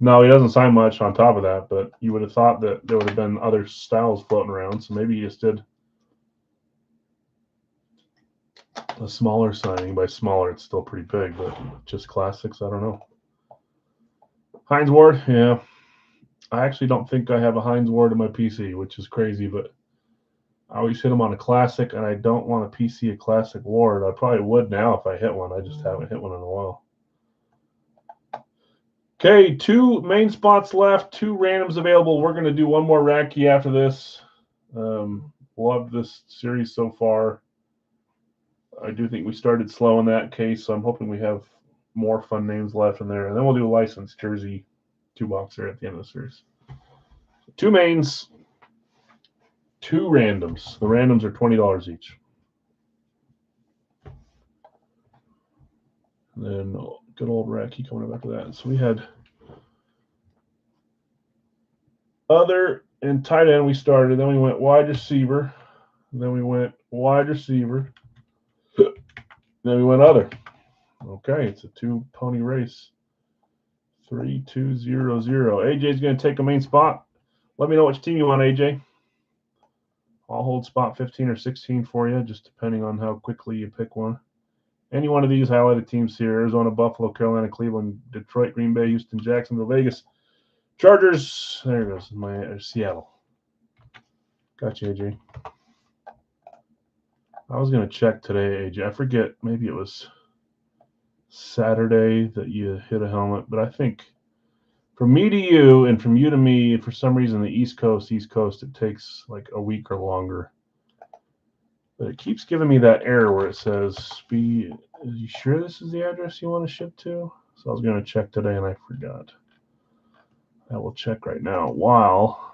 No, he doesn't sign much on top of that, but you would have thought that there would have been other styles floating around, so maybe he just did a smaller signing. By smaller, it's still pretty big, but just classics, I don't know. Hines Ward, yeah. I actually don't think I have a Hines Ward in my PC, which is crazy, but I always hit him on a classic, and I don't want to PC a classic Ward. I probably would now if I hit one. I just haven't hit one in a while. Okay, 2 main spots left, 2 randoms available. We're going to do one more Racky after this. Loved this series so far. I do think we started slow in that case, so I'm hoping we have more fun names left in there. And then we'll do a licensed jersey 2-boxer at the end of the series. 2 mains, 2 randoms. The randoms are $20 each. And then good old Racky coming up after that. So we had other and tight end we started. Then we went wide receiver. Then we went wide receiver. Then we went other. Okay, it's a 2-pony race. 3-2-0-0. AJ's going to take a main spot. Let me know which team you want, AJ. I'll hold spot 15 or 16 for you, just depending on how quickly you pick one. Any one of these highlighted teams here: Arizona, Buffalo, Carolina, Cleveland, Detroit, Green Bay, Houston, Jacksonville, Vegas, Chargers. There goes Seattle. Gotcha, AJ. I was going to check today, AJ. I forget, maybe it was Saturday that you hit a helmet, but I think from me to you and from you to me, for some reason, the East Coast, it takes like a week or longer. But it keeps giving me that error where it says, are you sure this is the address you want to ship to? So I was going to check today and I forgot. I will check right now while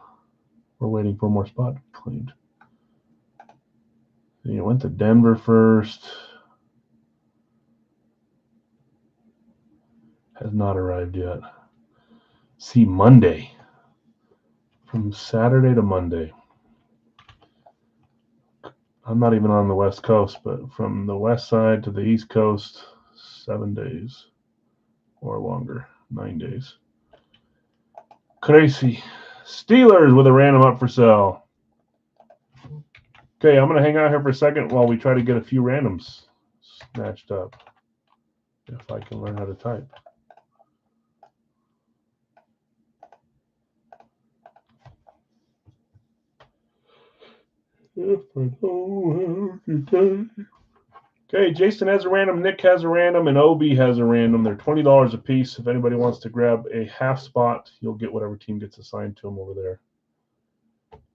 we're waiting for more spot cleaned. You went to Denver first. Has not arrived yet. See, Monday. From Saturday to Monday. I'm not even on the West Coast, but from the West side to the East Coast, 7 days or longer, 9 days. Crazy. Steelers with a random up for sale. Okay, I'm going to hang out here for a second while we try to get a few randoms snatched up. If I can learn how to type. If I know how to type. Okay, Jason has a random, Nick has a random, and Obi has a random. They're $20 a piece. If anybody wants to grab a half spot, you'll get whatever team gets assigned to them over there.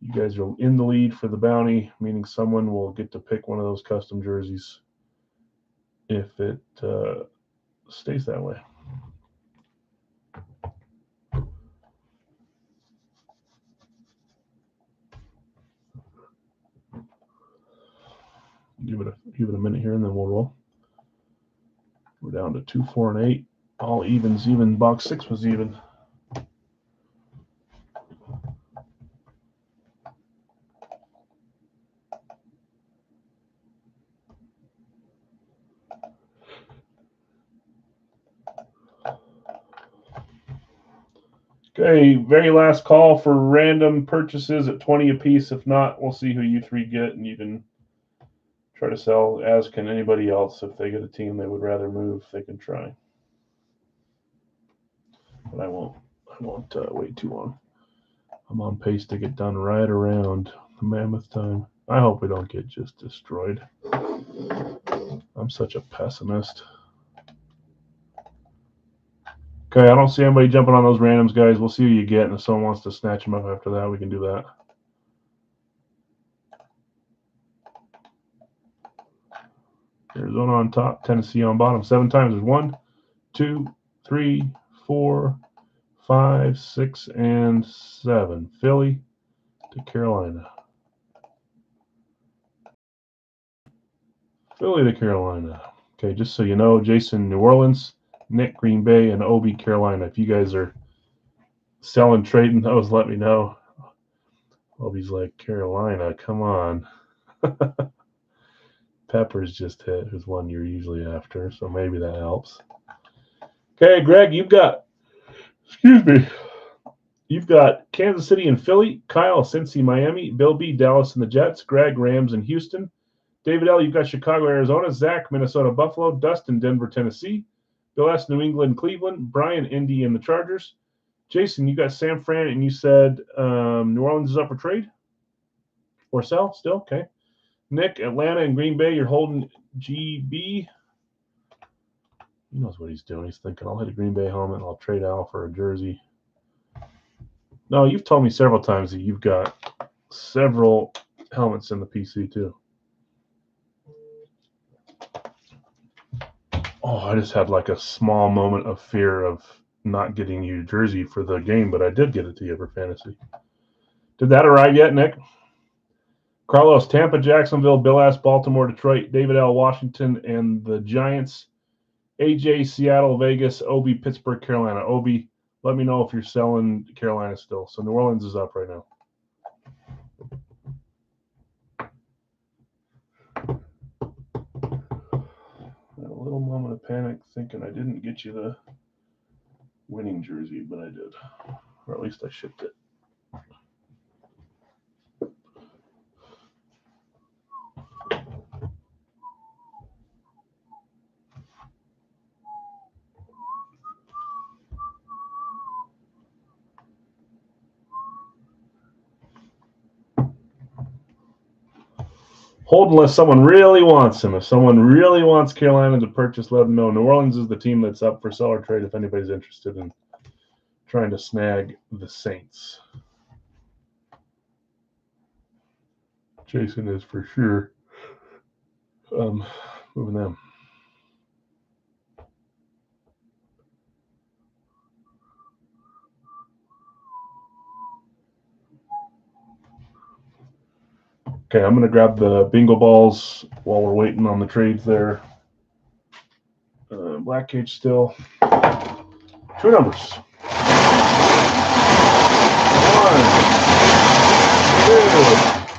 You guys are in the lead for the bounty, meaning someone will get to pick one of those custom jerseys if it stays that way. Give it a minute here, and then we'll roll. We're down to 2, 4, and 8. All evens. Even box 6 was even. Okay, very last call for random purchases at 20 a piece. If not, we'll see who you 3 get, and you can try to sell, as can anybody else. If they get a team they would rather move, they can try. But I won't wait too long. I'm on pace to get done right around the mammoth time. I hope we don't get just destroyed. I'm such a pessimist. Okay, I don't see anybody jumping on those randoms, guys. We'll see who you get, and if someone wants to snatch them up after that, we can do that. Arizona on top, Tennessee on bottom. 7 times. There's 1, 2, 3, 4, 5, 6, and 7. Philly to Carolina. Philly to Carolina. Okay, just so you know, Jason, New Orleans, Nick, Green Bay, and Obi, Carolina. If you guys are selling, trading those, let me know. Obi's like, Carolina, come on. Peppers just hit, who's one you're usually after, so maybe that helps. Okay, Greg, you've got Kansas City and Philly, Kyle, Cincy, Miami, Bill B, Dallas and the Jets, Greg, Rams and Houston, David L, you've got Chicago, Arizona, Zach, Minnesota, Buffalo, Dustin, Denver, Tennessee, Bill S, New England, Cleveland, Brian, Indy, and the Chargers. Jason, you got San Fran, and you said New Orleans is up for trade or sell still. Okay. Nick, Atlanta, and Green Bay, you're holding GB. He knows what he's doing. He's thinking, I'll hit a Green Bay helmet, and I'll trade Al for a jersey. No, you've told me several times that you've got several helmets in the PC too. Oh, I just had like a small moment of fear of not getting you a jersey for the game, but I did get it to you for fantasy. Did that arrive yet, Nick? Carlos, Tampa, Jacksonville, Bill S, Baltimore, Detroit, David L, Washington, and the Giants. AJ, Seattle, Vegas, Obi, Pittsburgh, Carolina. Obi, let me know if you're selling Carolina still. So New Orleans is up right now. Had a little moment of panic thinking I didn't get you the winning jersey, but I did. Or at least I shipped it. Hold unless someone really wants him. If someone really wants Carolina to purchase, let them know. New Orleans is the team that's up for sell or trade if anybody's interested in trying to snag the Saints. Jason is for sure moving them. Okay, I'm going to grab the bingo balls while we're waiting on the trades there. Black cage still. 2 numbers. 1,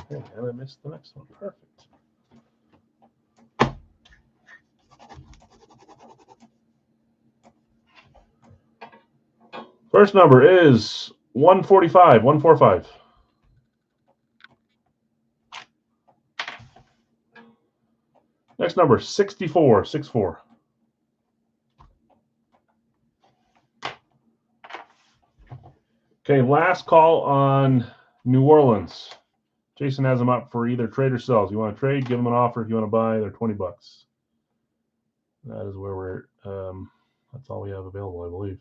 2. And I missed the next one. Perfect. First number is 145. 145. Next number, 64, 64. Okay, last call on New Orleans. Jason has them up for either trade or sells. You want to trade, give them an offer. If you want to buy, they're $20. That is where we're, that's all we have available, I believe.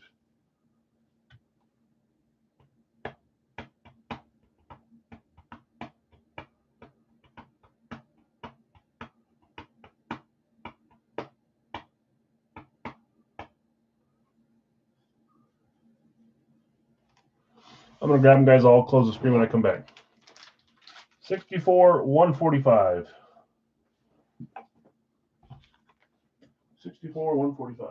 I'm going to grab them, guys. I'll close the screen when I come back. 64, 145. 64, 145.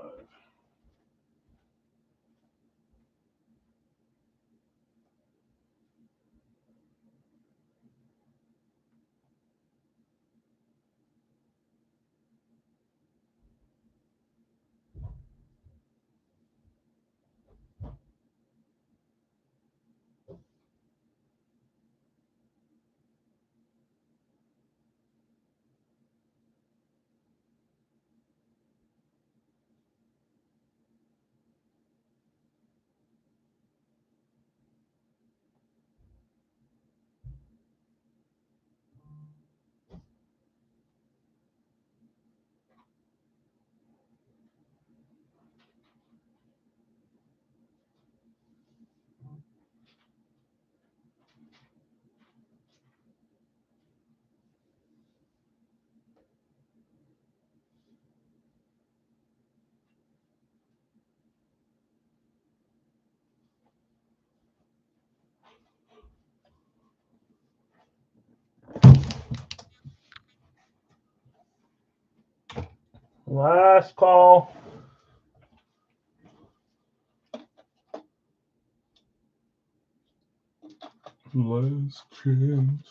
Last call. Last chance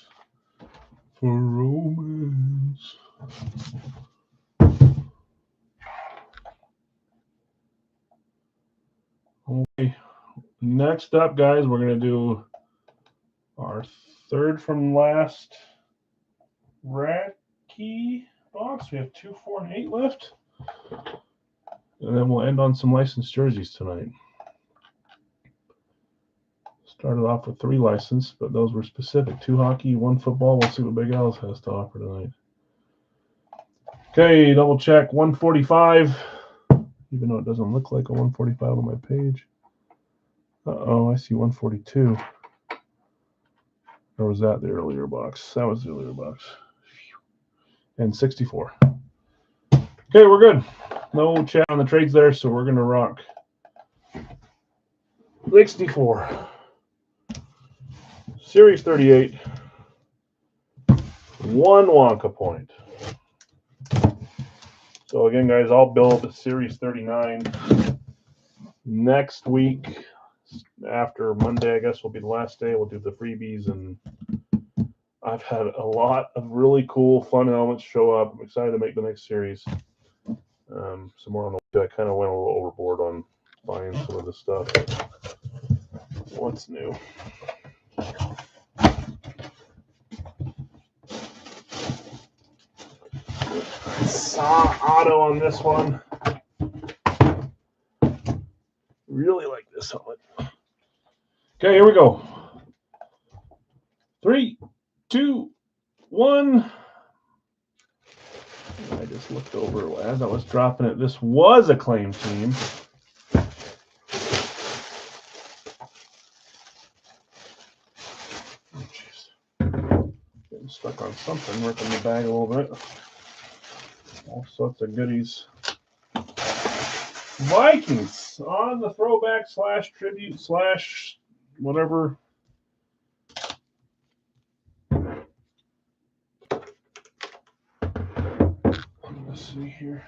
for romance. Okay. Next up, guys, we're going to do our third from last Racky box. We have 2, 4, and 8 left. And then we'll end on some licensed jerseys tonight. Started off with 3 licensed, but those were specific. 2 hockey, 1 football. We'll see what Big Al's has to offer tonight. Okay, double check. 145. Even though it doesn't look like a 145 on my page. Uh-oh, I see 142. Or was that the earlier box? That was the earlier box. And 64. Okay, we're good. No chat on the trades there, so we're going to rock 64. Series 38. 1 Wonka point. So again, guys, I'll build Series 39 next week. After Monday, I guess, will be the last day. We'll do the freebies, and I've had a lot of really cool, fun elements show up. I'm excited to make the next series. Some more on the way. I kind of went a little overboard on buying some of this stuff. What's new? Saw auto on this one. Really like this helmet. Okay, here we go. 3, 2, 1. I just looked over as I was dropping it. This was a claim team. Oh, getting stuck on something, ripping the bag a little bit. All sorts of goodies. Vikings on the throwback / tribute / whatever. Let's see here.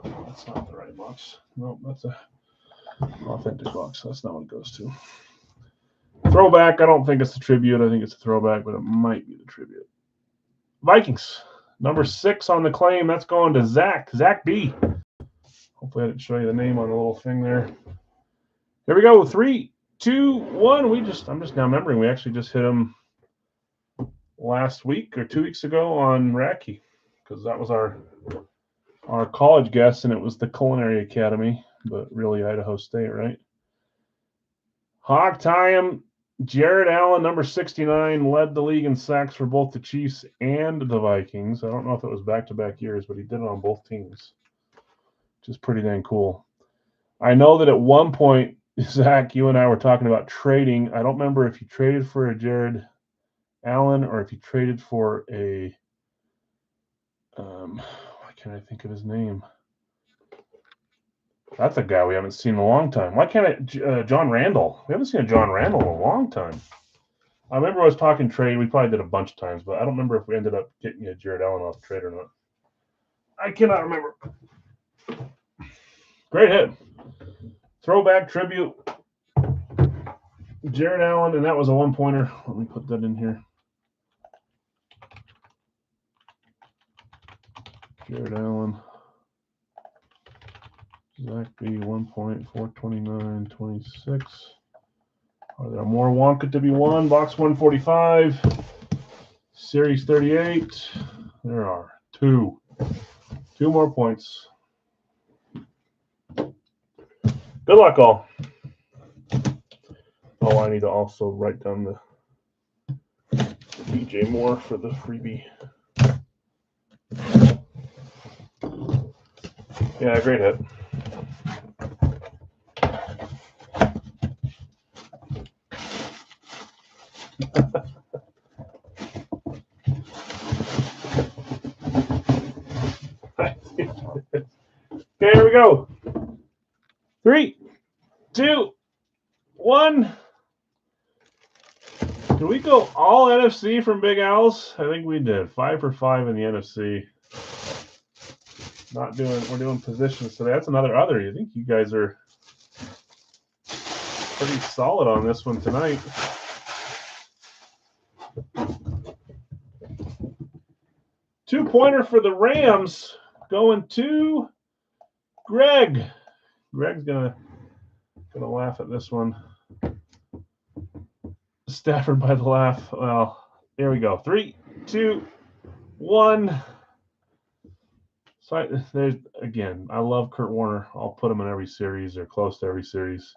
That's not the right box. Nope, that's a authentic box. That's not what it goes to. Throwback, I don't think it's a tribute. I think it's a throwback, but it might be the tribute. Vikings, number 6 on the claim. That's going to Zach B. Hopefully I didn't show you the name on the little thing there. Here we go. 3, 2, 1. I'm just now remembering we actually just hit him last week or 2 weeks ago on Racky, because that was our college guest, and it was the Culinary Academy, but really Idaho State, right? Hog Time, Jared Allen, number 69, led the league in sacks for both the Chiefs and the Vikings. I don't know if it was back-to-back years, but he did it on both teams, which is pretty dang cool. I know that at one point, Zach, you and I were talking about trading. I don't remember if you traded for a Jared Allen or if you traded for a why can't I think of his name? That's a guy we haven't seen in a long time. Why can't John Randall? We haven't seen a John Randall in a long time. I remember I was talking trade. We probably did a bunch of times, but I don't remember if we ended up getting a Jared Allen off the trade or not. I cannot remember. Great hit. Throwback tribute. Jared Allen, and that was a one-pointer. Let me put that in here. Jared Allen. Zach B, 1 point, 429, 26. Are there more Wonka to be won? Box 145. Series 38. There are 2. 2 more points. Good luck, all. Oh, I need to also write down the DJ Moore for the freebie. Yeah, great hit. Okay, here we go. 3, 2, 1. Did we go all NFC from Big Al's? I think we did. 5 for 5 in the NFC. We're doing positions today. That's another other. I think you guys are pretty solid on this one tonight. Two-pointer for the Rams going to Greg. Greg's gonna laugh at this one. Stafford by the laugh. Well, here we go. 3, 2, 1. So there's again. I love Kurt Warner. I'll put him in every series or close to every series.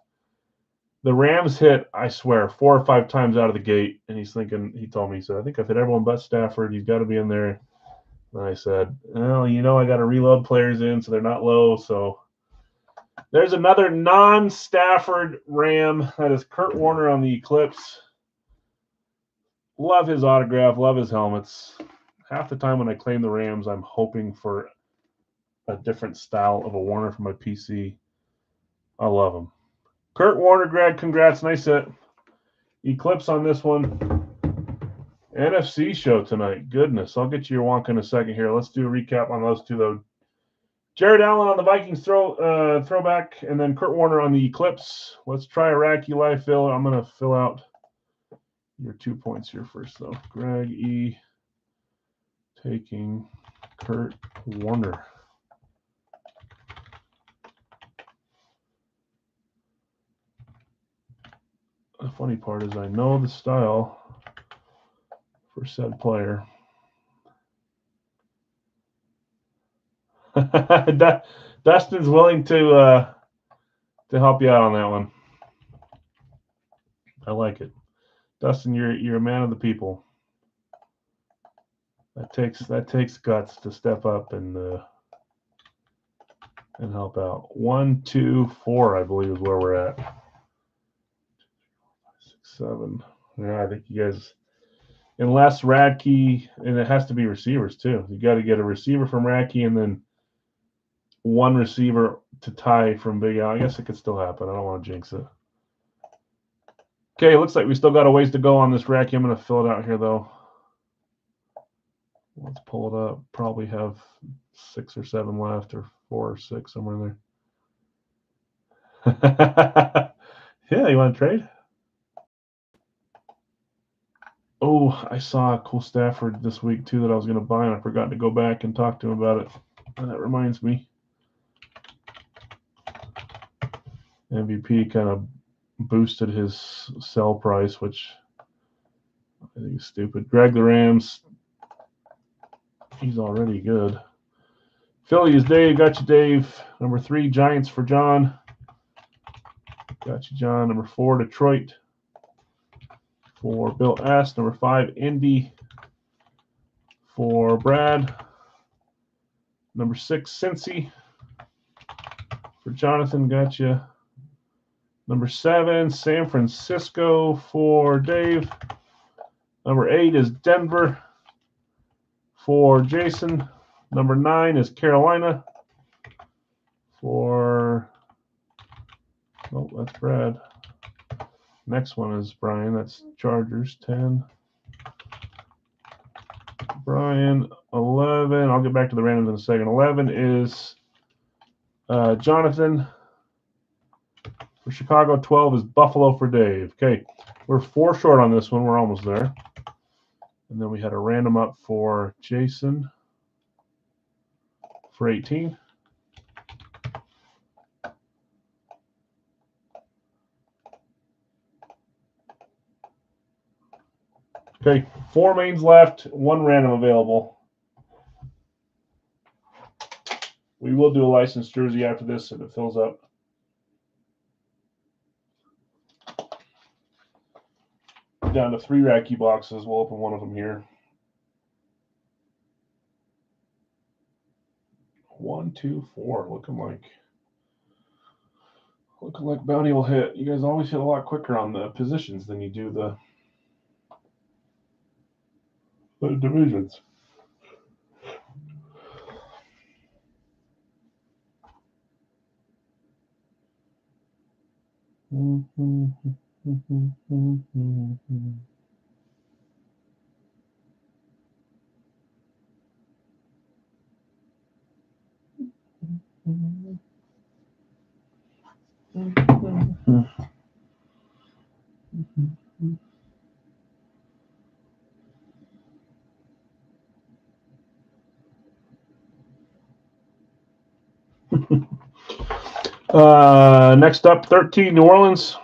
The Rams hit, I swear, 4 or 5 times out of the gate, and he's thinking. He told me, he said, "I think I've hit everyone but Stafford. You've got to be in there." And I said, "Well, I got to reload players in so they're not low." So there's another non-Stafford Ram. That is Kurt Warner on the Eclipse. Love his autograph. Love his helmets. Half the time when I claim the Rams, I'm hoping for a different style of a Warner for my PC. I love him. Kurt Warner, Greg, congrats. Nice hit. Eclipse on this one. NFC show tonight. Goodness. I'll get you your wonk in a second here. Let's do a recap on those two, though. Jared Allen on the Vikings throwback, and then Kurt Warner on the Eclipse. Let's try a Racky live fill. I'm going to fill out your 2 points here first, though. Greg E. taking Kurt Warner. The funny part is I know the style for said player. Dustin's willing to help you out on that one. I like it. Dustin, you're a man of the people. That takes guts to step up and help out. 1, 2, 4, I believe is where we're at. 6, 7. Yeah, I think you guys, unless Radke, and it has to be receivers too. You got to get a receiver from Radke and then one receiver to tie from Big Al. I guess it could still happen. I don't want to jinx it. Okay, looks like we still got a ways to go on this Radke. I'm going to fill it out here though. Let's pull it up. Probably have 6 or 7 left, or 4 or 6, somewhere in there. Yeah, you want to trade? Oh, I saw a cool Stafford this week too that I was going to buy, and I forgot to go back and talk to him about it. And that reminds me. MVP kind of boosted his sell price, which I think is stupid. Greg the Rams. He's already good. Philly is Dave. Got you, Dave. Number 3, Giants for John. Got you, John. Number 4, Detroit for Bill S. Number 5, Indy for Brad. Number 6, Cincy for Jonathan. Got you. Number 7, San Francisco for Dave. Number 8 is Denver for Jason. Number 9 is Carolina for, oh, that's Brad. Next one is Brian. That's Chargers, 10. Brian, 11. I'll get back to the randoms in a second. 11 is Jonathan for Chicago. 12 is Buffalo for Dave. Okay, we're 4 short on this one. We're almost there. And then we had a random up for Jason for 18. Okay, 4 mains left, 1 random available. We will do a licensed jersey after this if it fills up. Down to 3 Racky boxes. We'll open one of them here. 1, 2, 4. Looking like Bounty will hit. You guys always hit a lot quicker on the positions than you do the divisions. Next up, 13, New Orleans.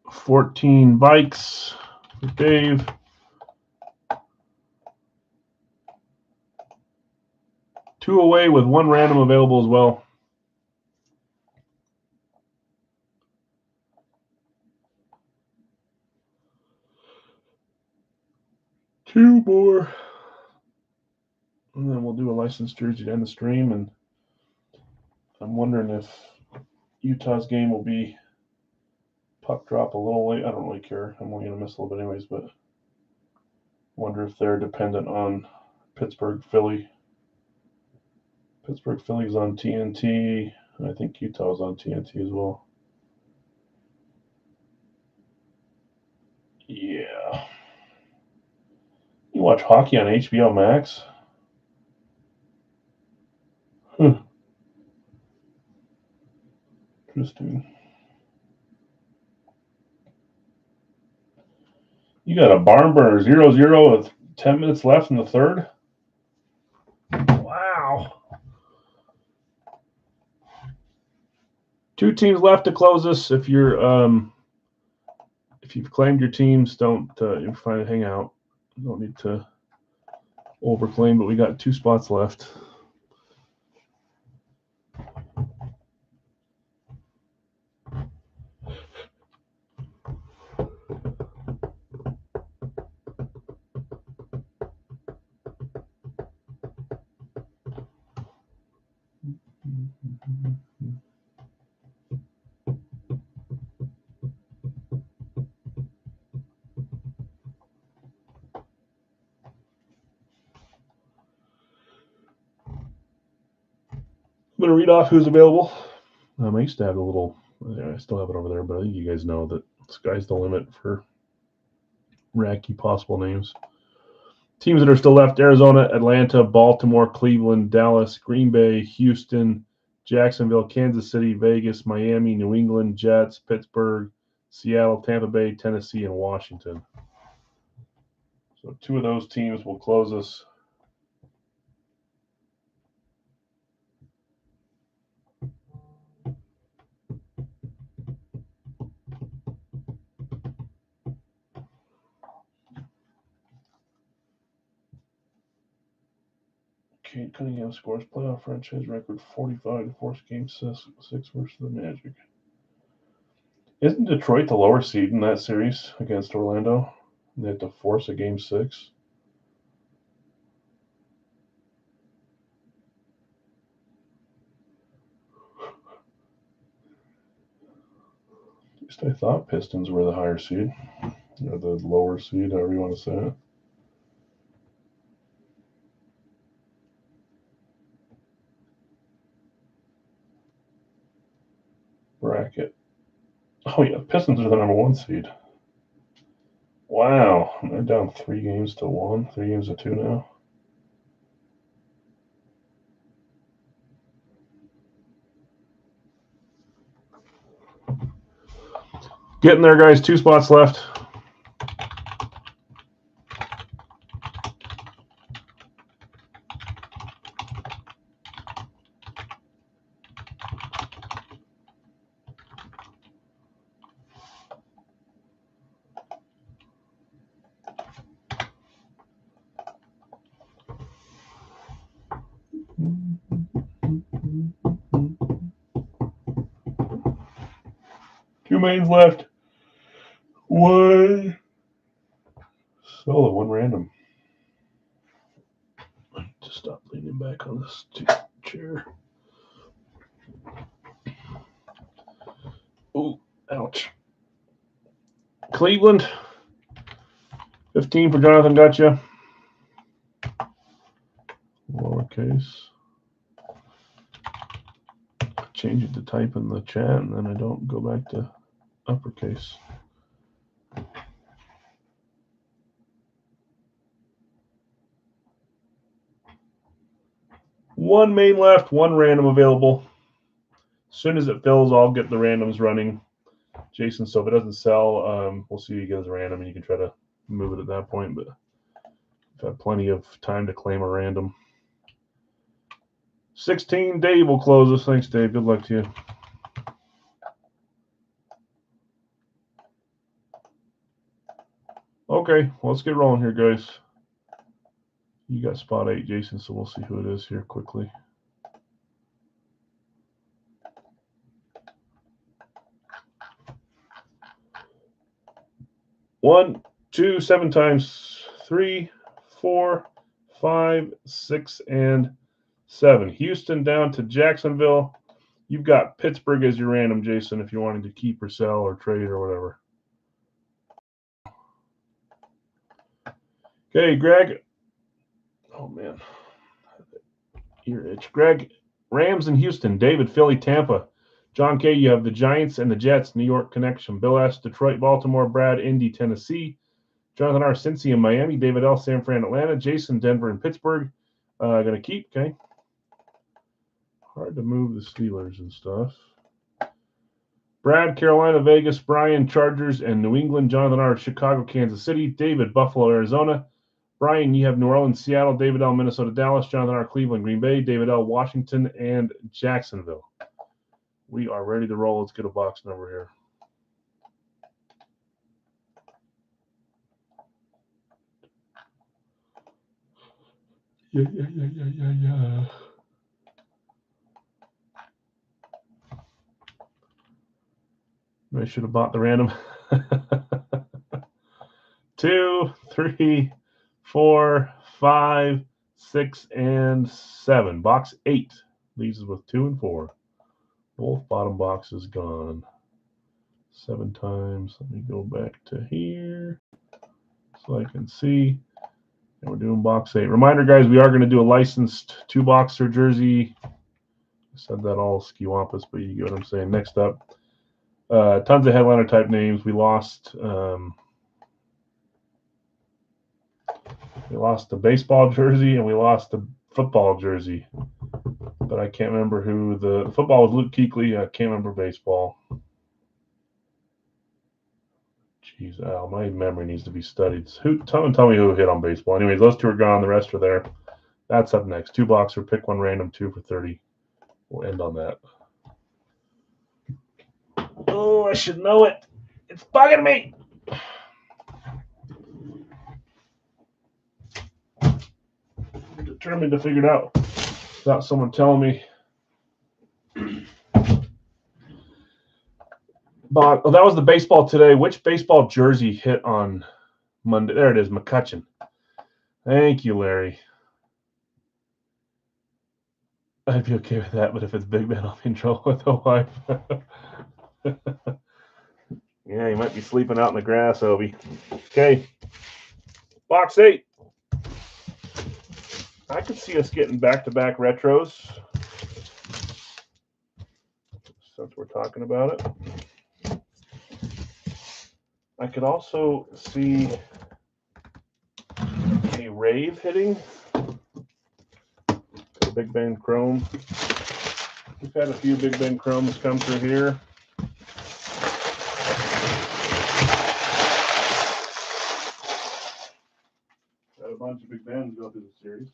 $14 Vikes for Dave. Two away with 1 random available as well. Two more. And then we'll do a licensed jersey to end the stream. And I'm wondering if Utah's game will be puck drop a little late. I don't really care. I'm only going to miss a little bit anyways, but wonder if they're dependent on Pittsburgh, Philly. Pittsburgh, Philly's on TNT, and I think Utah's on TNT as well. Yeah. You watch hockey on HBO Max? Interesting. You got a barn burner 0-0 with 10 minutes left in the third? Wow. 2 teams left to close this. If you've claimed your teams, don't hang out. You don't need to overclaim, but we got 2 spots left. I'm going to read off who's available. I used to have a little, I still have it over there, but I think you guys know that sky's the limit for racky possible names. Teams that are still left: Arizona, Atlanta, Baltimore, Cleveland, Dallas, Green Bay, Houston, Jacksonville, Kansas City, Vegas, Miami, New England, Jets, Pittsburgh, Seattle, Tampa Bay, Tennessee, and Washington. So 2 of those teams will close us. Cade Cunningham scores playoff franchise record 45 to force game 6 versus the Magic. Isn't Detroit the lower seed in that series against Orlando? They had to force a game 6. At least I thought Pistons were the higher seed, or the lower seed, however you want to say it. Bracket. Oh yeah, Pistons are the number 1 seed. Wow, they're down 3 games to 1, 3 games to 2 now. Getting there, guys. 2 spots left. Two mains left. 1 solo, 1 random. Just stop leaning back on this chair. Ooh, ouch. Cleveland. 15 for Jonathan Gotcha. Lowercase. Change it to type in the chat, and then I don't go back to uppercase. One main left, 1 random available. As soon as it fills, I'll get the randoms running. Jason, so if it doesn't sell, we'll see you get as a random, and you can try to move it at that point, but I've had plenty of time to claim a random. 16, Dave will close us. Thanks, Dave. Good luck to you. Okay, well, let's get rolling here, guys. You got spot 8, Jason, so we'll see who it is here quickly. One, 2, 7 times, 3, 4, 5, 6, and 7. Houston down to Jacksonville. You've got Pittsburgh as your random, Jason, if you're wanting to keep or sell or trade or whatever. Okay, Greg. Oh, man. Ear itch. Greg, Rams in Houston. David, Philly, Tampa. John K., you have the Giants and the Jets, New York connection. Bill S., Detroit, Baltimore. Brad, Indy, Tennessee. Jonathan R., Cincy in Miami. David L., San Fran, Atlanta. Jason, Denver and Pittsburgh. Going to keep, okay. Hard to move the Steelers and stuff. Brad, Carolina, Vegas. Brian, Chargers and New England. Jonathan R., Chicago, Kansas City. David, Buffalo, Arizona. Brian, you have New Orleans, Seattle. David L., Minnesota, Dallas. Jonathan R., Cleveland, Green Bay. David L., Washington, and Jacksonville. We are ready to roll. Let's get a box number here. Yeah. I should have bought the random. 2, 3, 4, 5, 6, and 7. Box 8 leaves us with 2 and 4. Both bottom boxes gone. 7 times. Let me go back to here so I can see. And we're doing box 8. Reminder, guys, we are going to do a licensed 2-boxer jersey. I said that all skiwampus, but you get what I'm saying. Next up, tons of headliner type names. We lost the baseball jersey and we lost the football jersey. But I can't remember who the football was. Luke Kuechly. I can't remember baseball. Jeez, Al, my memory needs to be studied. Tell me who hit on baseball. Anyways, those 2 are gone. The rest are there. That's up next. 2-boxer, pick one random, 2 for 30. We'll end on that. Oh, I should know it. It's bugging me. I'm determined to figure it out without someone telling me. But that was the baseball today. Which baseball jersey hit on Monday? There it is, McCutcheon. Thank you, Larry. I'd be okay with that, but if it's Big Ben, I'll be in trouble with the wife. Yeah, you might be sleeping out in the grass, Obi. Okay. Box 8. I could see us getting back-to-back retros since we're talking about it. I could also see a Rave hitting. The Big Ben Chrome. We've had a few Big Ben Chromes come through here. Got a bunch of Big Bens go through the series.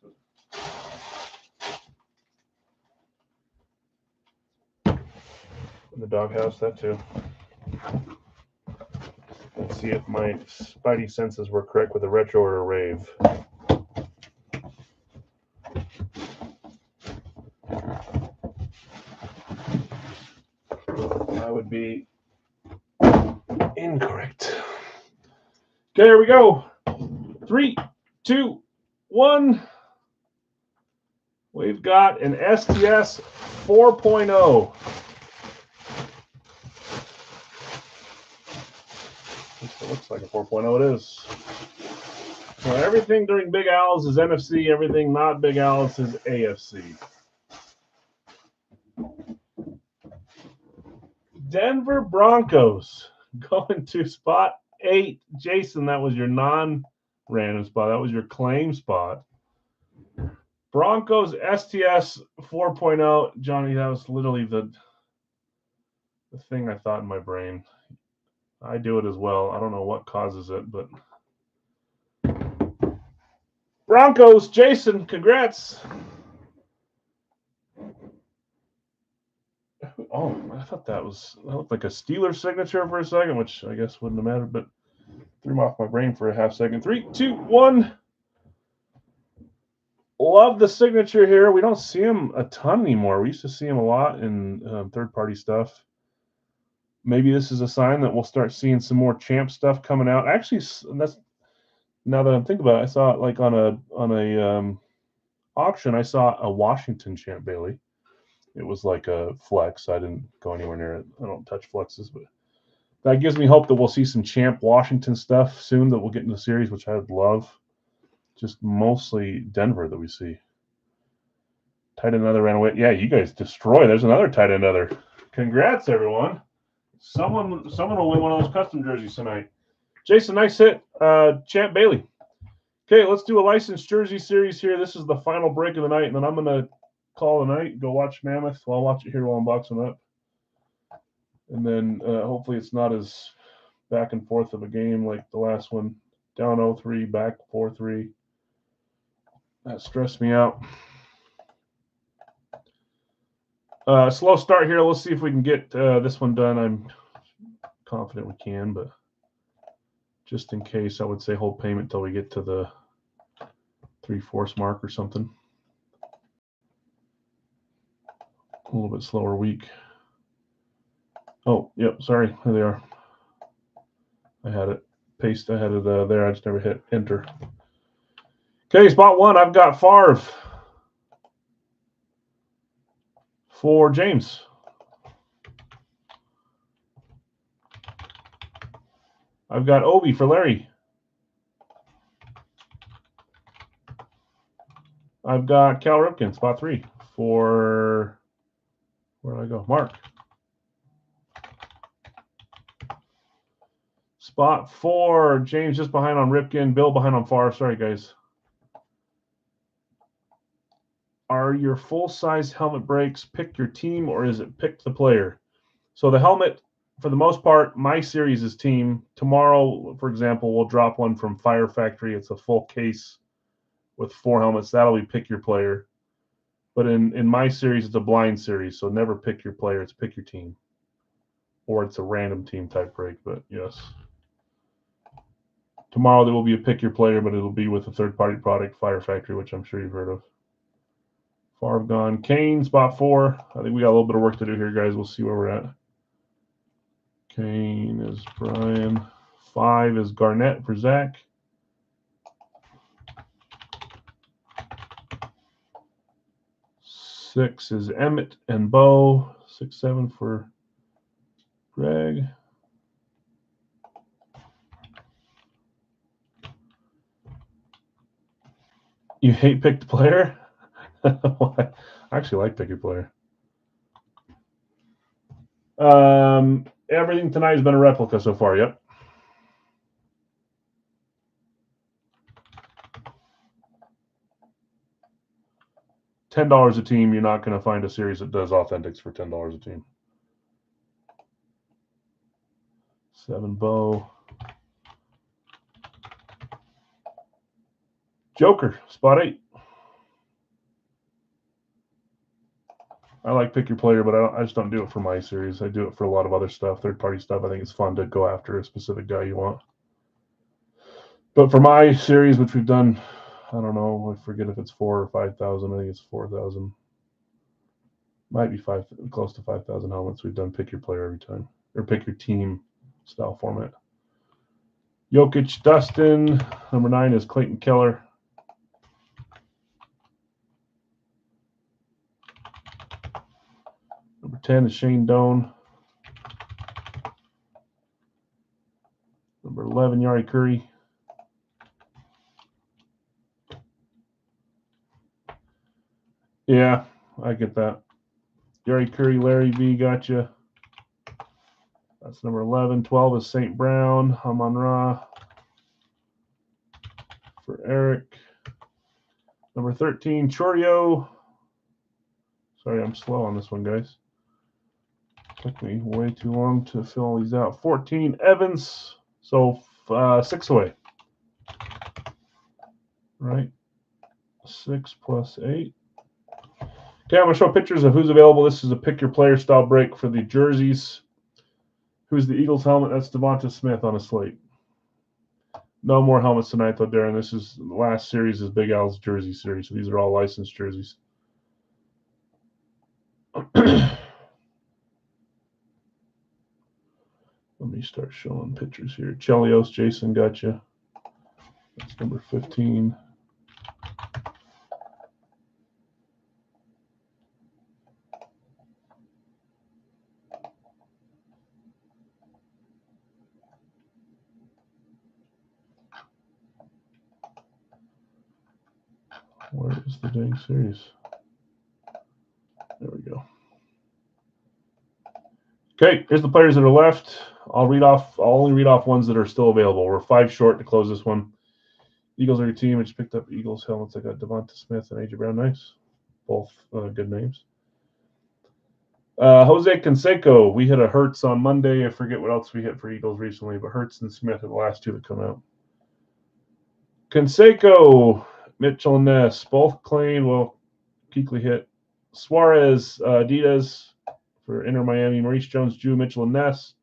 In the doghouse, that too. Let's see if my spidey senses were correct with a retro or a Rave. I would be incorrect. Okay, here we go. 3, 2, 1. We've got an STS 4.0. At least it looks like a 4.0. It is. So everything during Big Al's is NFC. Everything not Big Al's is AFC. Denver Broncos going to spot 8. Jason, that was your non-random spot. That was your claim spot. Broncos STS 4.0. Johnny, that was literally the thing I thought in my brain. I do it as well. I don't know what causes it, but Broncos, Jason, congrats. Oh, I thought that looked like a Steelers signature for a second, which I guess wouldn't have mattered, but threw him off my brain for a half second. 3, 2, 1. Love the signature here. We don't see him a ton anymore. We used to see him a lot in third-party stuff. Maybe this is a sign that we'll start seeing some more champ stuff coming out. Actually, that's now that I'm thinking about it, I saw it like on a auction. I saw a Washington Champ Bailey. it was like a flex. I didn't go anywhere near it. I don't touch flexes, but that gives me hope that we'll see some Champ Washington stuff soon that we'll get in the series, which I would love. Just mostly Denver that we see. Tight end other ran away. Yeah, you guys destroy. There's another tight end other. Congrats, everyone. Someone will win one of those custom jerseys tonight. Jason, nice hit. Champ Bailey. Okay, let's do a licensed jersey series here. This is the final break of the night, and then I'm going to call the night, go watch Mammoth. Well, I'll watch it here while I'm boxing up. And then hopefully it's not as back and forth of a game like the last one. Down 0-3, back 4-3. That stressed me out. Slow start here. Let's see if we can get this one done. I'm confident we can, but just in case, I would say hold payment until we get to the 3/4 mark or something. A little bit slower week. Oh, yep, sorry. There they are. I had it. Paste. I had it there. I just never hit enter. Okay, spot one. I've got Favre for James. I've got Obi for Larry. I've got Cal Ripken, spot 3 for, where did I go? Mark. Spot 4, James just behind on Ripken, Bill behind on Favre. Sorry, guys. Are your full-size helmet breaks pick your team, or is it pick the player? So the helmet, for the most part, my series is team. Tomorrow, for example, we'll drop one from Fire Factory. It's a full case with 4 helmets. That'll be pick your player. But in my series, it's a blind series, so never pick your player. It's pick your team. Or it's a random team type break, but yes. Tomorrow there will be a pick your player, but it'll be with a third-party product, Fire Factory, which I'm sure you've heard of. Favre gone. Kane, spot 4. I think we got a little bit of work to do here, guys. We'll see where we're at. Kane is Brian. 5 is Garnett for Zach. 6 is Emmett and Bo. 6-7 for Greg. You hate pick the player? I actually like pick your player. Everything tonight has been a replica so far, yep. $10 a team, you're not going to find a series that does authentics for $10 a team. 7 Bo. Joker, spot 8. I like pick your player, but I just don't do it for my series. I do it for a lot of other stuff, third-party stuff. I think it's fun to go after a specific guy you want. But for my series, which we've done, I don't know, I forget if it's 4,000 or 5,000. I think it's 4,000. Might be close to 5,000 helmets. We've done pick your player every time, or pick your team style format. Jokic, Dustin. Number 9 is Clayton Keller. Number 10 is Shane Doan. Number 11, Yari Curry. Yeah, I get that. Yari Curry, Larry V, gotcha. That's number 11. 12 is St. Brown, Amon Ra. For Eric. Number 13, Chorio. Sorry, I'm slow on this one, guys. Took me way too long to fill all these out. 14, Evans. So 6 away. Right. 6 plus 8. Okay, I'm going to show pictures of who's available. This is a pick your player style break for the jerseys. Who's the Eagles helmet? That's Devonta Smith on a slate. No more helmets tonight, though, Darren. This is the last series is Big Al's jersey series. So these are all licensed jerseys. Let me start showing pictures here. Chelios, Jason, gotcha. That's number 15. Where is the dang series? There we go. Okay, here's the players that are left. I'll only read off ones that are still available. We're 5 short to close this one. Eagles are your team. I just picked up Eagles helmets. I got Devonta Smith and AJ Brown. Nice. Both good names. Jose Canseco. We hit a Hurts on Monday. I forget what else we hit for Eagles recently, but Hurts and Smith are the last 2 that come out. Canseco, Mitchell Ness, both claimed. Well, Kuechly hit. Suarez, Adidas for Inter Miami. Maurice Jones-Drew, Mitchell and Ness.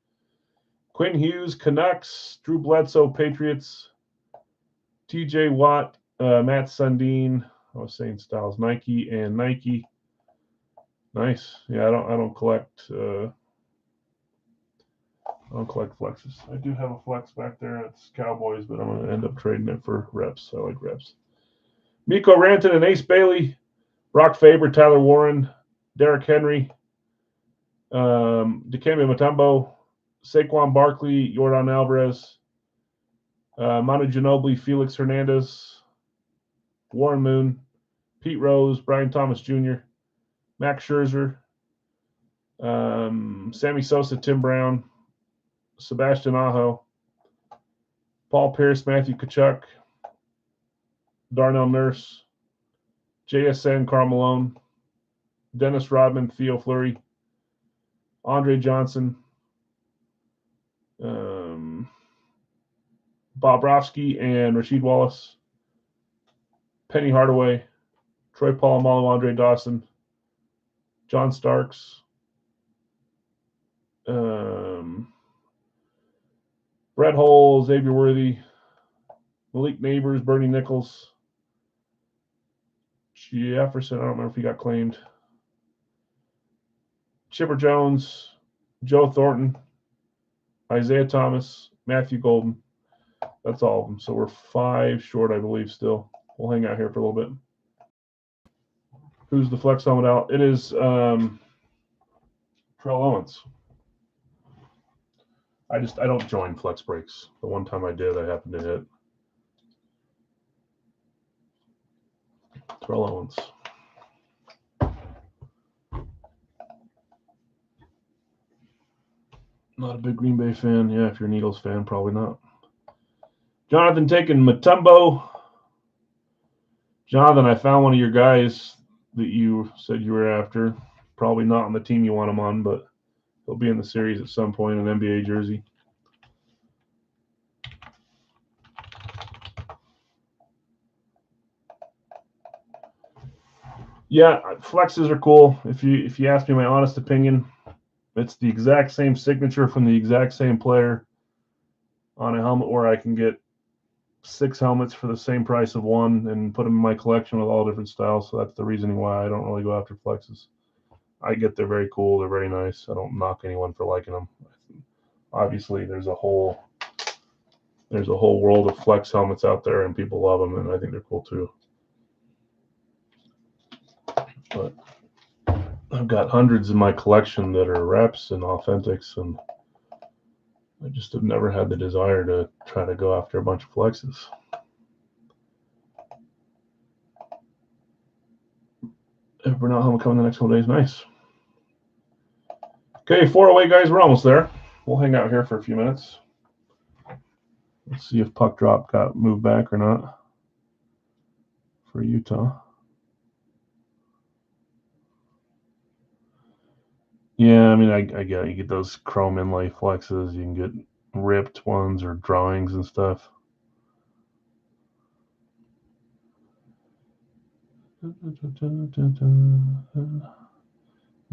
Quinn Hughes, Canucks. Drew Bledsoe, Patriots. TJ Watt, Matt Sundin. I was saying Styles, Nike and Nike. Nice. Yeah, I don't collect. I don't collect flexes. I do have a flex back there. It's Cowboys, but I'm going to end up trading it for reps. I like reps. Miko Ranton and Ace Bailey. Brock Faber, Tyler Warren, Derrick Henry, Dikembe Mutombo, Saquon Barkley, Jordan Alvarez, Manu Ginobili, Felix Hernandez, Warren Moon, Pete Rose, Brian Thomas Jr., Max Scherzer, Sammy Sosa, Tim Brown, Sebastian Aho, Paul Pierce, Matthew Tkachuk, Darnell Nurse, JSN, Karl Malone, Dennis Rodman, Theo Fleury, Andre Johnson, Bobrovsky and Rasheed Wallace, Penny Hardaway, Troy Polamalu, Andre Dawson, John Starks, Brett Hull, Xavier Worthy, Malik Neighbors, Bernie Nichols, Jefferson, I don't remember if he got claimed, Chipper Jones, Joe Thornton, Isaiah Thomas, Matthew Golden. That's all of them. So we're 5 short, I believe, still. We'll hang out here for a little bit. Who's the flex helmet out? It is Terrell Owens. I don't join flex breaks. The one time I did, I happened to hit Terrell Owens. Not a big Green Bay fan. Yeah, if you're an Eagles fan, probably not. Jonathan taking Mutombo. Jonathan, I found one of your guys that you said you were after. Probably not on the team you want him on, but he'll be in the series at some point, an NBA jersey. Yeah, flexes are cool. If you ask me my honest opinion, it's the exact same signature from the exact same player on a helmet where I can get 6 helmets for the same price of one and put them in my collection with all different styles. So that's the reasoning why I don't really go after flexes. I get they're very cool. They're very nice. I don't knock anyone for liking them. Obviously, there's a whole world of flex helmets out there, and people love them, and I think they're cool too. But I've got hundreds in my collection that are reps and authentics, and I just have never had the desire to try to go after a bunch of flexes. Bernal helmet coming the next couple days. Nice. Okay, 4 away, guys. We're almost there. We'll hang out here for a few minutes. Let's see if puck drop got moved back or not for Utah. Yeah, I mean, I get you get those chrome inlay flexes. You can get ripped ones or drawings and stuff.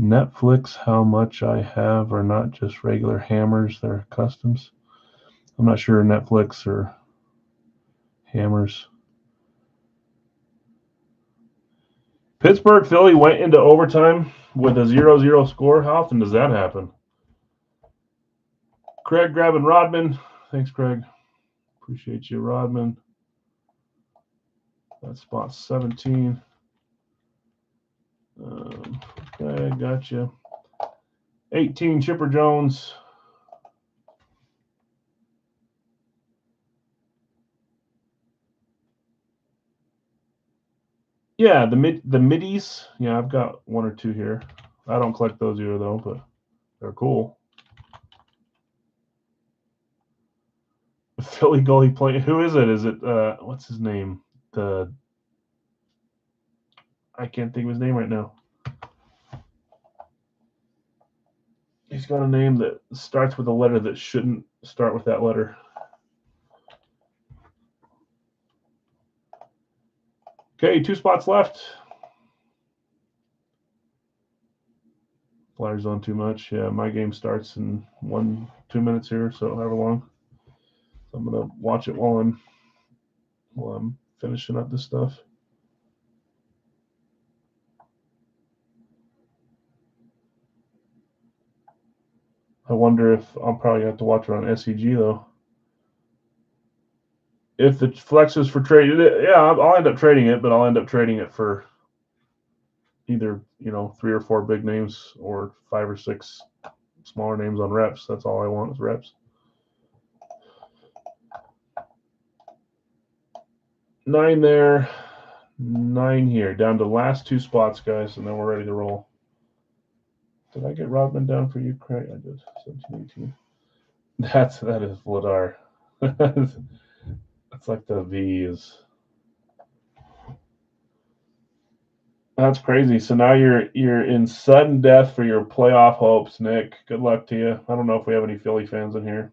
Netflix, how much I have are not just regular hammers, they're customs. I'm not sure Netflix or hammers. Pittsburgh Philly went into overtime with a 0-0 score. How often does that happen? Craig grabbing Rodman. Thanks, Craig. Appreciate you, Rodman. That's spot 17. Okay, gotcha. 18, Chipper Jones. Yeah, the middies. Yeah, I've got one or two here. I don't collect those either though, but they're cool. Philly goalie playing. Who is it? Is it what's his name? I can't think of his name right now. He's got a name that starts with a letter that shouldn't start with that letter. Okay, 2 spots left. Flyers on too much. Yeah, my game starts in 1-2 minutes here, so however long. So I'm gonna watch it while I'm finishing up this stuff. I wonder if I'll probably have to watch it on SEG though. If the flex is for trade, yeah, I'll end up trading it, but I'll end up trading it for either 3 or 4 big names or 5 or 6 smaller names on reps. That's all I want is reps. 9 there, 9 here, down to last 2 spots, guys, and then we're ready to roll. Did I get Rodman down for you, Craig? I did. 17, 18. That is Vladar. That's like the V is. That's crazy. So now you're in sudden death for your playoff hopes, Nick. Good luck to you. I don't know if we have any Philly fans in here.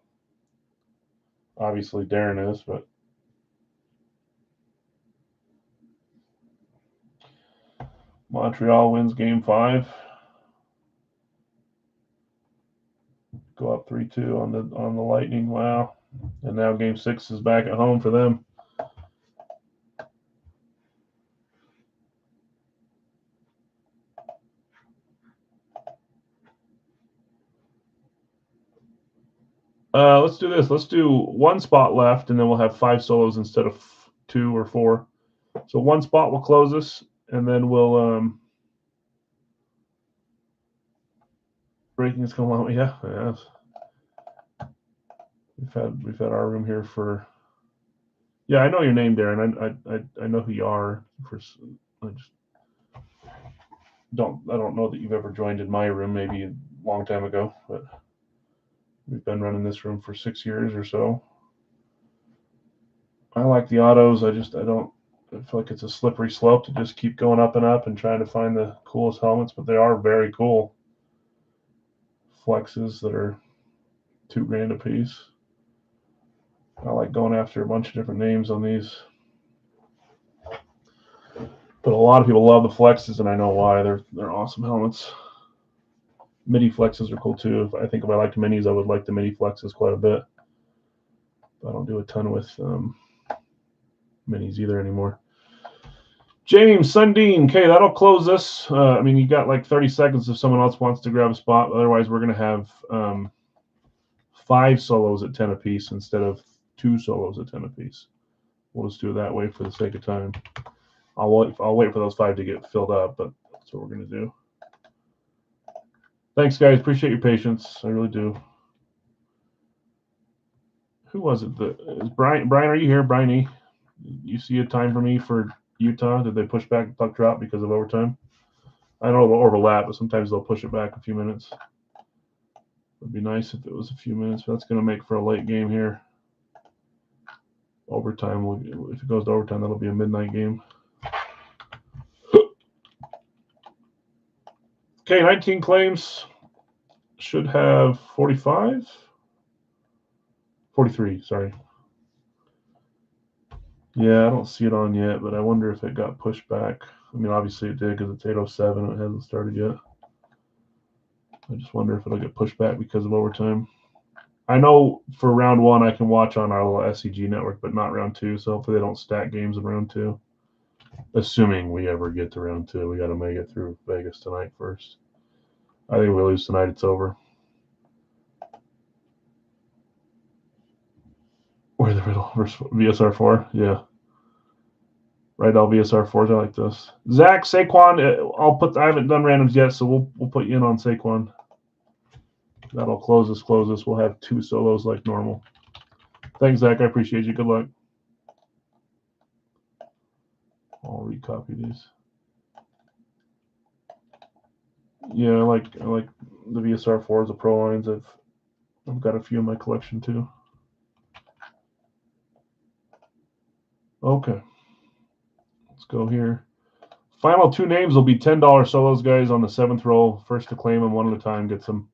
Obviously, Darren is, but Montreal wins Game 5. Go up 3-2 on the Lightning. Wow! And now Game 6 is back at home for them. Let's do this. Let's do 1 spot left, and then we'll have 5 solos instead of 2 or 4. So 1 spot will close us, and then we'll breaking is coming on. Yeah, yes. We've had our room here for. Yeah, I know your name, Darren. I know who you are. I don't know that you've ever joined in my room. Maybe a long time ago, but we've been running this room for 6 years or so. I like the autos. I feel like it's a slippery slope to just keep going up and up and trying to find the coolest helmets, but they are very cool. Flexes that are $2,000 a piece. I like going after a bunch of different names on these. But a lot of people love the flexes, and I know why. They're awesome helmets. Midi flexes are cool too. I think if I liked minis, I would like the midi flexes quite a bit. But I don't do a ton with minis either anymore. James Sundin. Okay, that'll close this. You got like 30 seconds if someone else wants to grab a spot. Otherwise, we're going to have 5 solos at 10 apiece instead of 2 solos at 10 apiece. We'll just do it that way for the sake of time. I'll wait for those 5 to get filled up, but that's what we're going to do. Thanks, guys. Appreciate your patience. I really do. Who was it? Is Brian, are you here? Brian E. You see a time for me for Utah? Did they push back the puck drop because of overtime? I know it'll overlap, but sometimes they'll push it back a few minutes. It'd be nice if it was a few minutes, but that's going to make for a late game here. Overtime, if it goes to overtime, that'll be a midnight game. Okay, 19 claims. Should have 45? 43, sorry. Yeah, I don't see it on yet, but I wonder if it got pushed back. Obviously it did because it's 8:07 and it hasn't started yet. I just wonder if it'll get pushed back because of overtime. I know for round 1 I can watch on our little SCG network, but not round 2, so hopefully they don't stack games in round 2. Assuming we ever get to round 2, we got to make it through Vegas tonight first. I think if we lose tonight, it's over. Where's the riddle versus VSR4? Yeah. Right, all VSR4s. I like this. Zach, Saquon. I haven't done randoms yet, so we'll put you in on Saquon. That'll close us. We'll have 2 solos like normal. Thanks, Zach. I appreciate you. Good luck. I'll recopy these. Yeah, I like the VSR 4s, the Pro lines. I've got a few in my collection too. Okay, let's go here. Final 2 names will be $10 solos, guys, on the 7th roll. First to claim them one at a time gets them.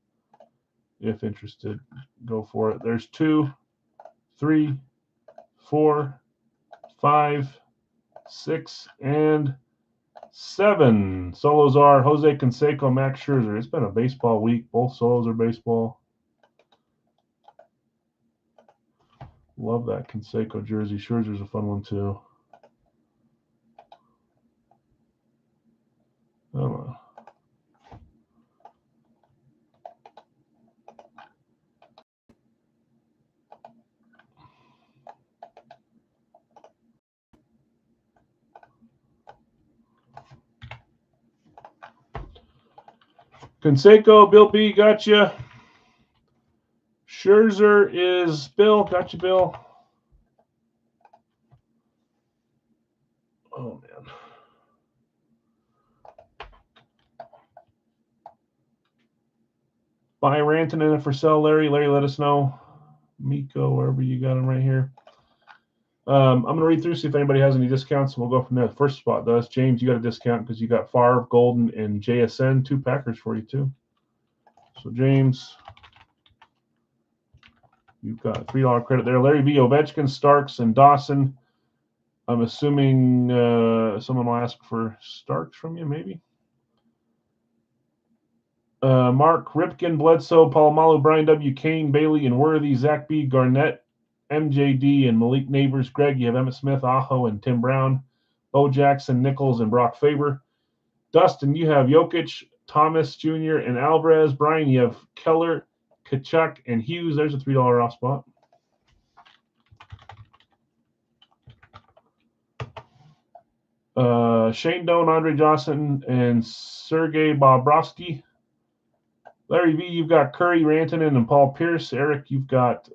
If interested, go for it. There's 2, 3, 4, 5, 6, and 7. Solos are Jose Canseco, Max Scherzer. It's been a baseball week. Both solos are baseball. Love that Canseco jersey. Scherzer's a fun one too. Oh. Canseco, Bill B, gotcha. Scherzer is Bill. Gotcha, Bill. Oh, man. Buy Rantanen for sale, Larry. Larry, let us know. Miko, wherever you got him right here. I'm going to read through, see if anybody has any discounts, and we'll go from there. The first spot does. James, you got a discount because you got Favre, Golden, and JSN. 2 Packers for you, too. So, James, you've got $3 credit there. Larry B, Ovechkin, Starks, and Dawson. I'm assuming someone will ask for Starks from you, maybe. Mark, Ripken, Bledsoe, Palomalu, Brian W., Kane, Bailey, and Worthy, Zach B., Garnett, MJD, and Malik Neighbors. Greg, you have Emmett Smith, Aho, and Tim Brown. Bo Jackson, Nichols, and Brock Faber. Dustin, you have Jokic, Thomas Jr., and Alvarez. Brian, you have Keller, Kachuk, and Hughes. There's a $3 off spot. Shane Doan, Andre Johnson, and Sergei Bobrovsky. Larry V, you've got Curry, Rantanen, and Paul Pierce. Eric, you've got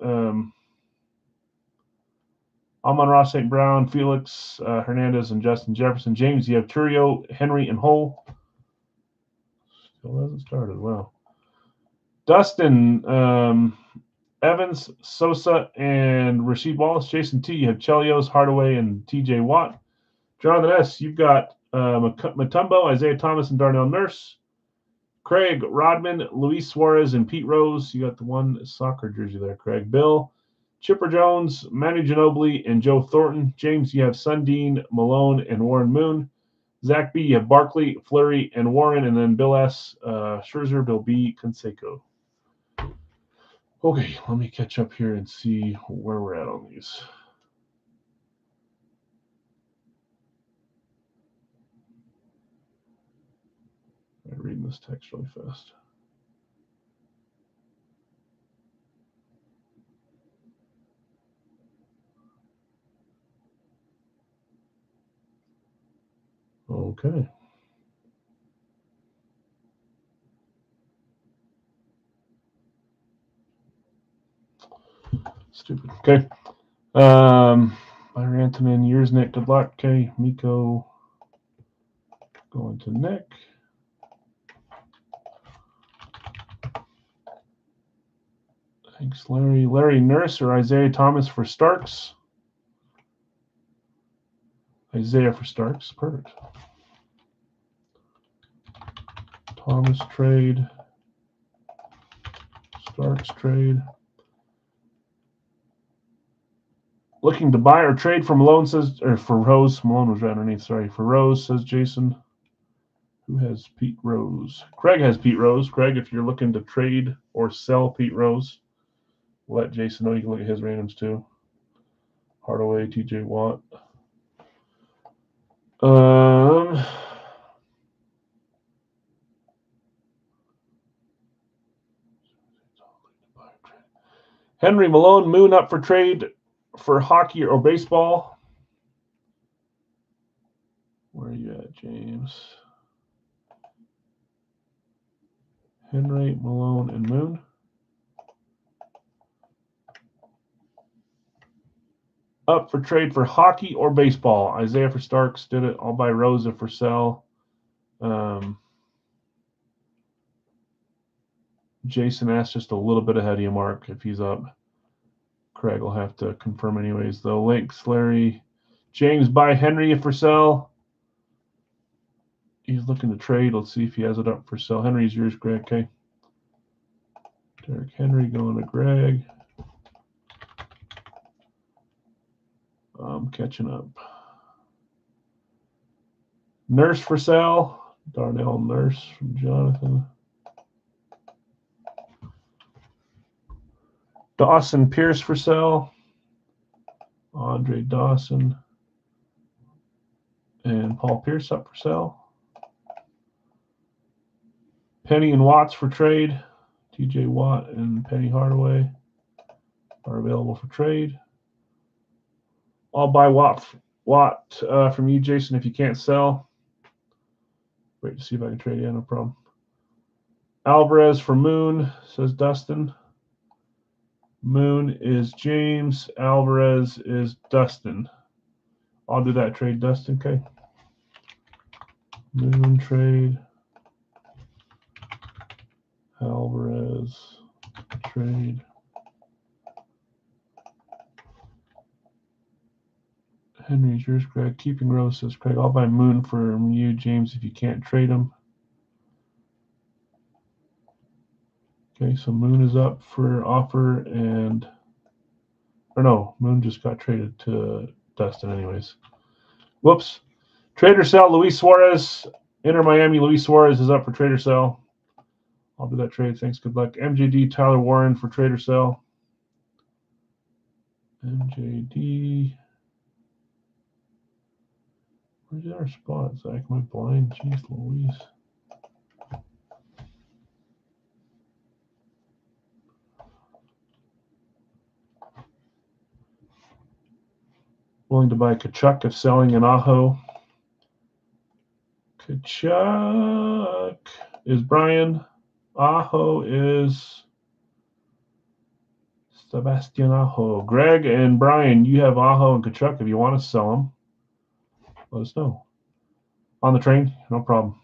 Amon-Ra St. Brown, Felix Hernandez, and Justin Jefferson. James, you have Turio, Henry, and Hull. Still hasn't started. Wow. Dustin, Evans, Sosa, and Rasheed Wallace. Jason T, you have Chelios, Hardaway, and TJ Watt. Jonathan S, you've got Mutombo, Isaiah Thomas, and Darnell Nurse. Craig, Rodman, Luis Suarez, and Pete Rose. You got the one soccer jersey there, Craig. Bill, Chipper Jones, Manu Ginobili, and Joe Thornton. James, you have Sundin, Malone, and Warren Moon. Zach B, you have Barkley, Fleury, and Warren. And then Bill S, Scherzer, Bill B, Canseco. Okay, let me catch up here and see where we're at on these. I'm reading this text really fast. Okay. Stupid. Okay. Byron Antonin, yours, Nick. Good luck. Okay. Miko going to Nick. Thanks, Larry. Larry Nurse or Isaiah Thomas for Starks? Isaiah for Starks. Perfect. Thomas trade. Starks trade. Looking to buy or trade for Malone, says, or for Rose. Malone was right underneath. Sorry. For Rose, says Jason. Who has Pete Rose? Craig has Pete Rose. Craig, if you're looking to trade or sell Pete Rose, let Jason know. You can look at his randoms too. Hardaway, TJ Watt. Henry Malone, Moon up for trade for hockey or baseball. Where are you at, James? Henry, Malone, and Moon. Up for trade for hockey or baseball. Isaiah for Starks did it. I'll buy Rosa for sell. Jason asked just a little bit ahead of you, Mark, if he's up. Craig will have to confirm anyways, though. Links, Larry. James, buy Henry for sale. He's looking to trade. Let's see if he has it up for sale. Henry's yours, Greg. Okay. Derrick Henry going to Greg. I'm catching up. Nurse for sale. Darnell Nurse from Jonathan. Dawson Pierce for sale. Andre Dawson. And Paul Pierce up for sale. Penny and Watts for trade. TJ Watt and Penny Hardaway are available for trade. I'll buy Watt from you, Jason, if you can't sell. Wait to see if I can trade. Yeah, no problem. Alvarez for Moon, says Dustin. Moon is James. Alvarez is Dustin. I'll do that trade, Dustin. Okay. Moon trade. Alvarez trade. Henry's yours, Craig. Keeping Rose, says Craig. I'll buy Moon from you, James, if you can't trade him. Okay, so Moon is up for offer and, or no, Moon just got traded to Dustin anyways. Whoops. Trade or sell, Luis Suarez. Inter Miami, Luis Suarez is up for trade or sell. I'll do that trade. Thanks. Good luck. MJD, Tyler Warren for trade or sell. MJD. Where's our spot, Zach? Am I blind? Jeez Louise. Willing to buy Kachuk if selling an Aho. Kachuk is Brian. Aho is Sebastian Aho. Greg and Brian, you have Aho and Kachuk. If you want to sell them, let us know. On the train, no problem.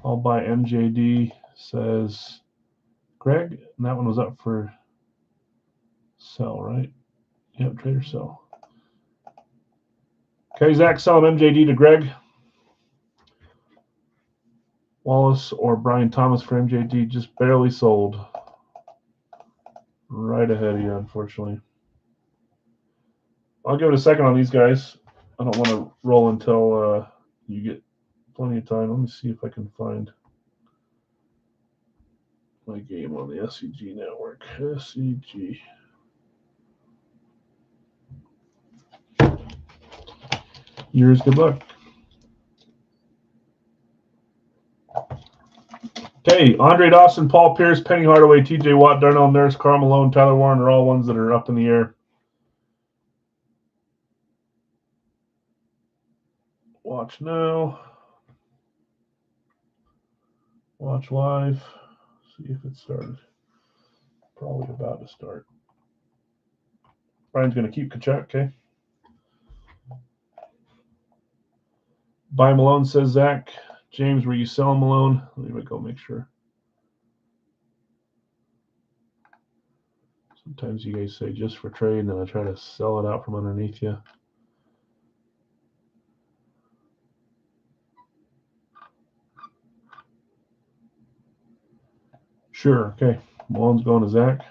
I'll buy MJD, says Greg. And that one was up for sell, right? Yep, trade or sell. Okay, Zach, sell MJD to Greg. Wallace or Brian Thomas for MJD, just barely sold. Right ahead of you, unfortunately. I'll give it a second on these guys. I don't want to roll until you get plenty of time. Let me see if I can find my game on the SCG network. SCG. Yours, good luck. Okay, Andre Dawson, Paul Pierce, Penny Hardaway, TJ Watt, Darnell Nurse, Karl Malone, Tyler Warren are all ones that are up in the air. Watch now. Watch live. See if it started. Probably about to start. Brian's going to keep Kachuk, okay? Buy Malone, says Zach. James, were you selling Malone? Let me go make sure. Sometimes you guys say just for trade, and then I try to sell it out from underneath you. Sure, okay. Malone's going to Zach.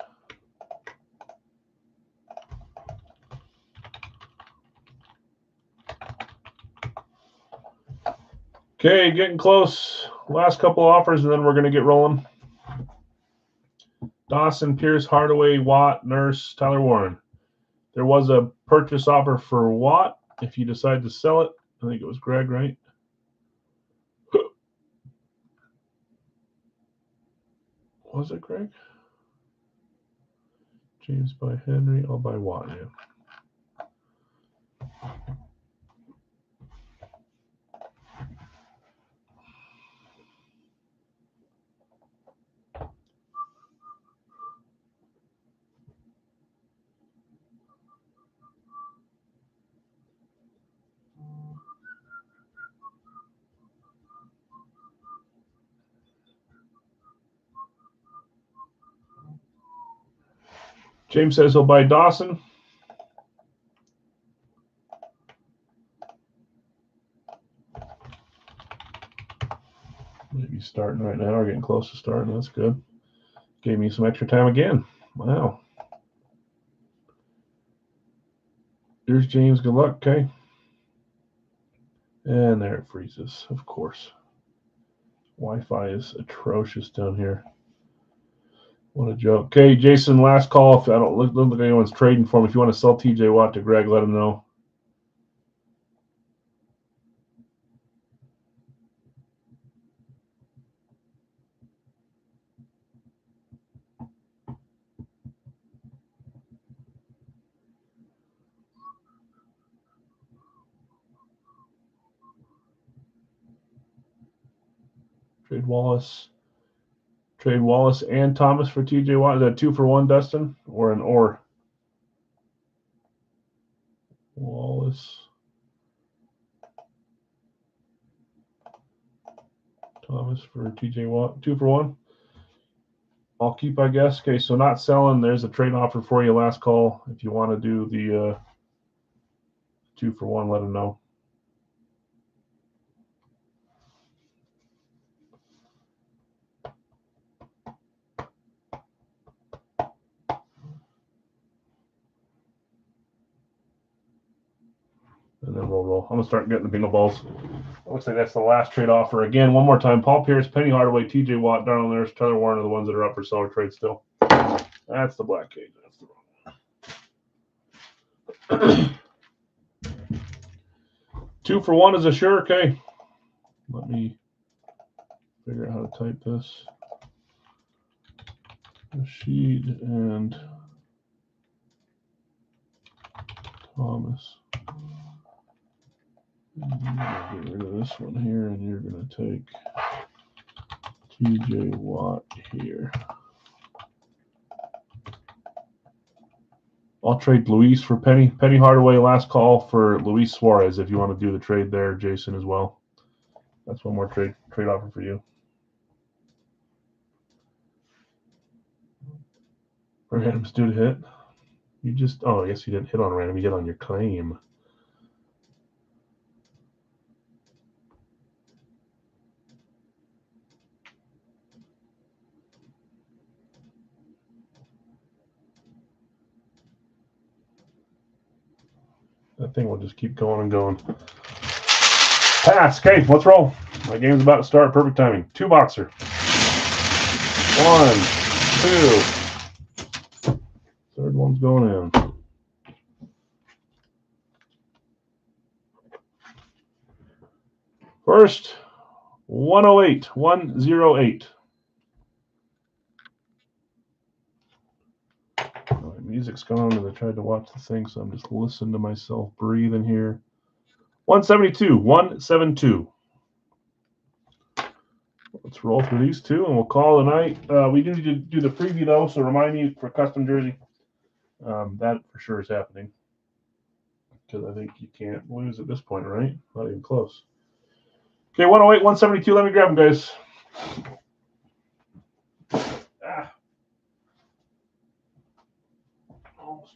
Okay, getting close. Last couple offers, and then we're going to get rolling. Dawson, Pierce, Hardaway, Watt, Nurse, Tyler Warren. There was a purchase offer for Watt. If you decide to sell it, I think it was Greg, right? Was it Greg? James by Henry. I'll buy Watt, yeah. James says he'll buy Dawson. Maybe starting right now or getting close to starting. That's good. Gave me some extra time again. Wow. There's James. Good luck. Okay. And there it freezes, of course. Wi-Fi is atrocious down here. What a joke. Okay, Jason, last call. If I don't look like anyone's trading for him, if you want to sell TJ Watt to Greg, let him know. Trade Wallace and Thomas for TJ Watt. Is that 2 for 1, Dustin? Or an or? Wallace. Thomas for TJ Watt. 2 for 1. I'll keep, I guess. Okay, so not selling. There's a trade offer for you. Last call. If you want to do the 2 for 1, let him know. And then we'll roll. I'm going to start getting the bingo balls. Looks like that's the last trade offer. Again, one more time. Paul Pierce, Penny Hardaway, TJ Watt, Darnell Nurse, Tyler Warren are the ones that are up for seller trade still. That's the black cage. That's the wrong one. 2 for 1 is a sure. Okay. Let me figure out how to type this. Rashid and Thomas. Get rid of this one here, and you're going to take TJ Watt here. I'll trade Luis for Penny. Penny Hardaway, last call for Luis Suarez if you want to do the trade there, Jason, as well. That's one more trade offer for you. Random student hit. You just, oh, I guess you didn't hit on random. You hit on your claim. That thing will just keep going and going. Pass. Okay, let's roll. My game's about to start. Perfect timing. 2 boxer. 1, 2. Third one's going in. First, 108. 108. My music's gone and I tried to watch the thing, so I'm just listening to myself breathing here. 172. 172. Let's roll through these two and we'll call it a night. We do need to do the preview though, so remind me for custom jersey. That for sure is happening. Because I think you can't lose at this point, right? Not even close. Okay, 108, 172. Let me grab them, guys. Almost.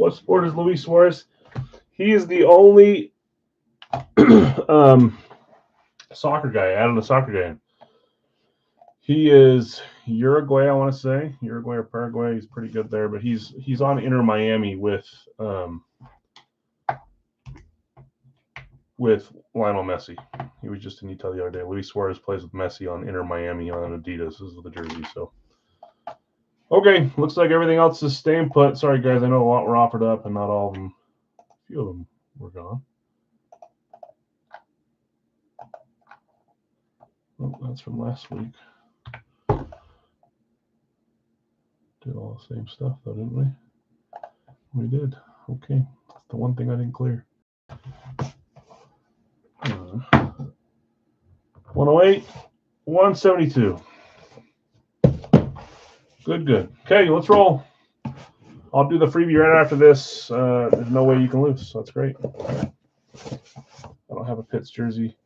What sport is Luis Suarez? He is the only soccer guy. Added a soccer guy in. He is Uruguay, I want to say. Uruguay or Paraguay. He's pretty good there, but he's on Inter Miami with Lionel Messi. He was just in Italy the other day. Luis Suarez plays with Messi on Inter Miami on Adidas. This is the jersey. So, okay, looks like everything else is staying put. Sorry, guys. I know a lot were offered up, and not all of them. A few of them were gone. Oh, that's from last week. Did all the same stuff, though, didn't we? We did. Okay. That's the one thing I didn't clear. 108, 172. Good. Okay, let's roll. I'll do the freebie right after this. There's no way you can lose, so that's great. I don't have a Pitts jersey.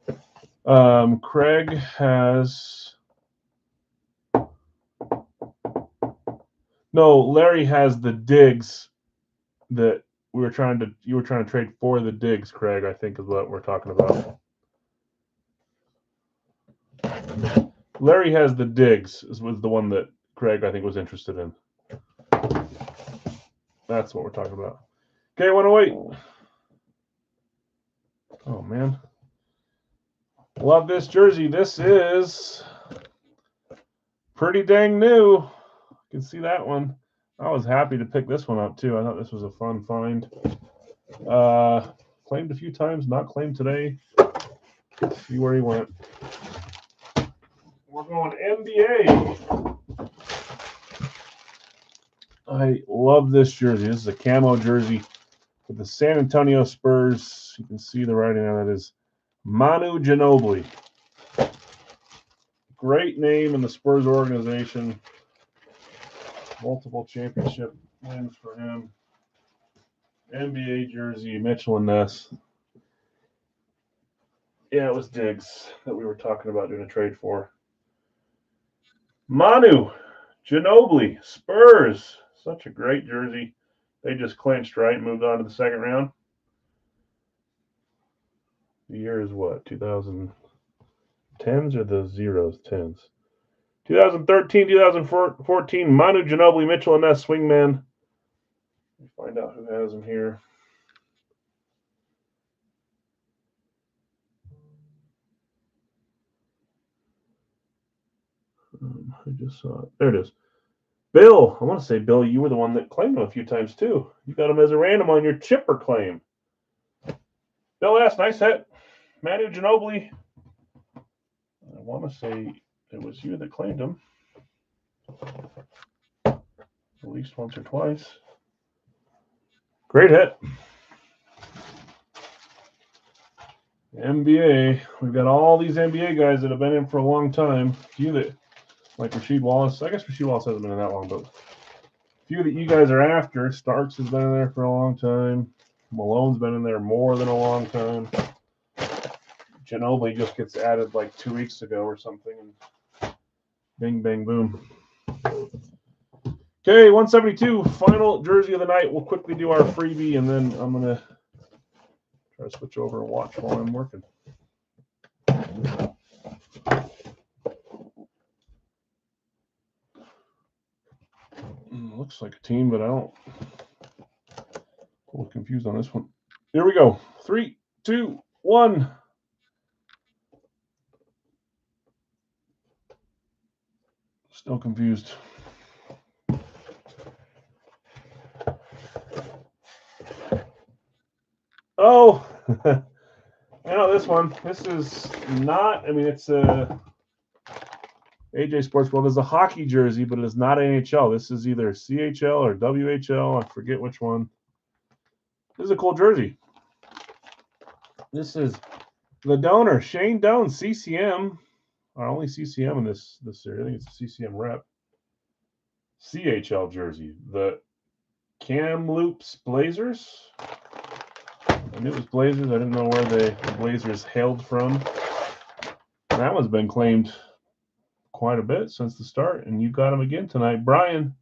Craig has... No, Larry has the Diggs that you were trying to trade for the Diggs, Craig, I think is what we're talking about. Larry has the Diggs, was the one that Craig, I think, was interested in. That's what we're talking about. Okay, 108. Oh, man. Love this jersey. This is pretty dang new. You can see that one. I was happy to pick this one up, too. I thought this was a fun find. Claimed a few times, not claimed today. Let's see where he went. We're going NBA. I love this jersey. This is a camo jersey with the San Antonio Spurs. You can see the writing on it is Manu Ginobili. Great name in the Spurs organization. Multiple championship wins for him. NBA jersey, Mitchell and Ness. Yeah, it was Diggs that we were talking about doing a trade for. Manu Ginobili, Spurs. Such a great jersey. They just clinched, right? Moved on to the second round. The year is what? 2010s or the zeros? 10s. 2013, 2014, Manu Ginobili, Mitchell and Ness, swingman. Let me find out who has him here. I just saw it. There it is. Bill, I want to say, Bill, you were the one that claimed him a few times, too. You got him as a random on your chipper claim. Bill S., nice hit. Manu Ginobili. I want to say it was you that claimed him. At least once or twice. Great hit. NBA. We've got all these NBA guys that have been in for a long time. A few that, like Rasheed Wallace. I guess Rasheed Wallace hasn't been in that long, but a few that you guys are after. Starks has been in there for a long time. Malone's been in there more than a long time. Ginobili just gets added like 2 weeks ago or something. And bing, bang, boom. Okay, 172, final jersey of the night. We'll quickly do our freebie, and then I'm going to try to switch over and watch while I'm working. Looks like a team, but I don't. A little confused on this one. Here we go. 3, 2, 1. Still confused. Oh, I know this one. This is not, I mean, it's a AJ Sports World. There's a hockey jersey, but it is not NHL. This is either CHL or WHL. I forget which one. This is a cool jersey. This is the donor, Shane Doan, CCM. Only CCM in this series. I think it's a CCM rep. CHL jersey. The Kamloops Blazers. I knew it was Blazers. I didn't know where the Blazers hailed from. That one's been claimed quite a bit since the start, and you got him again tonight. Brian,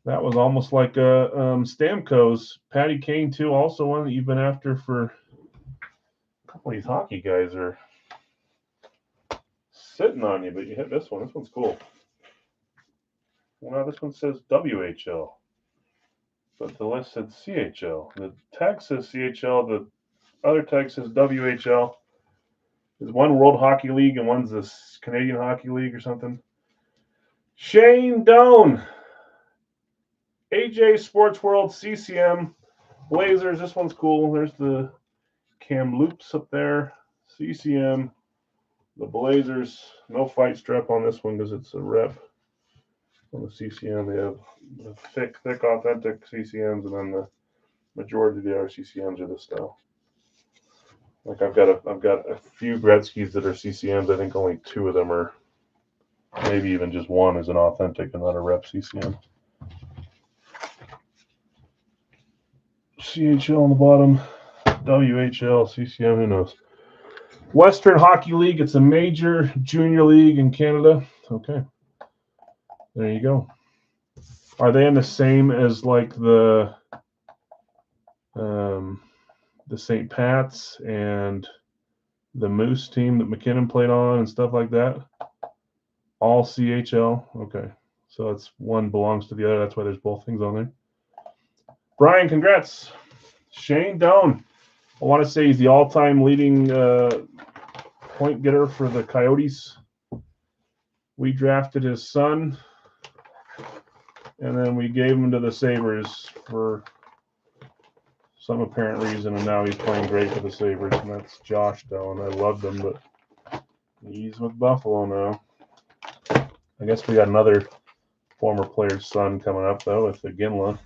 That was almost like a Stamkos. Patty Kane, too, also one that you've been after for a couple of these hockey guys are sitting on you, but you hit this one. This one's cool. Well, this one says WHL, but the list said CHL. The tag says CHL, the other tag says WHL. There's one World Hockey League and one's the Canadian Hockey League or something. Shane Doan. AJ Sports World, CCM, Blazers. This one's cool. There's the Kamloops up there. CCM, the Blazers. No fight strap on this one because it's a rep. On the CCM, they have the thick, authentic CCMs, and then the majority of the other CCMs are this style. Like I've got a few Gretzky's that are CCMs. I think only 2 of them are, maybe even just one is an authentic and not a rep CCM. CHL on the bottom, WHL, CCM, who knows? Western Hockey League, it's a major junior league in Canada. Okay. There you go. Are they in the same as like the St. Pat's and the Moose team that McKinnon played on and stuff like that? All CHL? Okay. So it's one belongs to the other. That's why there's both things on there. Brian, congrats. Shane Doan. I want to say he's the all-time leading point getter for the Coyotes. We drafted his son, and then we gave him to the Sabres for some apparent reason, and now he's playing great for the Sabres, and that's Josh Doan. I loved him, but he's with Buffalo now. I guess we got another former player's son coming up, though, with the Ginla.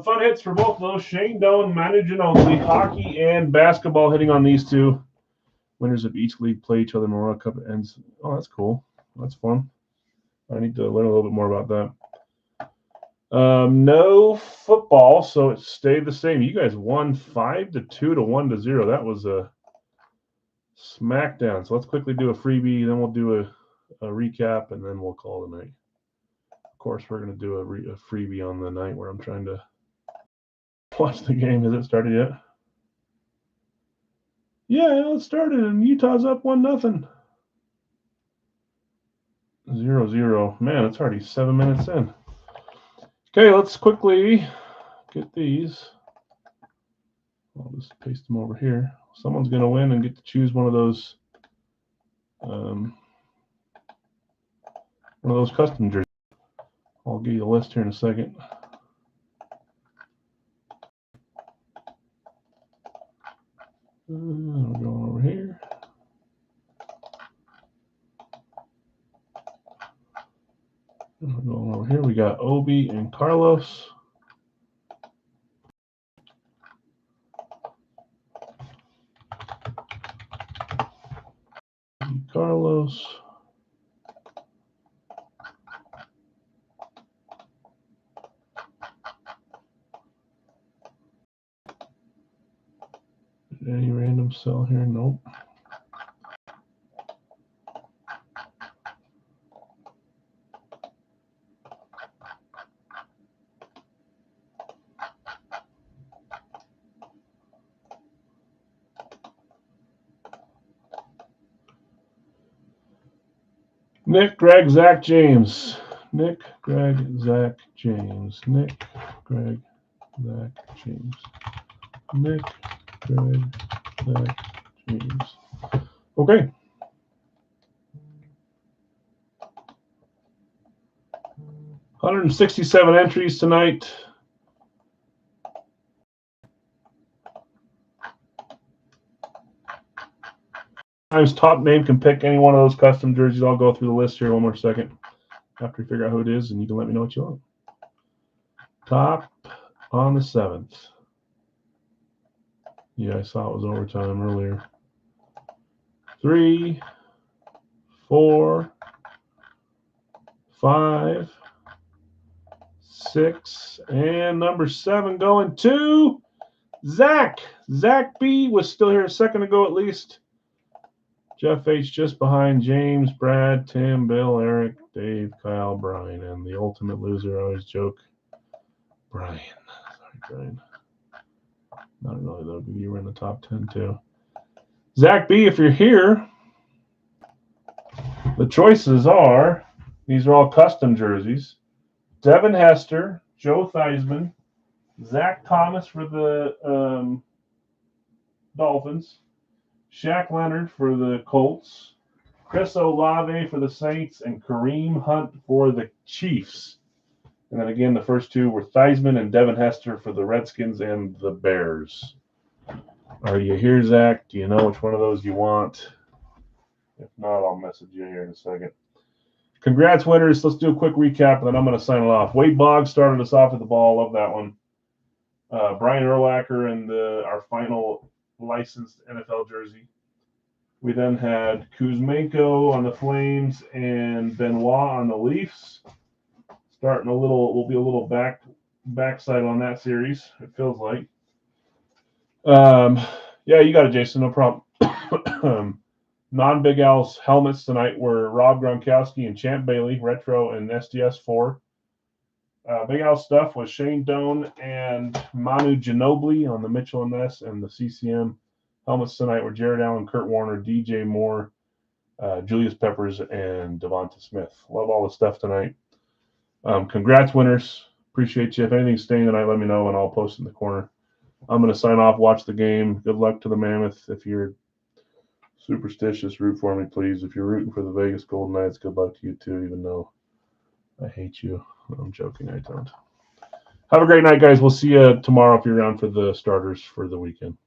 Fun hits for both of those. Shane Doan managing only hockey and basketball hitting on these two. Winners of each league play each other in the World Cup ends. Oh, that's cool. That's fun. I need to learn a little bit more about that. No football, so it stayed the same. You guys won 5-2 to 1-0. That was a smackdown. So let's quickly do a freebie, then we'll do a recap, and then we'll call it a night. Of course, we're going to do a freebie on the night where I'm trying to watch the game. Has it started yet? Yeah, it started, and Utah's up 1-0. 0-0. Man, it's already 7 minutes in. Okay, let's quickly get these. I'll just paste them over here. Someone's going to win and get to choose one of those custom jerseys. I'll give you a list here in a second. We're going over here. We're going over here. We got Obi and Carlos. Carlos. Any random cell here? Nope. Nick, Greg, Zach, James. Nick, Greg, Zach, James. Nick, Greg, Zach, James. Nick, Greg, Zach, James. Okay. $167 entries tonight. Times top name can pick any one of those custom jerseys. I'll go through the list here one more second after you figure out who it is, and you can let me know what you want. Top on the 7th. Yeah, I saw it was overtime earlier. 3, 4, 5, 6, and number 7 going to Zach. Zach B was still here a second ago at least. Jeff H. just behind James, Brad, Tim, Bill, Eric, Dave, Kyle, Brian, and the ultimate loser. I always joke. Brian. Sorry, Brian. Not really, though. You were in the top 10, too. Zach B., if you're here, the choices are, these are all custom jerseys. Devin Hester, Joe Theismann, Zach Thomas for the Dolphins, Shaq Leonard for the Colts, Chris Olave for the Saints, and Kareem Hunt for the Chiefs. And then again, the first two were Theismann and Devin Hester for the Redskins and the Bears. Are you here, Zach? Do you know which one of those you want? If not, I'll message you here in a second. Congrats, winners. Let's do a quick recap, and then I'm going to sign it off. Wade Boggs started us off at the ball. Love that one. Brian Urlacher in our final licensed NFL jersey. We then had Kuzmenko on the Flames and Benoit on the Leafs. Starting a little, will be a little backside on that series, it feels like. Yeah, you got it, Jason. No problem. Non-Big Al's helmets tonight were Rob Gronkowski and Champ Bailey, retro and SDS4. Big Al stuff was Shane Doan and Manu Ginobili on the Mitchell & Ness, and the CCM helmets tonight were Jared Allen, Kurt Warner, DJ Moore, Julius Peppers, and Devonta Smith. Love all the stuff tonight. Congrats, winners. Appreciate you. If anything's staying tonight, let me know, and I'll post it in the corner. I'm going to sign off, watch the game. Good luck to the Mammoth. If you're superstitious, root for me, please. If you're rooting for the Vegas Golden Knights, good luck to you, too, even though I hate you. I'm joking, I don't. Have a great night, guys. We'll see you tomorrow if you're around for the starters for the weekend.